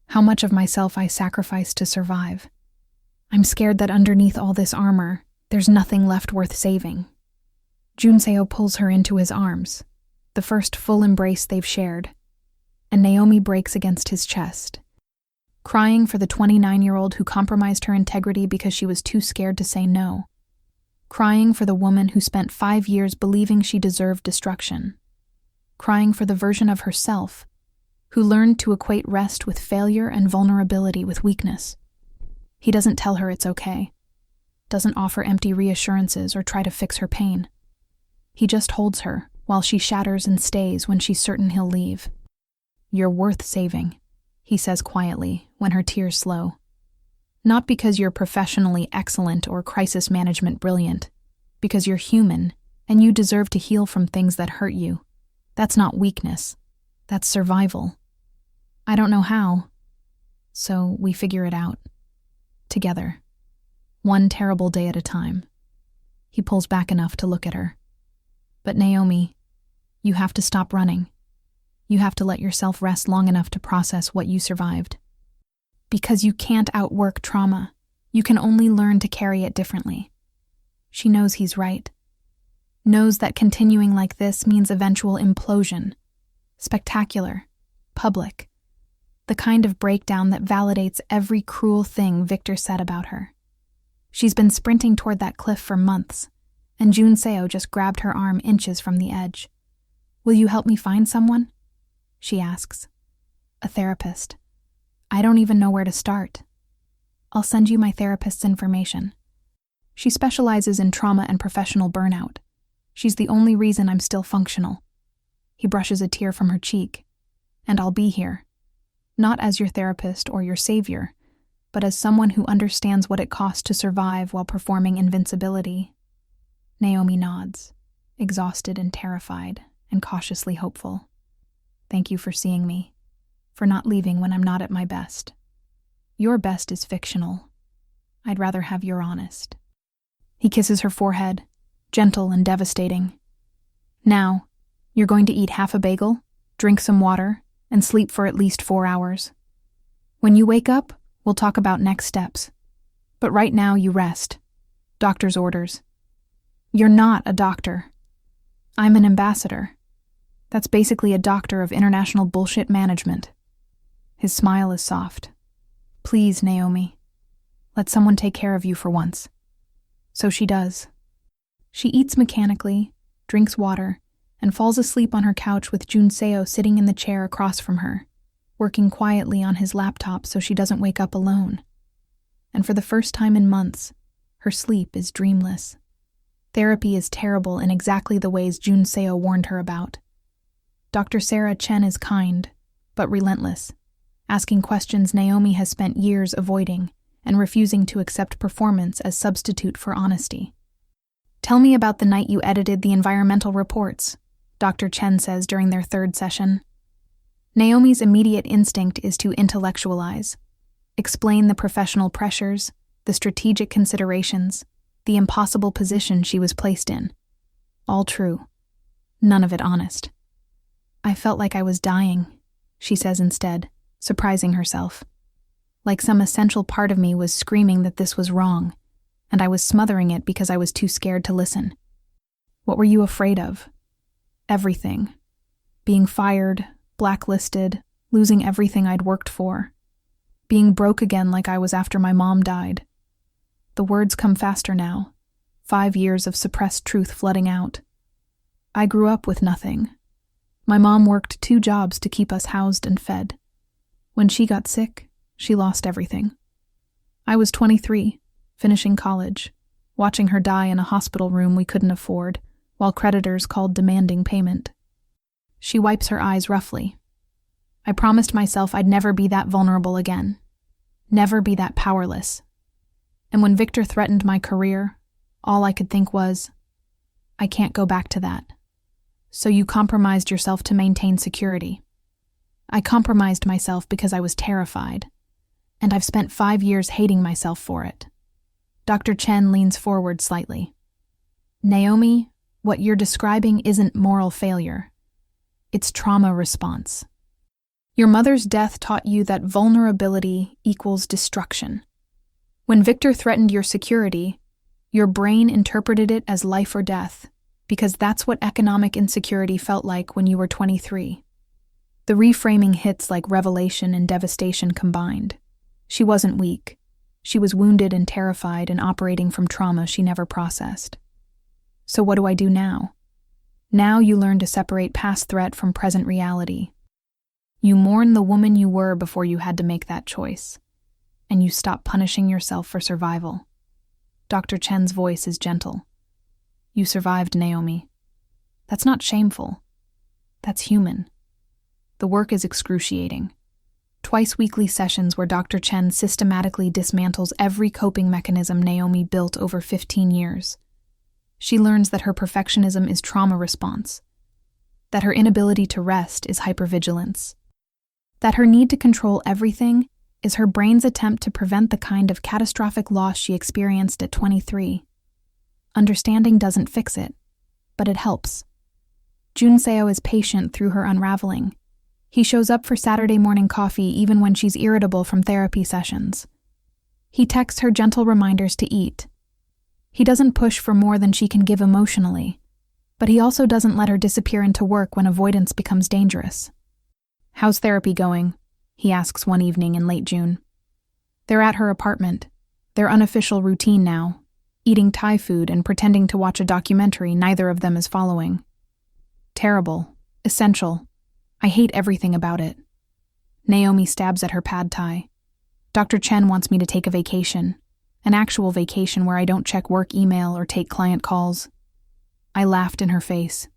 How much of myself I sacrificed to survive. I'm scared that underneath all this armor, there's nothing left worth saving. Kyungrae Soh pulls her into his arms, the first full embrace they've shared, and Naomi breaks against his chest, crying for the 29-year-old who compromised her integrity because she was too scared to say no, crying for the woman who spent 5 years believing she deserved destruction, crying for the version of herself who learned to equate rest with failure and vulnerability with weakness. He doesn't tell her it's okay, doesn't offer empty reassurances or try to fix her pain. He just holds her while she shatters and stays when she's certain he'll leave. You're worth saving, he says quietly when her tears slow. Not because you're professionally excellent or crisis management brilliant, because you're human and you deserve to heal from things that hurt you. That's not weakness. That's survival. I don't know how, so we figure it out. Together. One terrible day at a time. He pulls back enough to look at her. But Naomi, you have to stop running. You have to let yourself rest long enough to process what you survived. Because you can't outwork trauma. You can only learn to carry it differently. She knows he's right. Knows that continuing like this means eventual implosion. Spectacular. Public. The kind of breakdown that validates every cruel thing Victor said about her. She's been sprinting toward that cliff for months, and Kyungrae Soh just grabbed her arm inches from the edge. Will you help me find someone? She asks. A therapist. I don't even know where to start. I'll send you my therapist's information. She specializes in trauma and professional burnout. She's the only reason I'm still functional. He brushes a tear from her cheek. And I'll be here. Not as your therapist or your savior, but as someone who understands what it costs to survive while performing invincibility. Naomi nods, exhausted and terrified, and cautiously hopeful. Thank you for seeing me, for not leaving when I'm not at my best. Your best is fictional. I'd rather have your honest. He kisses her forehead, gentle and devastating. Now, you're going to eat half a bagel, drink some water, and sleep for at least 4 hours. When you wake up, we'll talk about next steps. But right now, you rest. Doctor's orders. You're not a doctor. I'm an ambassador. That's basically a doctor of international bullshit management. His smile is soft. Please, Naomi. Let someone take care of you for once. So she does. She eats mechanically, drinks water, and falls asleep on her couch with Kyungrae Soh sitting in the chair across from her, working quietly on his laptop so she doesn't wake up alone. And for the first time in months, her sleep is dreamless. Therapy is terrible in exactly the ways Kyungrae Soh warned her about. Dr. Sarah Chen is kind, but relentless, asking questions Naomi has spent years avoiding and refusing to accept performance as substitute for honesty. Tell me about the night you edited the environmental reports, Dr. Chen says during their third session. Naomi's immediate instinct is to intellectualize, explain the professional pressures, the strategic considerations, the impossible position she was placed in. All true. None of it honest. I felt like I was dying, she says instead, surprising herself. Like some essential part of me was screaming that this was wrong, and I was smothering it because I was too scared to listen. What were you afraid of? Everything. Being fired, blacklisted, losing everything I'd worked for. Being broke again like I was after my mom died. The words come faster now, 5 years of suppressed truth flooding out. I grew up with nothing. My mom worked 2 jobs to keep us housed and fed. When she got sick, she lost everything. I was 23, finishing college, watching her die in a hospital room we couldn't afford, while creditors called demanding payment. She wipes her eyes roughly. I promised myself I'd never be that vulnerable again. Never be that powerless. And when Victor threatened my career, all I could think was, I can't go back to that. So you compromised yourself to maintain security. I compromised myself because I was terrified, and I've spent 5 years hating myself for it. Dr. Chen leans forward slightly. Naomi, what you're describing isn't moral failure. It's trauma response. Your mother's death taught you that vulnerability equals destruction. When Victor threatened your security, your brain interpreted it as life or death, because that's what economic insecurity felt like when you were 23. The reframing hits like revelation and devastation combined. She wasn't weak. She was wounded and terrified and operating from trauma she never processed. So what do I do now? Now you learn to separate past threat from present reality. You mourn the woman you were before you had to make that choice, and you stop punishing yourself for survival. Dr. Chen's voice is gentle. You survived, Naomi. That's not shameful. That's human. The work is excruciating. Twice-weekly sessions where Dr. Chen systematically dismantles every coping mechanism Naomi built over 15 years. She learns that her perfectionism is trauma response, that her inability to rest is hypervigilance, that her need to control everything is her brain's attempt to prevent the kind of catastrophic loss she experienced at 23. Understanding doesn't fix it, but it helps. Kyungrae is patient through her unraveling. He shows up for Saturday morning coffee even when she's irritable from therapy sessions. He texts her gentle reminders to eat. He doesn't push for more than she can give emotionally, but he also doesn't let her disappear into work when avoidance becomes dangerous. How's therapy going? He asks one evening in late June. They're at her apartment, their unofficial routine now, eating Thai food and pretending to watch a documentary neither of them is following. Terrible. Essential. I hate everything about it. Naomi stabs at her pad thai. Dr. Chen wants me to take a vacation, an actual vacation where I don't check work email or take client calls. I laughed in her face.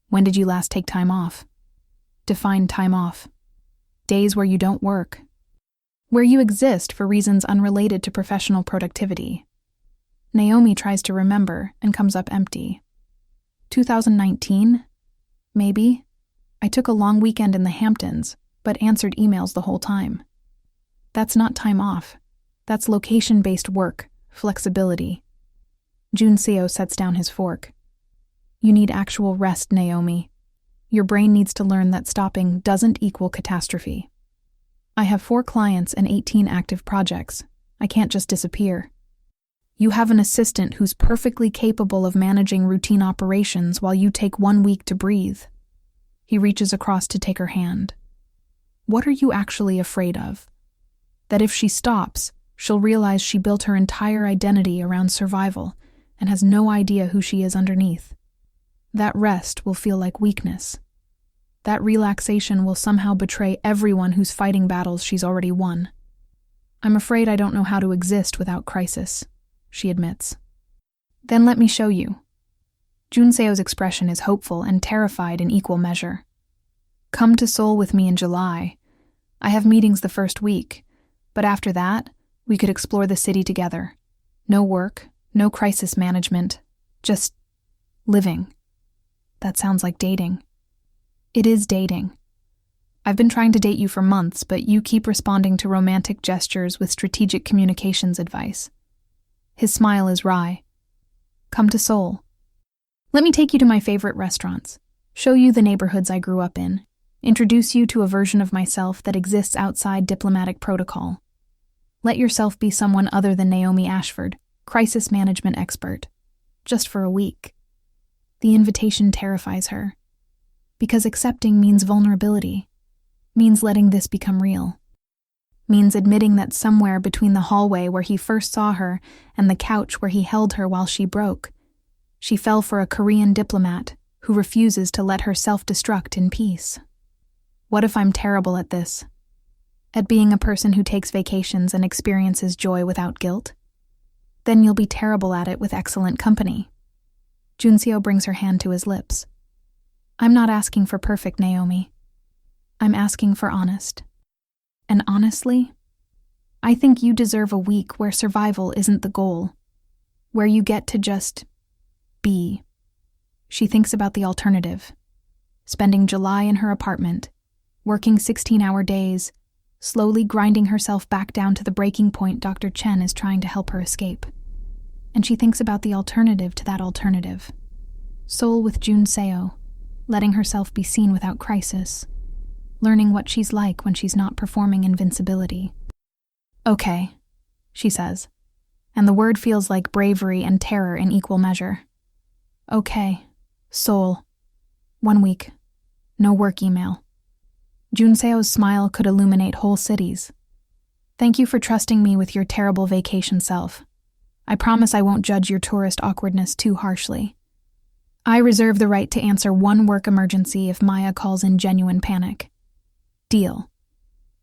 When did you last take time off? Define time off. Days where you don't work. Where you exist for reasons unrelated to professional productivity. Naomi tries to remember and comes up empty. 2019? Maybe. I took a long weekend in the Hamptons, but answered emails the whole time. That's not time off. That's location-based work, flexibility. Kyungrae sets down his fork. You need actual rest, Naomi. Your brain needs to learn that stopping doesn't equal catastrophe. I have 4 clients and 18 active projects. I can't just disappear. You have an assistant who's perfectly capable of managing routine operations while you take 1 week to breathe. He reaches across to take her hand. What are you actually afraid of? That if she stops, she'll realize she built her entire identity around survival and has no idea who she is underneath. That rest will feel like weakness. That relaxation will somehow betray everyone who's fighting battles she's already won. I'm afraid I don't know how to exist without crisis, she admits. Then let me show you. Kyungrae's expression is hopeful and terrified in equal measure. Come to Seoul with me in July. I have meetings the first week, but after that, we could explore the city together. No work, no crisis management, just living. That sounds like dating. It is dating. I've been trying to date you for months, but you keep responding to romantic gestures with strategic communications advice. His smile is wry. Come to Seoul. Let me take you to my favorite restaurants, show you the neighborhoods I grew up in, Introduce you to a version of myself that exists outside diplomatic protocol. Let yourself be someone other than Naomi Ashford, crisis management expert, just for a week. The invitation terrifies her, because accepting means vulnerability, means letting this become real, means admitting that somewhere between the hallway where he first saw her and the couch where he held her while she broke, she fell for a Korean diplomat who refuses to let her self-destruct in peace. What if I'm terrible at this? At being a person who takes vacations and experiences joy without guilt? Then you'll be terrible at it with excellent company. Junseo brings her hand to his lips. I'm not asking for perfect, Naomi. I'm asking for honest. And honestly, I think you deserve a week where survival isn't the goal, where you get to just be. She thinks about the alternative. Spending July in her apartment, working 16-hour days, slowly grinding herself back down to the breaking point Dr. Chen is trying to help her escape. And she thinks about the alternative to that alternative. Seoul with Junseo, letting herself be seen without crisis, learning what she's like when she's not performing invincibility. Okay, she says, and the word feels like bravery and terror in equal measure. Okay, Seoul. 1 week. No work email. Junseo's smile could illuminate whole cities. Thank you for trusting me with your terrible vacation self. I promise I won't judge your tourist awkwardness too harshly. I reserve the right to answer one work emergency if Maya calls in genuine panic. Deal.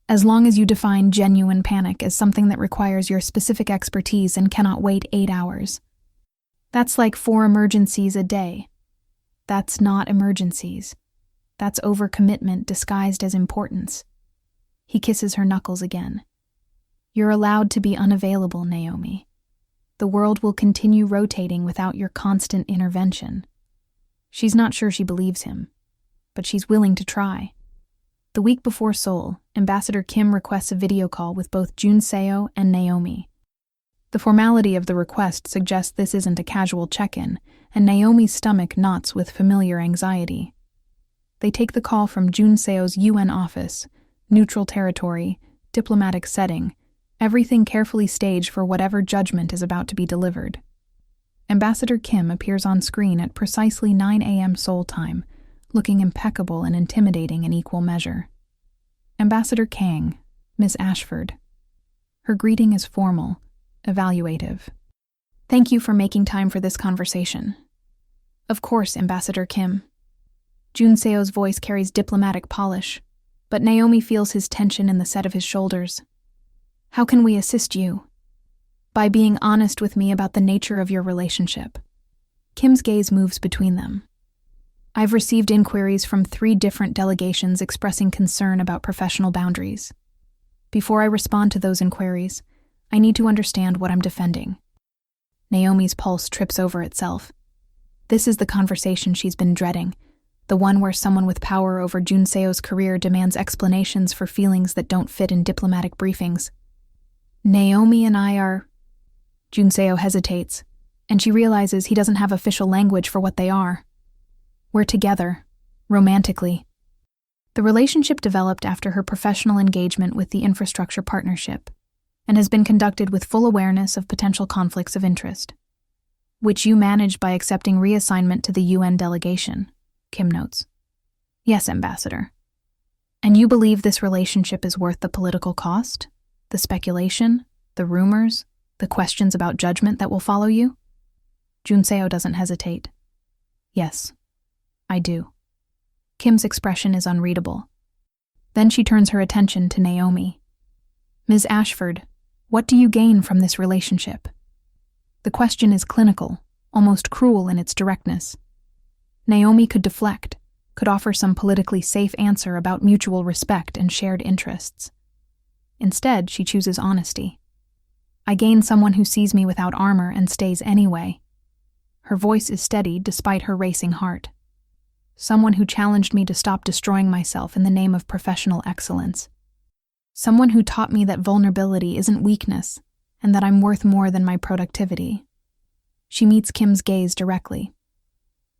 As long as you define genuine panic as something that requires your specific expertise and cannot wait 8 hours. That's like 4 emergencies a day. That's not emergencies. That's overcommitment disguised as importance. He kisses her knuckles again. You're allowed to be unavailable, Naomi. The world will continue rotating without your constant intervention. She's not sure she believes him, but she's willing to try. The week before Seoul, Ambassador Kim requests a video call with both Junseo and Naomi. The formality of the request suggests this isn't a casual check-in, and Naomi's stomach knots with familiar anxiety. They take the call from Junseo's UN office, neutral territory, diplomatic setting, everything carefully staged for whatever judgment is about to be delivered. Ambassador Kim appears on screen at precisely 9 a.m. Seoul time, looking impeccable and intimidating in equal measure. Ambassador Kang, Miss Ashford. Her greeting is formal, evaluative. Thank you for making time for this conversation. Of course, Ambassador Kim. Junseo's voice carries diplomatic polish, but Naomi feels his tension in the set of his shoulders. How can we assist you? By being honest with me about the nature of your relationship. Kim's gaze moves between them. I've received inquiries from 3 different delegations expressing concern about professional boundaries. Before I respond to those inquiries, I need to understand what I'm defending. Naomi's pulse trips over itself. This is the conversation she's been dreading, the one where someone with power over Junseo's career demands explanations for feelings that don't fit in diplomatic briefings. Naomi and I are... Junseo hesitates, and she realizes he doesn't have official language for what they are. We're together, romantically. The relationship developed after her professional engagement with the infrastructure partnership, and has been conducted with full awareness of potential conflicts of interest, which you managed by accepting reassignment to the UN delegation, Kim notes. Yes, Ambassador. And you believe this relationship is worth the political cost, the speculation, the rumors, the questions about judgment that will follow you? Junseo doesn't hesitate. Yes, I do. Kim's expression is unreadable. Then she turns her attention to Naomi. Ms. Ashford, what do you gain from this relationship? The question is clinical, almost cruel in its directness. Naomi could deflect, could offer some politically safe answer about mutual respect and shared interests. Instead, she chooses honesty. I gain someone who sees me without armor and stays anyway. Her voice is steady despite her racing heart. Someone who challenged me to stop destroying myself in the name of professional excellence. Someone who taught me that vulnerability isn't weakness and that I'm worth more than my productivity. She meets Kim's gaze directly.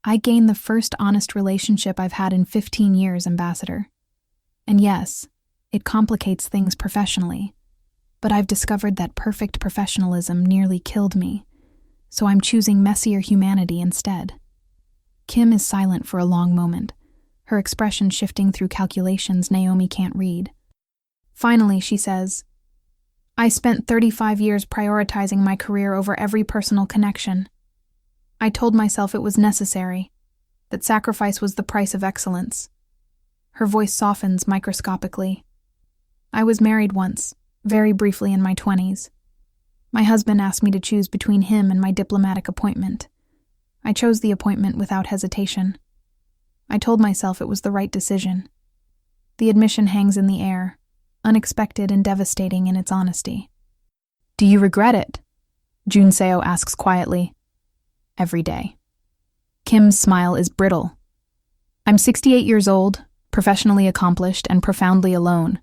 I gain the first honest relationship I've had in 15 years, Ambassador. And yes, it complicates things professionally, but I've discovered that perfect professionalism nearly killed me, so I'm choosing messier humanity instead. Kim is silent for a long moment, her expression shifting through calculations Naomi can't read. Finally, she says, I spent 35 years prioritizing my career over every personal connection. I told myself it was necessary, that sacrifice was the price of excellence. Her voice softens microscopically. I was married once, very briefly in my 20s. My husband asked me to choose between him and my diplomatic appointment. I chose the appointment without hesitation. I told myself it was the right decision. The admission hangs in the air, unexpected and devastating in its honesty. Do you regret it? Jun Seo asks quietly. Every day. Kim's smile is brittle. I'm 68 years old, professionally accomplished, and profoundly alone.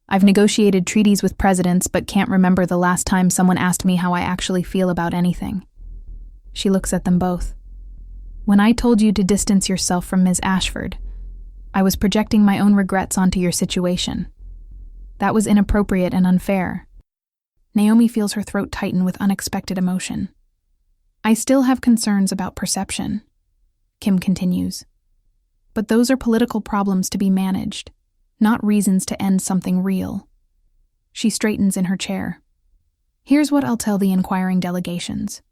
I've negotiated treaties with presidents but can't remember the last time someone asked me how I actually feel about anything. She looks at them both. When I told you to distance yourself from Ms. Ashford, I was projecting my own regrets onto your situation. That was inappropriate and unfair. Naomi feels her throat tighten with unexpected emotion. I still have concerns about perception, Kim continues. But those are political problems to be managed, not reasons to end something real. She straightens in her chair. Here's what I'll tell the inquiring delegations.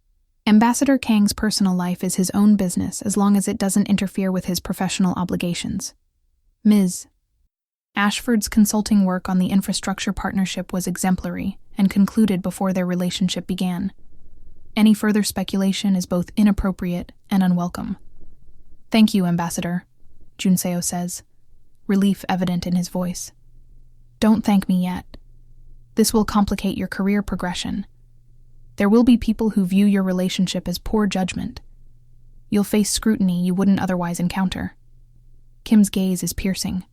Ambassador Kang's personal life is his own business as long as it doesn't interfere with his professional obligations. Ms. Ashford's consulting work on the infrastructure partnership was exemplary and concluded before their relationship began. Any further speculation is both inappropriate and unwelcome. Thank you, Ambassador, Jun Seo says, relief evident in his voice. Don't thank me yet. This will complicate your career progression. There will be people who view your relationship as poor judgment. You'll face scrutiny you wouldn't otherwise encounter. Kim's gaze is piercing.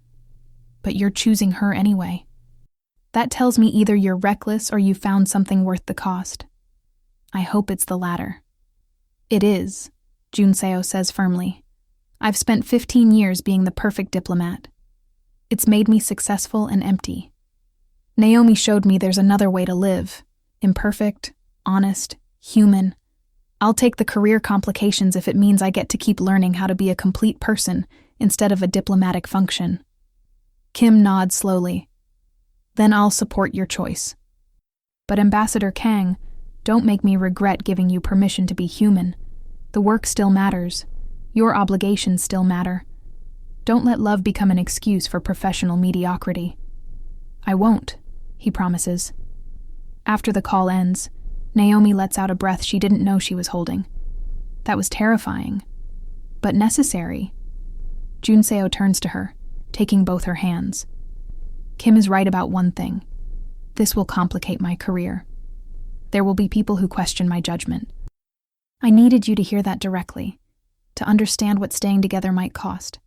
But you're choosing her anyway. That tells me either you're reckless or you found something worth the cost. I hope it's the latter. It is, Jun Seo says firmly. I've spent 15 years being the perfect diplomat. It's made me successful and empty. Naomi showed me there's another way to live. Imperfect, honest, human. I'll take the career complications if it means I get to keep learning how to be a complete person instead of a diplomatic function. Kim nods slowly. Then I'll support your choice. But Ambassador Kang, don't make me regret giving you permission to be human. The work still matters. Your obligations still matter. Don't let love become an excuse for professional mediocrity. I won't, he promises. After the call ends, Naomi lets out a breath she didn't know she was holding. That was terrifying, but necessary. Jun Seo turns to her, taking both her hands. Kim is right about one thing. This will complicate my career. There will be people who question my judgment. I needed you to hear that directly, to understand what staying together might cost.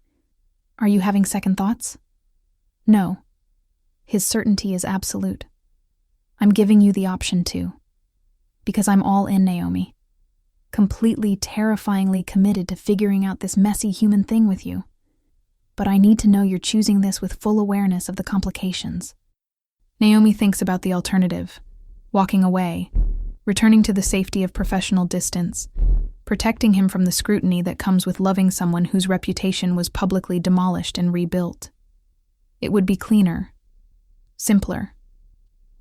Are you having second thoughts? No. His certainty is absolute. I'm giving you the option to. Because I'm all in, Naomi. Completely, terrifyingly committed to figuring out this messy human thing with you. But I need to know you're choosing this with full awareness of the complications. Naomi thinks about the alternative. Walking away, returning to the safety of professional distance, protecting him from the scrutiny that comes with loving someone whose reputation was publicly demolished and rebuilt. It would be cleaner, simpler.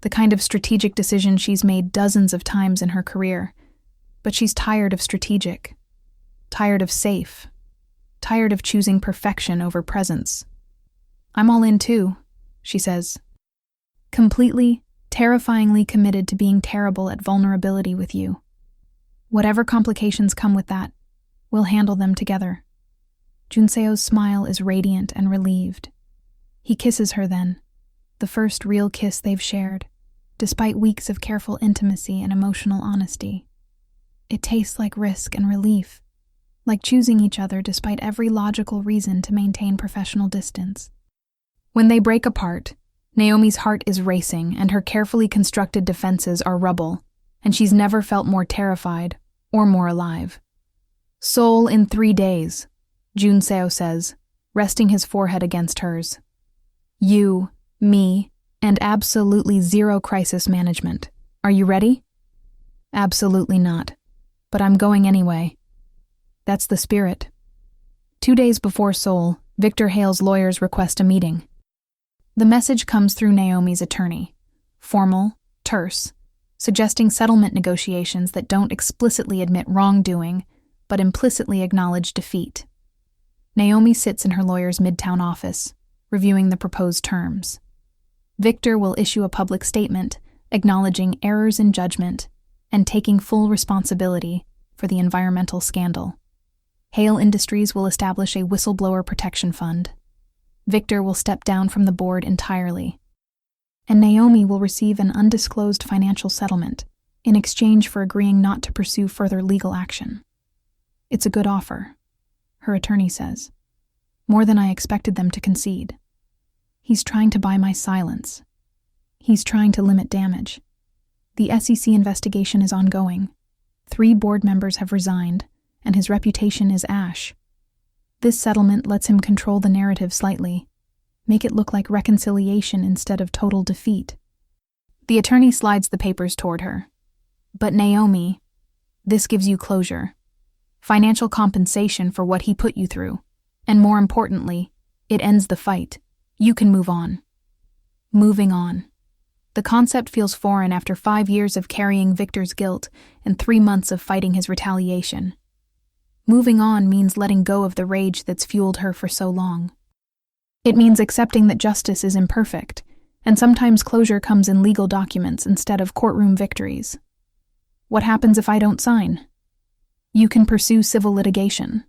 The kind of strategic decision she's made dozens of times in her career, but she's tired of strategic, tired of safe, tired of choosing perfection over presence. I'm all in too, she says. Completely, terrifyingly committed to being terrible at vulnerability with you. Whatever complications come with that, we'll handle them together. Jun Seo's smile is radiant and relieved. He kisses her then, the first real kiss they've shared, despite weeks of careful intimacy and emotional honesty. It tastes like risk and relief, like choosing each other despite every logical reason to maintain professional distance. When they break apart, Naomi's heart is racing and her carefully constructed defenses are rubble, and she's never felt more terrified or more alive. Seoul in 3 days, Jun Seo says, resting his forehead against hers. You, me, and absolutely zero crisis management. Are you ready? Absolutely not. But I'm going anyway. That's the spirit. 2 days before Seoul, Victor Hale's lawyers request a meeting. The message comes through Naomi's attorney. Formal, terse, suggesting settlement negotiations that don't explicitly admit wrongdoing, but implicitly acknowledge defeat. Naomi sits in her lawyer's midtown office, reviewing the proposed terms. Victor will issue a public statement acknowledging errors in judgment and taking full responsibility for the environmental scandal. Hale Industries will establish a whistleblower protection fund. Victor will step down from the board entirely. And Naomi will receive an undisclosed financial settlement in exchange for agreeing not to pursue further legal action. It's a good offer, her attorney says. More than I expected them to concede. He's trying to buy my silence. He's trying to limit damage. The SEC investigation is ongoing. 3 board members have resigned, and his reputation is ash. This settlement lets him control the narrative slightly, make it look like reconciliation instead of total defeat. The attorney slides the papers toward her. But Naomi, this gives you closure. Financial compensation for what he put you through. And more importantly, it ends the fight. You can move on. Moving on. The concept feels foreign after 5 years of carrying Victor's guilt and 3 months of fighting his retaliation. Moving on means letting go of the rage that's fueled her for so long. It means accepting that justice is imperfect, and sometimes closure comes in legal documents instead of courtroom victories. What happens if I don't sign? You can pursue civil litigation.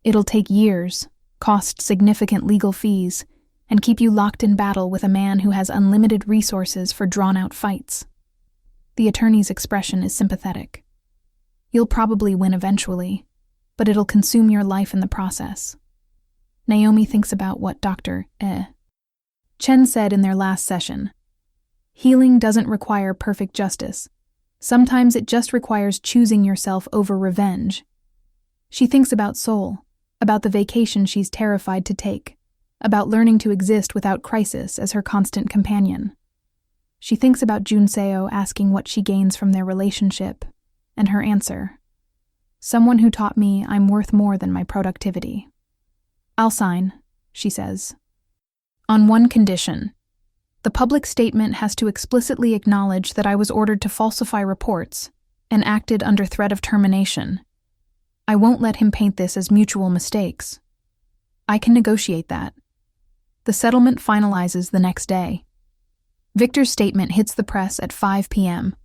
It'll take years, cost significant legal fees, and keep you locked in battle with a man who has unlimited resources for drawn-out fights. The attorney's expression is sympathetic. You'll probably win eventually, but it'll consume your life in the process. Naomi thinks about what Dr. Chen said in their last session. Healing doesn't require perfect justice. Sometimes it just requires choosing yourself over revenge. She thinks about Seoul, about the vacation she's terrified to take, about learning to exist without crisis as her constant companion. She thinks about Kyungrae asking what she gains from their relationship, and her answer, someone who taught me I'm worth more than my productivity. I'll sign, she says. On one condition. The public statement has to explicitly acknowledge that I was ordered to falsify reports and acted under threat of termination. I won't let him paint this as mutual mistakes. I can negotiate that. The settlement finalizes the next day. Victor's statement hits the press at 5 p.m.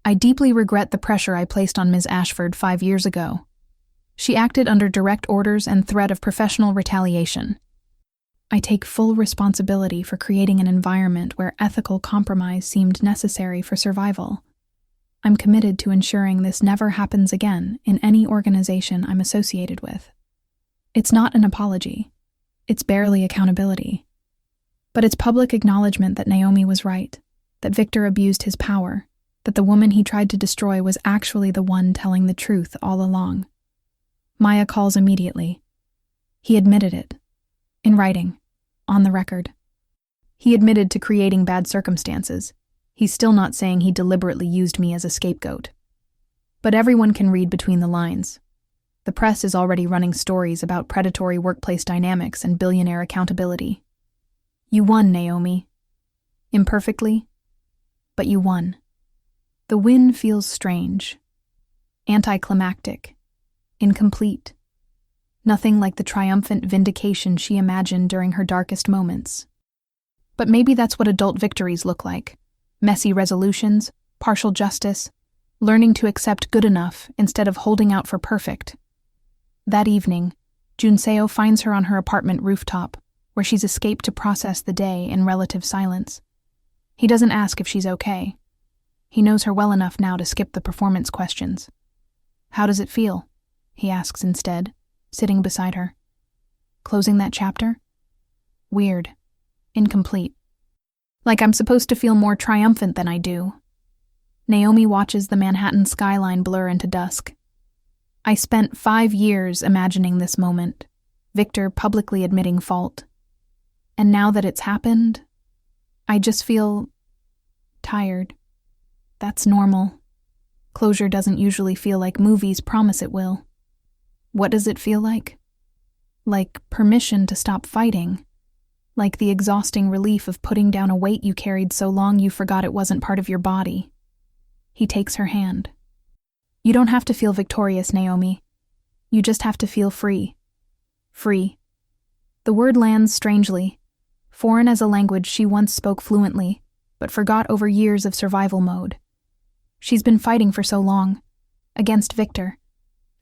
I deeply regret the pressure I placed on Ms. Ashford 5 years ago. She acted under direct orders and threat of professional retaliation. I take full responsibility for creating an environment where ethical compromise seemed necessary for survival. I'm committed to ensuring this never happens again in any organization I'm associated with. It's not an apology. It's barely accountability. But it's public acknowledgement that Naomi was right, that Victor abused his power, that the woman he tried to destroy was actually the one telling the truth all along. Maya calls immediately. He admitted it. In writing. On the record. He admitted to creating bad circumstances. He's still not saying he deliberately used me as a scapegoat. But everyone can read between the lines. The press is already running stories about predatory workplace dynamics and billionaire accountability. You won, Naomi. Imperfectly, but you won. The win feels strange, anticlimactic, incomplete. Nothing like the triumphant vindication she imagined during her darkest moments. But maybe that's what adult victories look like. Messy resolutions, partial justice, learning to accept good enough instead of holding out for perfect. That evening, Kyungrae finds her on her apartment rooftop, where she's escaped to process the day in relative silence. He doesn't ask if she's okay. He knows her well enough now to skip the performance questions. How does it feel? He asks instead, sitting beside her. Closing that chapter? Weird. Incomplete. Like I'm supposed to feel more triumphant than I do. Naomi watches the Manhattan skyline blur into dusk. I spent 5 years imagining this moment, Victor publicly admitting fault. And now that it's happened, I just feel tired. That's normal. Closure doesn't usually feel like movies promise it will. What does it feel like? Like permission to stop fighting. Like the exhausting relief of putting down a weight you carried so long you forgot it wasn't part of your body. He takes her hand. You don't have to feel victorious, Naomi. You just have to feel free. Free. The word lands strangely, foreign as a language she once spoke fluently, but forgot over years of survival mode. She's been fighting for so long, against Victor,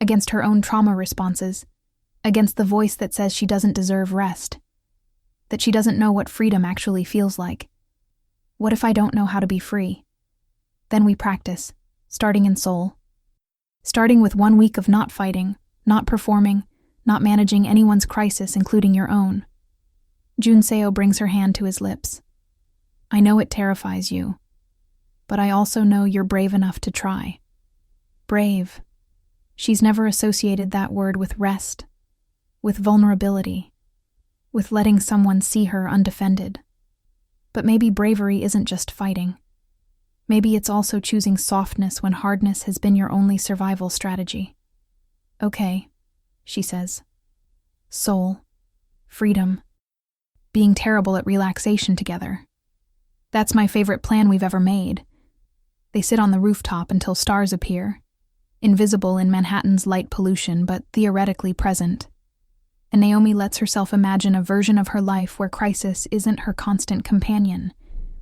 against her own trauma responses, against the voice that says she doesn't deserve rest, that she doesn't know what freedom actually feels like. What if I don't know how to be free? Then we practice, starting in Seoul. Starting with 1 week of not fighting, not performing, not managing anyone's crisis, including your own. Kyungrae brings her hand to his lips. I know it terrifies you, but I also know you're brave enough to try. Brave. She's never associated that word with rest, with vulnerability, with letting someone see her undefended. But maybe bravery isn't just fighting. Maybe it's also choosing softness when hardness has been your only survival strategy. Okay, she says. Soul. Freedom. Being terrible at relaxation together. That's my favorite plan we've ever made. They sit on the rooftop until stars appear, invisible in Manhattan's light pollution, but theoretically present. And Naomi lets herself imagine a version of her life where crisis isn't her constant companion,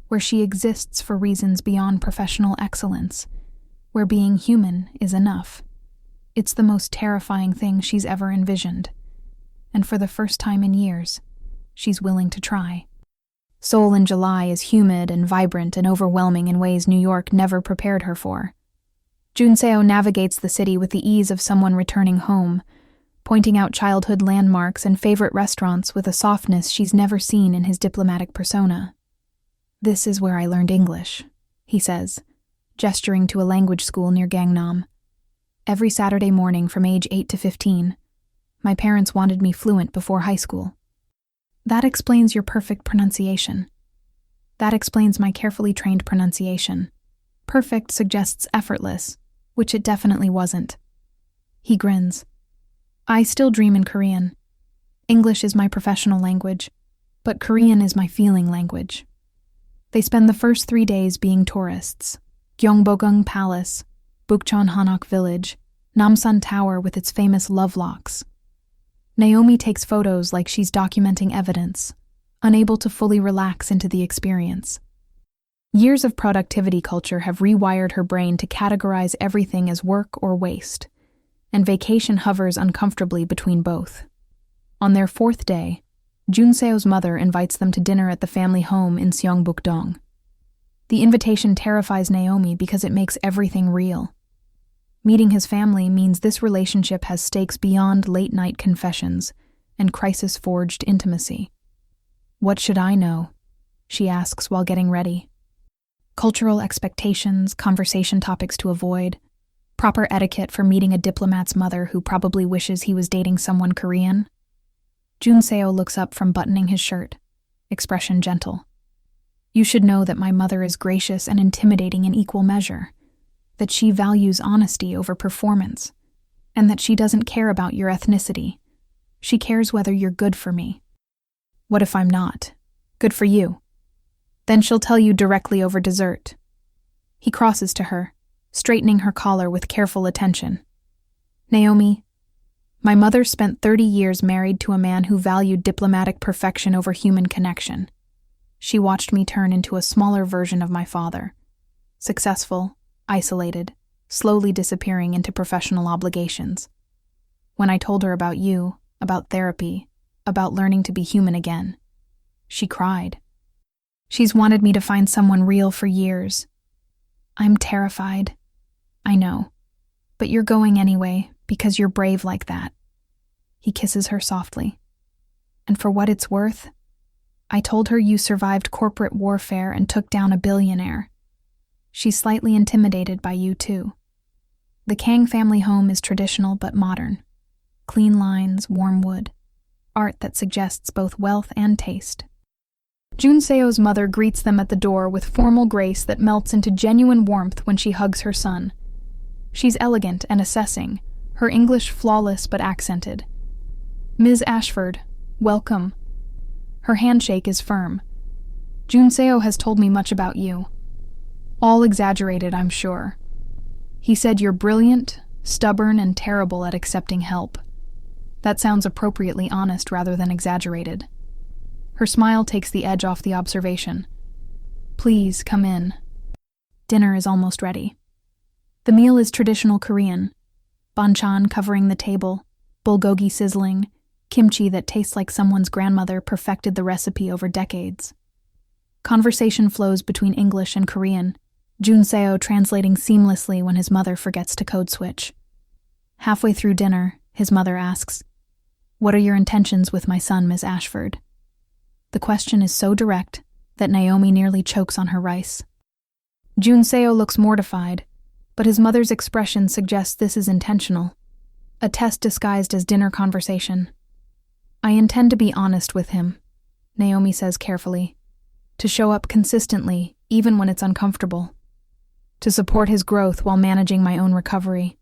where she exists for reasons beyond professional excellence, where being human is enough. It's the most terrifying thing she's ever envisioned. And for the first time in years, she's willing to try. Seoul in July is humid and vibrant and overwhelming in ways New York never prepared her for. Kyungrae navigates the city with the ease of someone returning home, pointing out childhood landmarks and favorite restaurants with a softness she's never seen in his diplomatic persona. This is where I learned English, he says, gesturing to a language school near Gangnam. Every Saturday morning from age 8 to 15, my parents wanted me fluent before high school. That explains your perfect pronunciation. That explains my carefully trained pronunciation. Perfect suggests effortless, which it definitely wasn't. He grins. I still dream in Korean. English is my professional language, but Korean is my feeling language. They spend the first 3 days being tourists. Gyeongbokgung Palace, Bukchon Hanok Village, Namsan Tower with its famous love locks. Naomi takes photos like she's documenting evidence, unable to fully relax into the experience. Years of productivity culture have rewired her brain to categorize everything as work or waste, and vacation hovers uncomfortably between both. On their 4th day, Junseo's mother invites them to dinner at the family home in Seongbuk-dong. The invitation terrifies Naomi because it makes everything real. Meeting his family means this relationship has stakes beyond late-night confessions and crisis-forged intimacy. What should I know? She asks while getting ready. Cultural expectations, conversation topics to avoid, proper etiquette for meeting a diplomat's mother who probably wishes he was dating someone Korean. Junseo looks up from buttoning his shirt, expression gentle. You should know that my mother is gracious and intimidating in equal measure, that she values honesty over performance, and that she doesn't care about your ethnicity. She cares whether you're good for me. What if I'm not? Good for you. Then she'll tell you directly over dessert. He crosses to her, straightening her collar with careful attention. Naomi, my mother spent 30 years married to a man who valued diplomatic perfection over human connection. She watched me turn into a smaller version of my father. Successful, isolated, slowly disappearing into professional obligations. When I told her about you, about therapy, about learning to be human again, she cried. She's wanted me to find someone real for years. I'm terrified. I know. But you're going anyway, because you're brave like that. He kisses her softly. And for what it's worth, I told her you survived corporate warfare and took down a billionaire. She's slightly intimidated by you too. The Kang family home is traditional but modern. Clean lines, warm wood, art that suggests both wealth and taste. Junseo's mother greets them at the door with formal grace that melts into genuine warmth when she hugs her son. She's elegant and assessing, her English flawless but accented. "Ms. Ashford, welcome." Her handshake is firm. "Junseo has told me much about you. All exaggerated, I'm sure. He said you're brilliant, stubborn, and terrible at accepting help. That sounds appropriately honest rather than exaggerated." Her smile takes the edge off the observation. "Please, come in. Dinner is almost ready." The meal is traditional Korean. Banchan covering the table, bulgogi sizzling, kimchi that tastes like someone's grandmother perfected the recipe over decades. Conversation flows between English and Korean, Junseo translating seamlessly when his mother forgets to code switch. Halfway through dinner, his mother asks, "What are your intentions with my son, Ms. Ashford?" The question is so direct that Naomi nearly chokes on her rice. Junseo looks mortified, but his mother's expression suggests this is intentional, a test disguised as dinner conversation. "I intend to be honest with him," Naomi says carefully, "to show up consistently even when it's uncomfortable, to support his growth while managing my own recovery,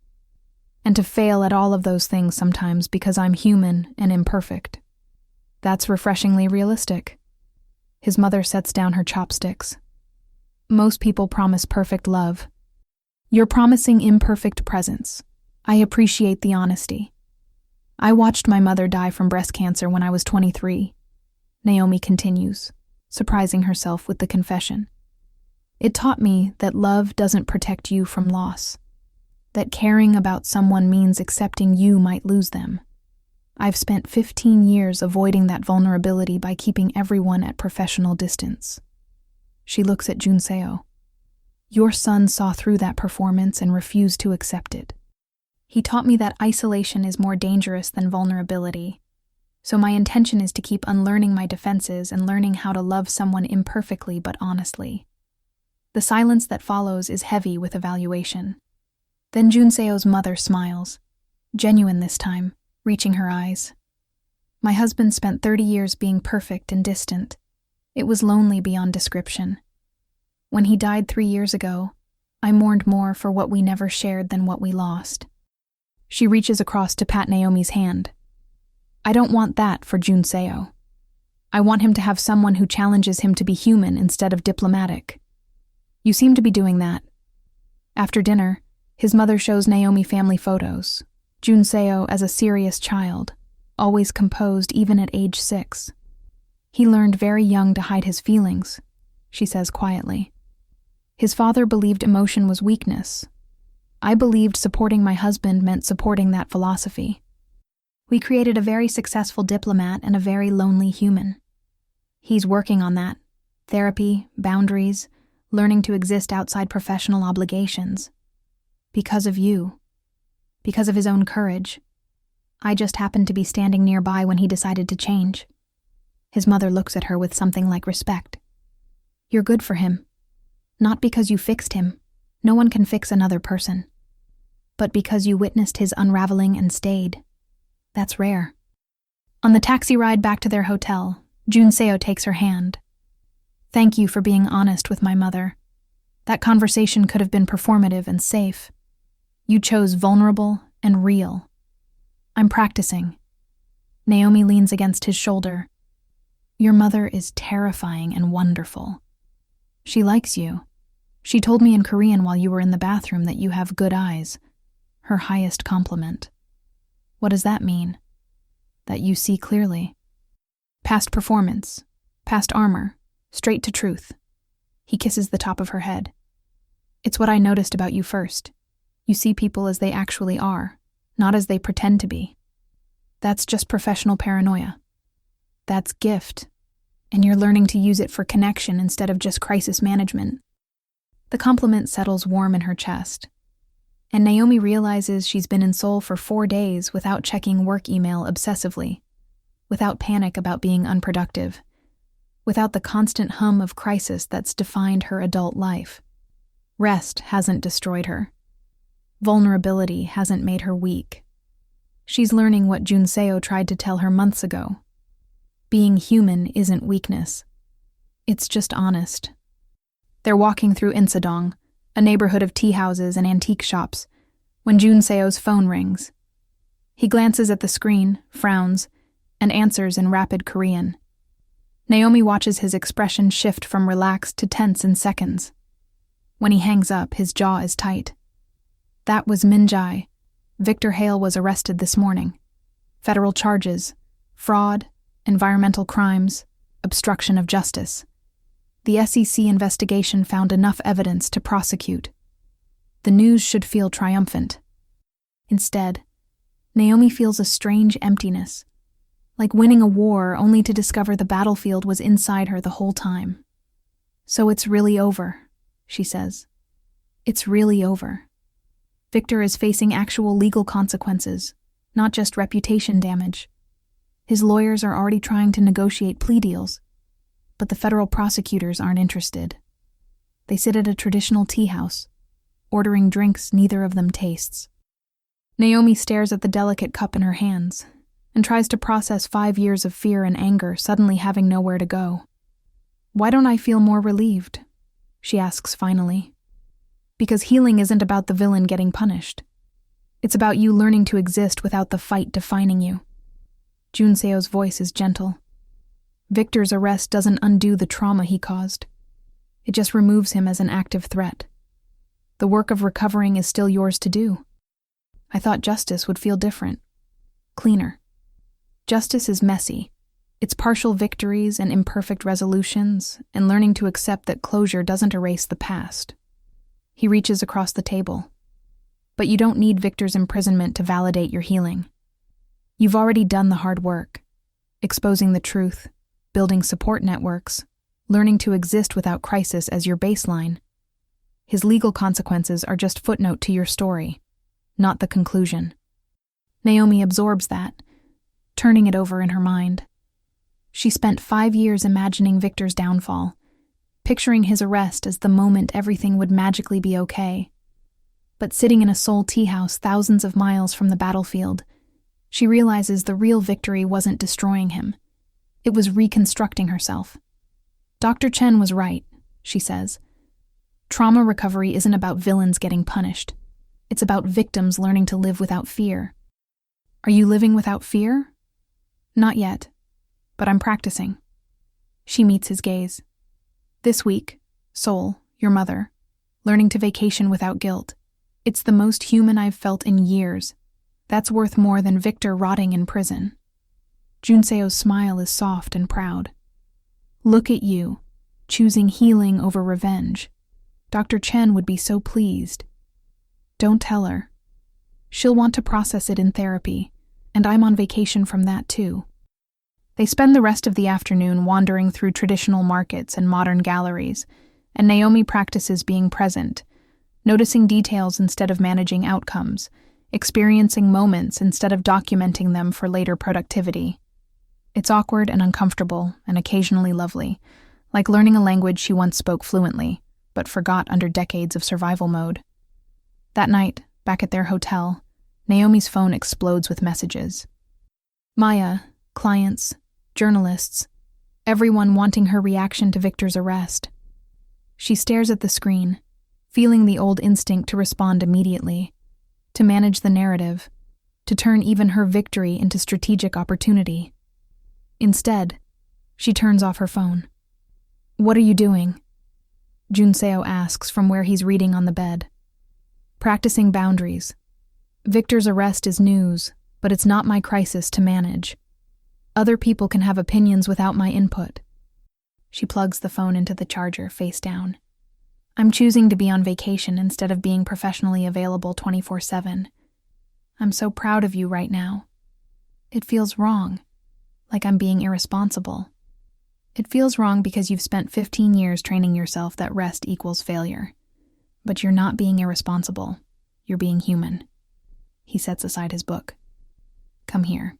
and to fail at all of those things sometimes because I'm human and imperfect." That's refreshingly realistic. His mother sets down her chopsticks. "Most people promise perfect love. You're promising imperfect presence. I appreciate the honesty. I watched my mother die from breast cancer when I was 23, Naomi continues, surprising herself with the confession. It taught me that love doesn't protect you from loss, that caring about someone means accepting you might lose them. I've spent 15 years avoiding that vulnerability by keeping everyone at professional distance." She looks at Junseo. "Your son saw through that performance and refused to accept it. He taught me that isolation is more dangerous than vulnerability. So my intention is to keep unlearning my defenses and learning how to love someone imperfectly but honestly." The silence that follows is heavy with evaluation. Then Junseo's mother smiles, genuine this time, reaching her eyes. "My husband spent 30 years being perfect and distant. It was lonely beyond description. When he died 3 years ago, I mourned more for what we never shared than what we lost." She reaches across to pat Naomi's hand. "I don't want that for Junseo. I want him to have someone who challenges him to be human instead of diplomatic. You seem to be doing that." After dinner, his mother shows Naomi family photos. Junseo as a serious child, always composed even at age 6. "He learned very young to hide his feelings," she says quietly. "His father believed emotion was weakness. I believed supporting my husband meant supporting that philosophy. We created a very successful diplomat and a very lonely human. He's working on that. Therapy, boundaries, learning to exist outside professional obligations. Because of you. Because of his own courage. I just happened to be standing nearby when he decided to change." His mother looks at her with something like respect. "You're good for him. Not because you fixed him. No one can fix another person. But because you witnessed his unraveling and stayed. That's rare." On the taxi ride back to their hotel, Junseo takes her hand. "Thank you for being honest with my mother. That conversation could have been performative and safe. You chose vulnerable and real. I'm practicing." Naomi leans against his shoulder. "Your mother is terrifying and wonderful. She likes you. She told me in Korean while you were in the bathroom that you have good eyes. Her highest compliment." "What does that mean?" "That you see clearly. Past performance, past armor, straight to truth." He kisses the top of her head. "It's what I noticed about you first. You see people as they actually are, not as they pretend to be. That's just professional paranoia. That's gift, and you're learning to use it for connection instead of just crisis management." The compliment settles warm in her chest, and Naomi realizes she's been in Seoul for 4 days without checking work email obsessively, without panic about being unproductive, without the constant hum of crisis that's defined her adult life. Rest hasn't destroyed her. Vulnerability hasn't made her weak. She's learning what Junseo tried to tell her months ago. Being human isn't weakness. It's just honest. They're walking through Insadong, a neighborhood of tea houses and antique shops, when Junseo's phone rings. He glances at the screen, frowns, and answers in rapid Korean. Naomi watches his expression shift from relaxed to tense in seconds. When he hangs up, his jaw is tight. That was Min-jae. Victor Hale was arrested this morning. Federal charges: fraud, environmental crimes, obstruction of justice. The SEC investigation found enough evidence to prosecute. The news should feel triumphant. Instead, Naomi feels a strange emptiness, like winning a war only to discover the battlefield was inside her the whole time. So it's really over, she says. It's really over. Victor is facing actual legal consequences, not just reputation damage. His lawyers are already trying to negotiate plea deals, but the federal prosecutors aren't interested. They sit at a traditional tea house, ordering drinks neither of them tastes. Naomi stares at the delicate cup in her hands and tries to process 5 years of fear and anger suddenly having nowhere to go. Why don't I feel more relieved? She asks finally. Because healing isn't about the villain getting punished. It's about you learning to exist without the fight defining you. Junseo's voice is gentle. Victor's arrest doesn't undo the trauma he caused. It just removes him as an active threat. The work of recovering is still yours to do. I thought justice would feel different. Cleaner. Justice is messy. It's partial victories and imperfect resolutions, and learning to accept that closure doesn't erase the past. He reaches across the table. But you don't need Victor's imprisonment to validate your healing. You've already done the hard work, exposing the truth, building support networks, learning to exist without crisis as your baseline. His legal consequences are just footnote to your story, not the conclusion. Naomi absorbs that, turning it over in her mind. She spent 5 years imagining Victor's downfall, picturing his arrest as the moment everything would magically be okay. But sitting in a Seoul tea house thousands of miles from the battlefield, she realizes the real victory wasn't destroying him. It was reconstructing herself. Dr. Chen was right, she says. Trauma recovery isn't about villains getting punished. It's about victims learning to live without fear. Are you living without fear? Not yet, but I'm practicing. She meets his gaze. This week, Seoul, your mother, learning to vacation without guilt. It's the most human I've felt in years. That's worth more than Victor rotting in prison. Junseo's smile is soft and proud. Look at you, choosing healing over revenge. Dr. Chen would be so pleased. Don't tell her. She'll want to process it in therapy, and I'm on vacation from that too. They spend the rest of the afternoon wandering through traditional markets and modern galleries, and Naomi practices being present, noticing details instead of managing outcomes, experiencing moments instead of documenting them for later productivity. It's awkward and uncomfortable and occasionally lovely, like learning a language she once spoke fluently, but forgot under decades of survival mode. That night, back at their hotel, Naomi's phone explodes with messages. Maya, clients, journalists, everyone wanting her reaction to Victor's arrest. She stares at the screen, feeling the old instinct to respond immediately, to manage the narrative, to turn even her victory into strategic opportunity. Instead, she turns off her phone. What are you doing? Junseo asks from where he's reading on the bed. Practicing boundaries. Victor's arrest is news, but it's not my crisis to manage. Other people can have opinions without my input. She plugs the phone into the charger, face down. I'm choosing to be on vacation instead of being professionally available 24/7. I'm so proud of you right now. It feels wrong, like I'm being irresponsible. It feels wrong because you've spent 15 years training yourself that rest equals failure. But you're not being irresponsible. You're being human. He sets aside his book. Come here.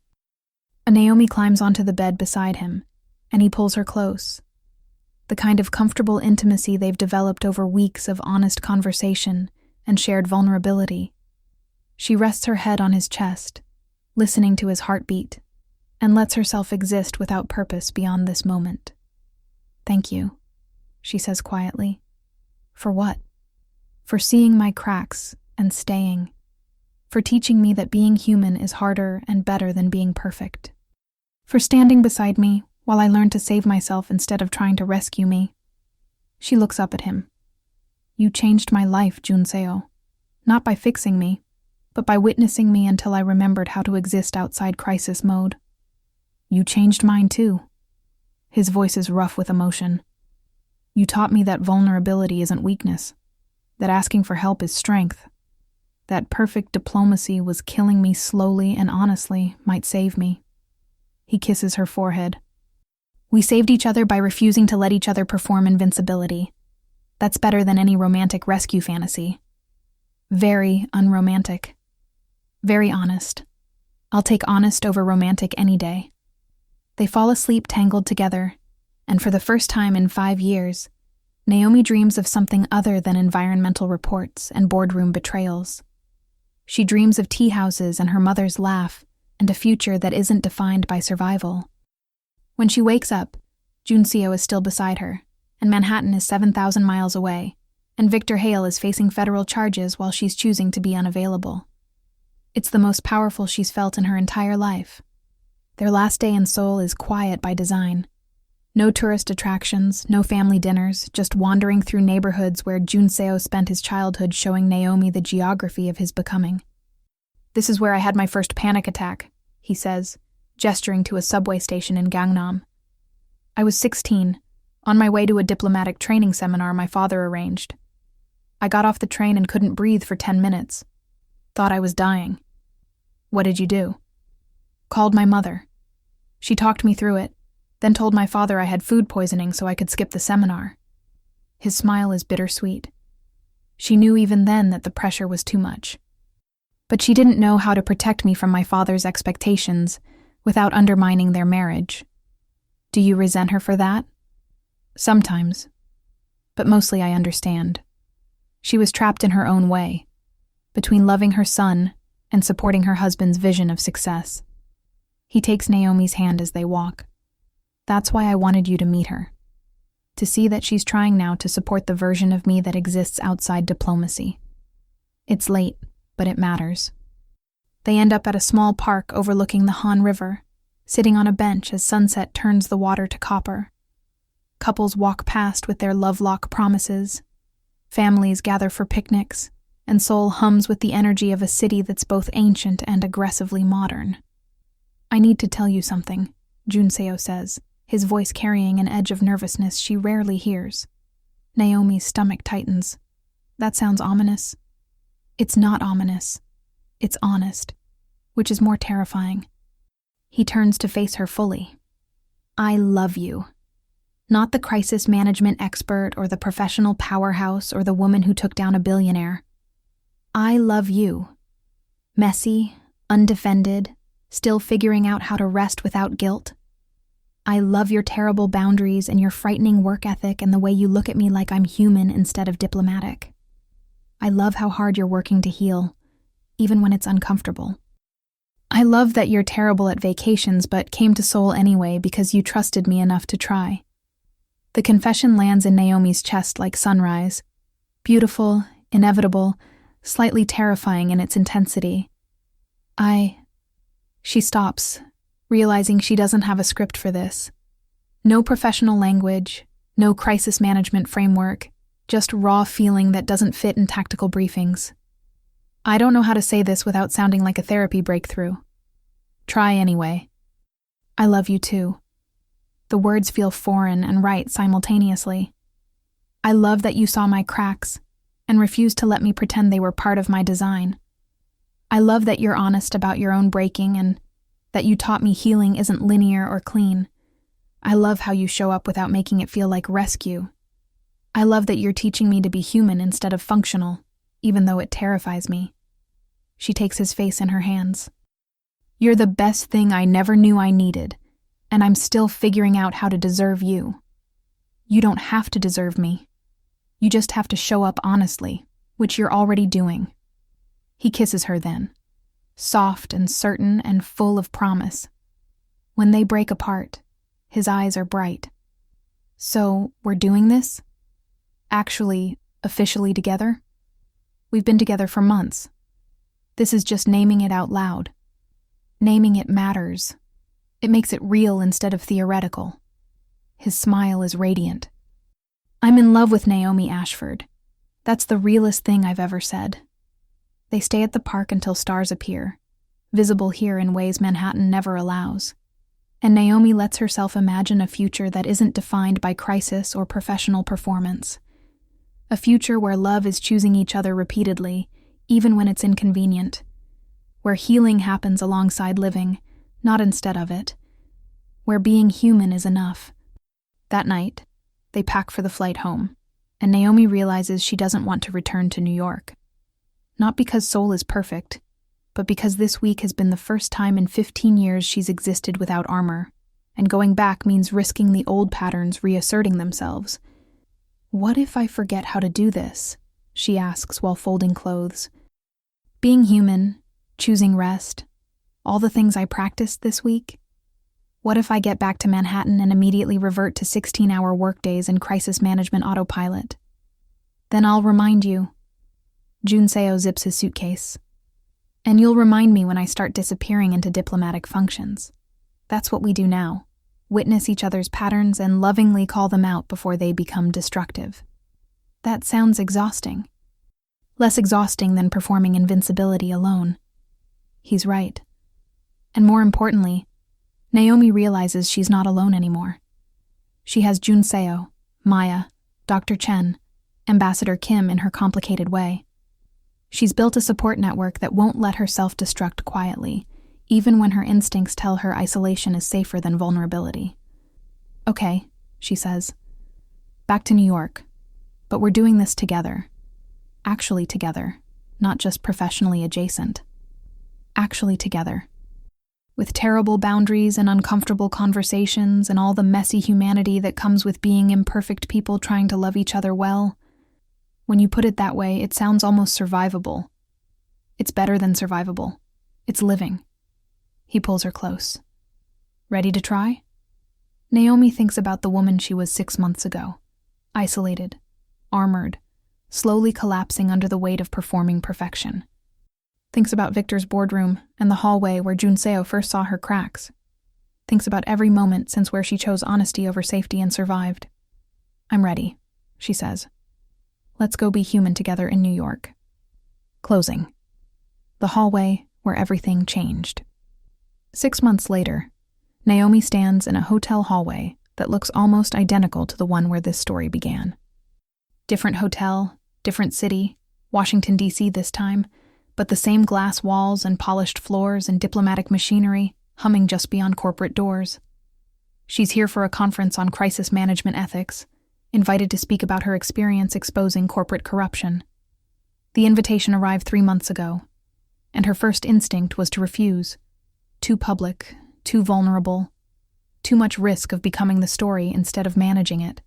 Naomi climbs onto the bed beside him, and he pulls her close. The kind of comfortable intimacy they've developed over weeks of honest conversation and shared vulnerability. She rests her head on his chest, listening to his heartbeat, and lets herself exist without purpose beyond this moment. Thank you. she says quietly. For what? For seeing my cracks and staying. For teaching me that being human is harder and better than being perfect. For standing beside me while I learn to save myself instead of trying to rescue me. She looks up at him. You changed my life, Kyungrae. Not by fixing me, but by witnessing me until I remembered how to exist outside crisis mode. You changed mine too. His voice is rough with emotion. You taught me that vulnerability isn't weakness, that asking for help is strength, that perfect diplomacy was killing me slowly and honestly might save me. He kisses her forehead. We saved each other by refusing to let each other perform invincibility. That's better than any romantic rescue fantasy. Very unromantic. Very honest. I'll take honest over romantic any day. They fall asleep tangled together, and for the first time in 5 years, Naomi dreams of something other than environmental reports and boardroom betrayals. She dreams of tea houses and her mother's laugh and a future that isn't defined by survival. When she wakes up, Kyungrae is still beside her, and Manhattan is 7,000 miles away, and Victor Hale is facing federal charges while she's choosing to be unavailable. It's the most powerful she's felt in her entire life. Their last day in Seoul is quiet by design. No tourist attractions, no family dinners, just wandering through neighborhoods where Kyungrae spent his childhood showing Naomi the geography of his becoming. This is where I had my first panic attack, he says, gesturing to a subway station in Gangnam. I was 16, on my way to a diplomatic training seminar my father arranged. I got off the train and couldn't breathe for 10 minutes. Thought I was dying. What did you do? Called my mother. She talked me through it, then told my father I had food poisoning so I could skip the seminar. His smile is bittersweet. She knew even then that the pressure was too much. But she didn't know how to protect me from my father's expectations without undermining their marriage. Do you resent her for that? Sometimes. But mostly I understand. She was trapped in her own way, between loving her son and supporting her husband's vision of success. He takes Naomi's hand as they walk. That's why I wanted you to meet her. To see that she's trying now to support the version of me that exists outside diplomacy. It's late, but it matters. They end up at a small park overlooking the Han River, sitting on a bench as sunset turns the water to copper. Couples walk past with their lovelock promises. Families gather for picnics, and Seoul hums with the energy of a city that's both ancient and aggressively modern. I need to tell you something, Kyungrae says, his voice carrying an edge of nervousness she rarely hears. Naomi's stomach tightens. That sounds ominous. It's not ominous. It's honest, which is more terrifying. He turns to face her fully. I love you. Not the crisis management expert or the professional powerhouse or the woman who took down a billionaire. I love you. Messy, undefended, still figuring out how to rest without guilt. I love your terrible boundaries and your frightening work ethic and the way you look at me like I'm human instead of diplomatic. I love how hard you're working to heal, even when it's uncomfortable. I love that you're terrible at vacations but came to Seoul anyway because you trusted me enough to try. The confession lands in Naomi's chest like sunrise. Beautiful, inevitable, slightly terrifying in its intensity. She stops, realizing she doesn't have a script for this. No professional language, no crisis management framework, just raw feeling that doesn't fit in tactical briefings. I don't know how to say this without sounding like a therapy breakthrough. Try anyway. I love you too. The words feel foreign and right simultaneously. I love that you saw my cracks and refused to let me pretend they were part of my design. I love that you're honest about your own breaking and that you taught me healing isn't linear or clean. I love how you show up without making it feel like rescue. I love that you're teaching me to be human instead of functional, even though it terrifies me. She takes his face in her hands. You're the best thing I never knew I needed, and I'm still figuring out how to deserve you. You don't have to deserve me. You just have to show up honestly, which you're already doing. He kisses her then, soft and certain and full of promise. When they break apart, his eyes are bright. So, we're doing this? Actually, officially together? We've been together for months. This is just naming it out loud. Naming it matters. It makes it real instead of theoretical. His smile is radiant. I'm in love with Naomi Ashford. That's the realest thing I've ever said. They stay at the park until stars appear, visible here in ways Manhattan never allows. And Naomi lets herself imagine a future that isn't defined by crisis or professional performance. A future where love is choosing each other repeatedly, even when it's inconvenient. Where healing happens alongside living, not instead of it. Where being human is enough. That night, they pack for the flight home, and Naomi realizes she doesn't want to return to New York. Not because Seoul is perfect, but because this week has been the first time in 15 years she's existed without armor, and going back means risking the old patterns reasserting themselves. What if I forget how to do this? She asks while folding clothes. Being human, choosing rest, all the things I practiced this week? What if I get back to Manhattan and immediately revert to 16-hour workdays and crisis management autopilot? Then I'll remind you. Jun Seo zips his suitcase. And you'll remind me when I start disappearing into diplomatic functions. That's what we do now. Witness each other's patterns and lovingly call them out before they become destructive. That sounds exhausting. Less exhausting than performing invincibility alone. He's right. And more importantly, Naomi realizes she's not alone anymore. She has Jun Seo, Maya, Dr. Chen, Ambassador Kim in her complicated way. She's built a support network that won't let her self-destruct quietly, even when her instincts tell her isolation is safer than vulnerability. Okay, she says. Back to New York. But we're doing this together. Actually together, not just professionally adjacent. Actually together. With terrible boundaries and uncomfortable conversations and all the messy humanity that comes with being imperfect people trying to love each other well. When you put it that way, it sounds almost survivable. It's better than survivable. It's living. He pulls her close. Ready to try? Naomi thinks about the woman she was 6 months ago. Isolated, armored, slowly collapsing under the weight of performing perfection. Thinks about Victor's boardroom and the hallway where Jun Seo first saw her cracks. Thinks about every moment since where she chose honesty over safety and survived. I'm ready, she says. Let's go be human together in New York. Closing. The hallway where everything changed. 6 months later, Naomi stands in a hotel hallway that looks almost identical to the one where this story began. Different hotel, different city, Washington, D.C. this time, but the same glass walls and polished floors and diplomatic machinery humming just beyond corporate doors. She's here for a conference on crisis management ethics, invited to speak about her experience exposing corporate corruption. The invitation arrived 3 months ago, and her first instinct was to refuse. Too public, too vulnerable, too much risk of becoming the story instead of managing it.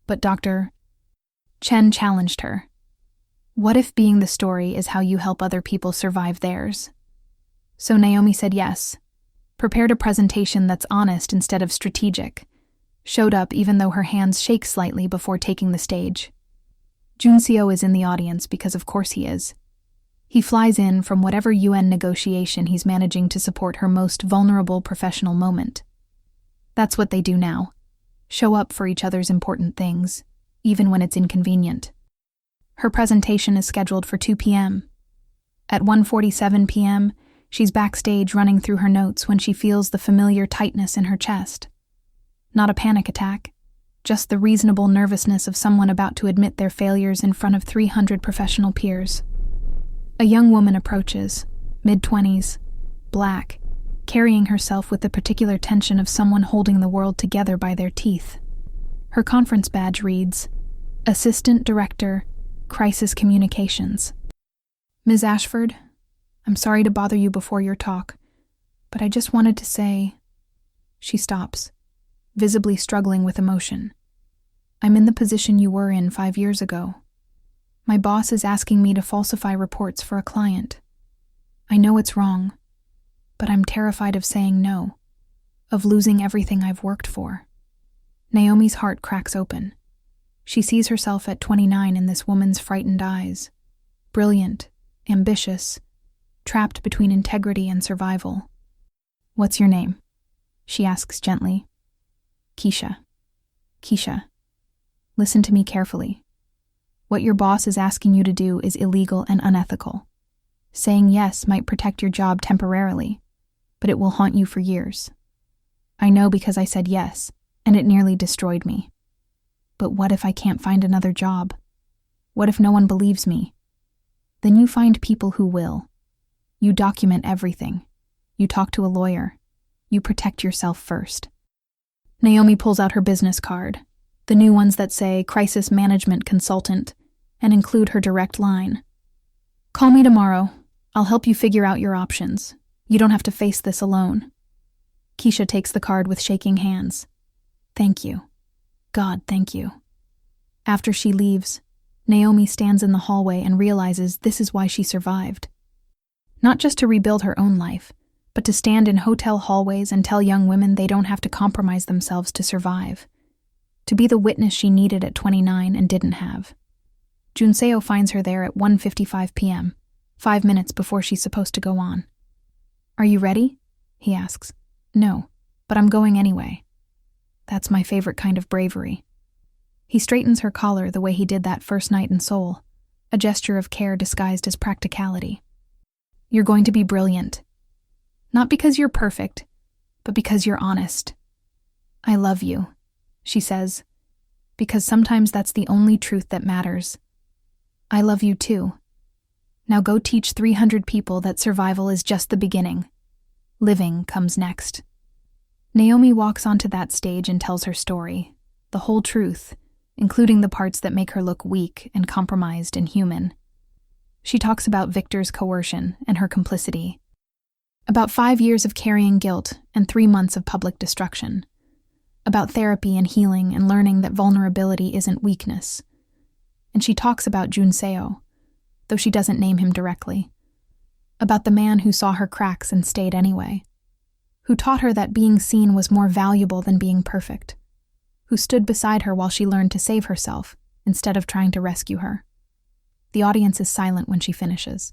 But Dr. Chen challenged her. What if being the story is how you help other people survive theirs? So Naomi said yes, prepared a presentation that's honest instead of strategic, showed up even though her hands shake slightly before taking the stage. Jun Seo is in the audience because of course he is. He flies in from whatever UN negotiation he's managing to support her most vulnerable professional moment. That's what they do now. Show up for each other's important things, even when it's inconvenient. Her presentation is scheduled for 2 p.m. At 1:47 p.m., she's backstage running through her notes when she feels the familiar tightness in her chest. Not a panic attack, just the reasonable nervousness of someone about to admit their failures in front of 300 professional peers. A young woman approaches, mid-20s, black, carrying herself with the particular tension of someone holding the world together by their teeth. Her conference badge reads, Assistant Director, Crisis Communications. Ms. Ashford, I'm sorry to bother you before your talk, but I just wanted to say... She stops, visibly struggling with emotion. I'm in the position you were in 5 years ago. My boss is asking me to falsify reports for a client. I know it's wrong, but I'm terrified of saying no, of losing everything I've worked for. Naomi's heart cracks open. She sees herself at 29 in this woman's frightened eyes. Brilliant, ambitious, trapped between integrity and survival. "What's your name?" she asks gently. "Keisha. Keisha, listen to me carefully. What your boss is asking you to do is illegal and unethical. Saying yes might protect your job temporarily, but it will haunt you for years. I know because I said yes, and it nearly destroyed me. But what if I can't find another job? What if no one believes me? Then you find people who will. You document everything. You talk to a lawyer. You protect yourself first." Naomi pulls out her business card, the new ones that say Crisis Management Consultant, and include her direct line. "Call me tomorrow. I'll help you figure out your options. You don't have to face this alone." Keisha takes the card with shaking hands. "Thank you. God, thank you." After she leaves, Naomi stands in the hallway and realizes this is why she survived. Not just to rebuild her own life, but to stand in hotel hallways and tell young women they don't have to compromise themselves to survive. To be the witness she needed at 29 and didn't have. Junseo finds her there at 1:55 p.m., 5 minutes before she's supposed to go on. "Are you ready?" he asks. "No, but I'm going anyway." That's my favorite kind of bravery. He straightens her collar the way he did that first night in Seoul, a gesture of care disguised as practicality. "You're going to be brilliant. Not because you're perfect, but because you're honest. I love you," she says, "because sometimes that's the only truth that matters. I love you too. Now go teach 300 people that survival is just the beginning. Living comes next." Naomi walks onto that stage and tells her story, the whole truth, including the parts that make her look weak and compromised and human. She talks about Victor's coercion and her complicity, about 5 years of carrying guilt and 3 months of public destruction, about therapy and healing and learning that vulnerability isn't weakness. And she talks about Junseo, though she doesn't name him directly, about the man who saw her cracks and stayed anyway, who taught her that being seen was more valuable than being perfect, who stood beside her while she learned to save herself instead of trying to rescue her. The audience is silent when she finishes.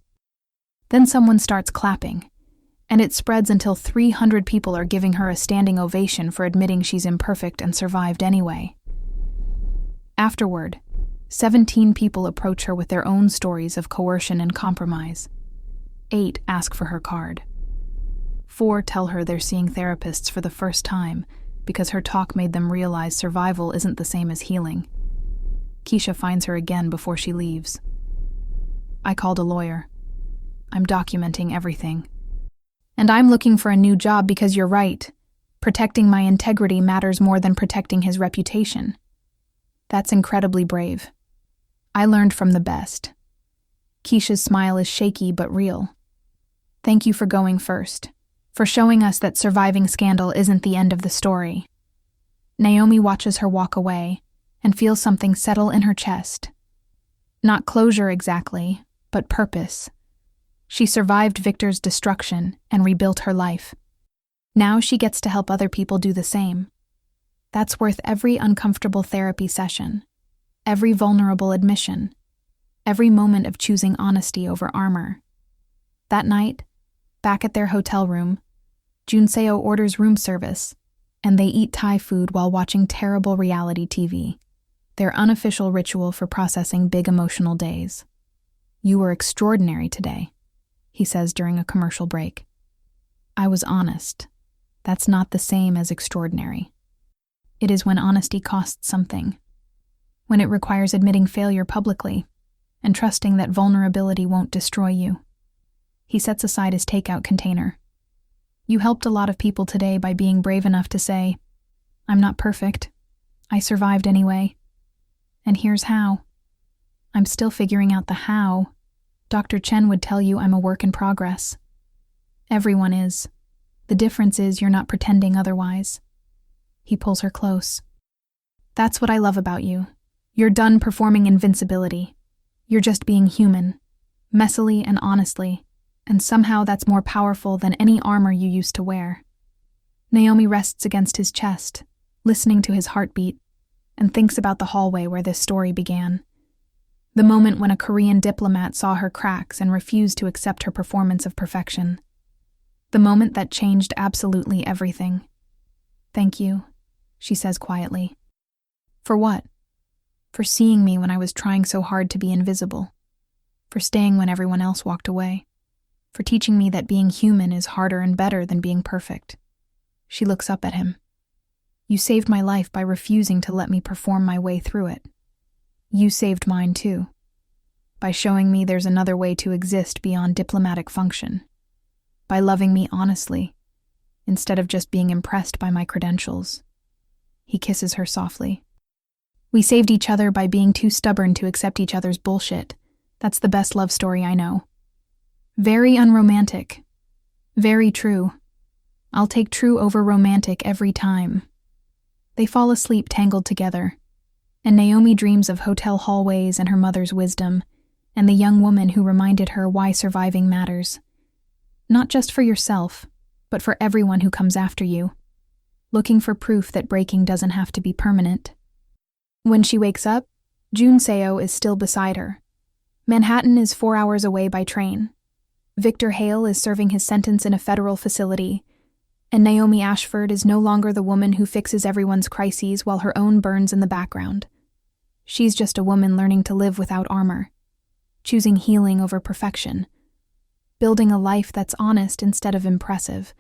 Then someone starts clapping, and it spreads until 300 people are giving her a standing ovation for admitting she's imperfect and survived anyway. Afterward, 17 people approach her with their own stories of coercion and compromise. 8 ask for her card. 4 tell her they're seeing therapists for the first time because her talk made them realize survival isn't the same as healing. Keisha finds her again before she leaves. "I called a lawyer. I'm documenting everything. And I'm looking for a new job because you're right. Protecting my integrity matters more than protecting his reputation." That's incredibly brave. I learned from the best. Keisha's smile is shaky but real. "Thank you for going first, for showing us that surviving scandal isn't the end of the story." Naomi watches her walk away and feels something settle in her chest. Not closure exactly, but purpose. She survived Victor's destruction and rebuilt her life. Now she gets to help other people do the same. That's worth every uncomfortable therapy session, every vulnerable admission, every moment of choosing honesty over armor. That night, back at their hotel room, Junseo orders room service, and they eat Thai food while watching terrible reality TV, their unofficial ritual for processing big emotional days. "You were extraordinary today," he says during a commercial break. "I was honest. That's not the same as extraordinary. It is when honesty costs something, when it requires admitting failure publicly and trusting that vulnerability won't destroy you." He sets aside his takeout container. "You helped a lot of people today by being brave enough to say, 'I'm not perfect. I survived anyway. And here's how. I'm still figuring out the how. Dr. Chen would tell you I'm a work in progress. Everyone is. The difference is you're not pretending otherwise." He pulls her close. "That's what I love about you. You're done performing invincibility. You're just being human, messily and honestly, and somehow that's more powerful than any armor you used to wear." Naomi rests against his chest, listening to his heartbeat, and thinks about the hallway where this story began. The moment when a Korean diplomat saw her cracks and refused to accept her performance of perfection. The moment that changed absolutely everything. "Thank you," she says quietly. "For what?" "For seeing me when I was trying so hard to be invisible. For staying when everyone else walked away. For teaching me that being human is harder and better than being perfect." She looks up at him. "You saved my life by refusing to let me perform my way through it. You saved mine too, by showing me there's another way to exist beyond diplomatic function. By loving me honestly, instead of just being impressed by my credentials." He kisses her softly. "We saved each other by being too stubborn to accept each other's bullshit. That's the best love story I know. Very unromantic. Very true. I'll take true over romantic every time." They fall asleep tangled together, and Naomi dreams of hotel hallways and her mother's wisdom, and the young woman who reminded her why surviving matters. Not just for yourself, but for everyone who comes after you. Looking for proof that breaking doesn't have to be permanent. When she wakes up, Kyungrae Soh is still beside her. Manhattan is 4 hours away by train. Victor Hale is serving his sentence in a federal facility, and Naomi Ashford is no longer the woman who fixes everyone's crises while her own burns in the background. She's just a woman learning to live without armor, choosing healing over perfection, building a life that's honest instead of impressive,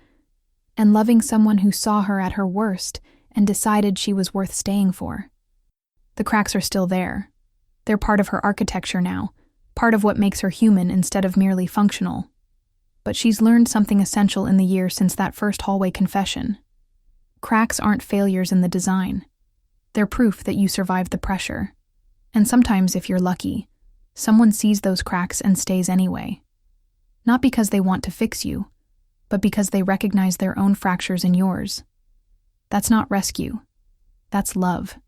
and loving someone who saw her at her worst and decided she was worth staying for. The cracks are still there. They're part of her architecture now, part of what makes her human instead of merely functional. But she's learned something essential in the year since that first hallway confession. Cracks aren't failures in the design. They're proof that you survived the pressure. And sometimes, if you're lucky, someone sees those cracks and stays anyway. Not because they want to fix you, but because they recognize their own fractures in yours. That's not rescue. That's love.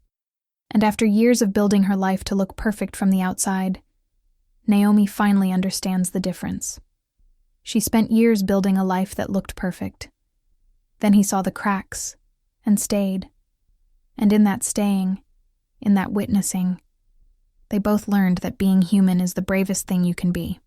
And after years of building her life to look perfect from the outside, Naomi finally understands the difference. She spent years building a life that looked perfect. Then he saw the cracks and stayed. And in that staying, in that witnessing, they both learned that being human is the bravest thing you can be.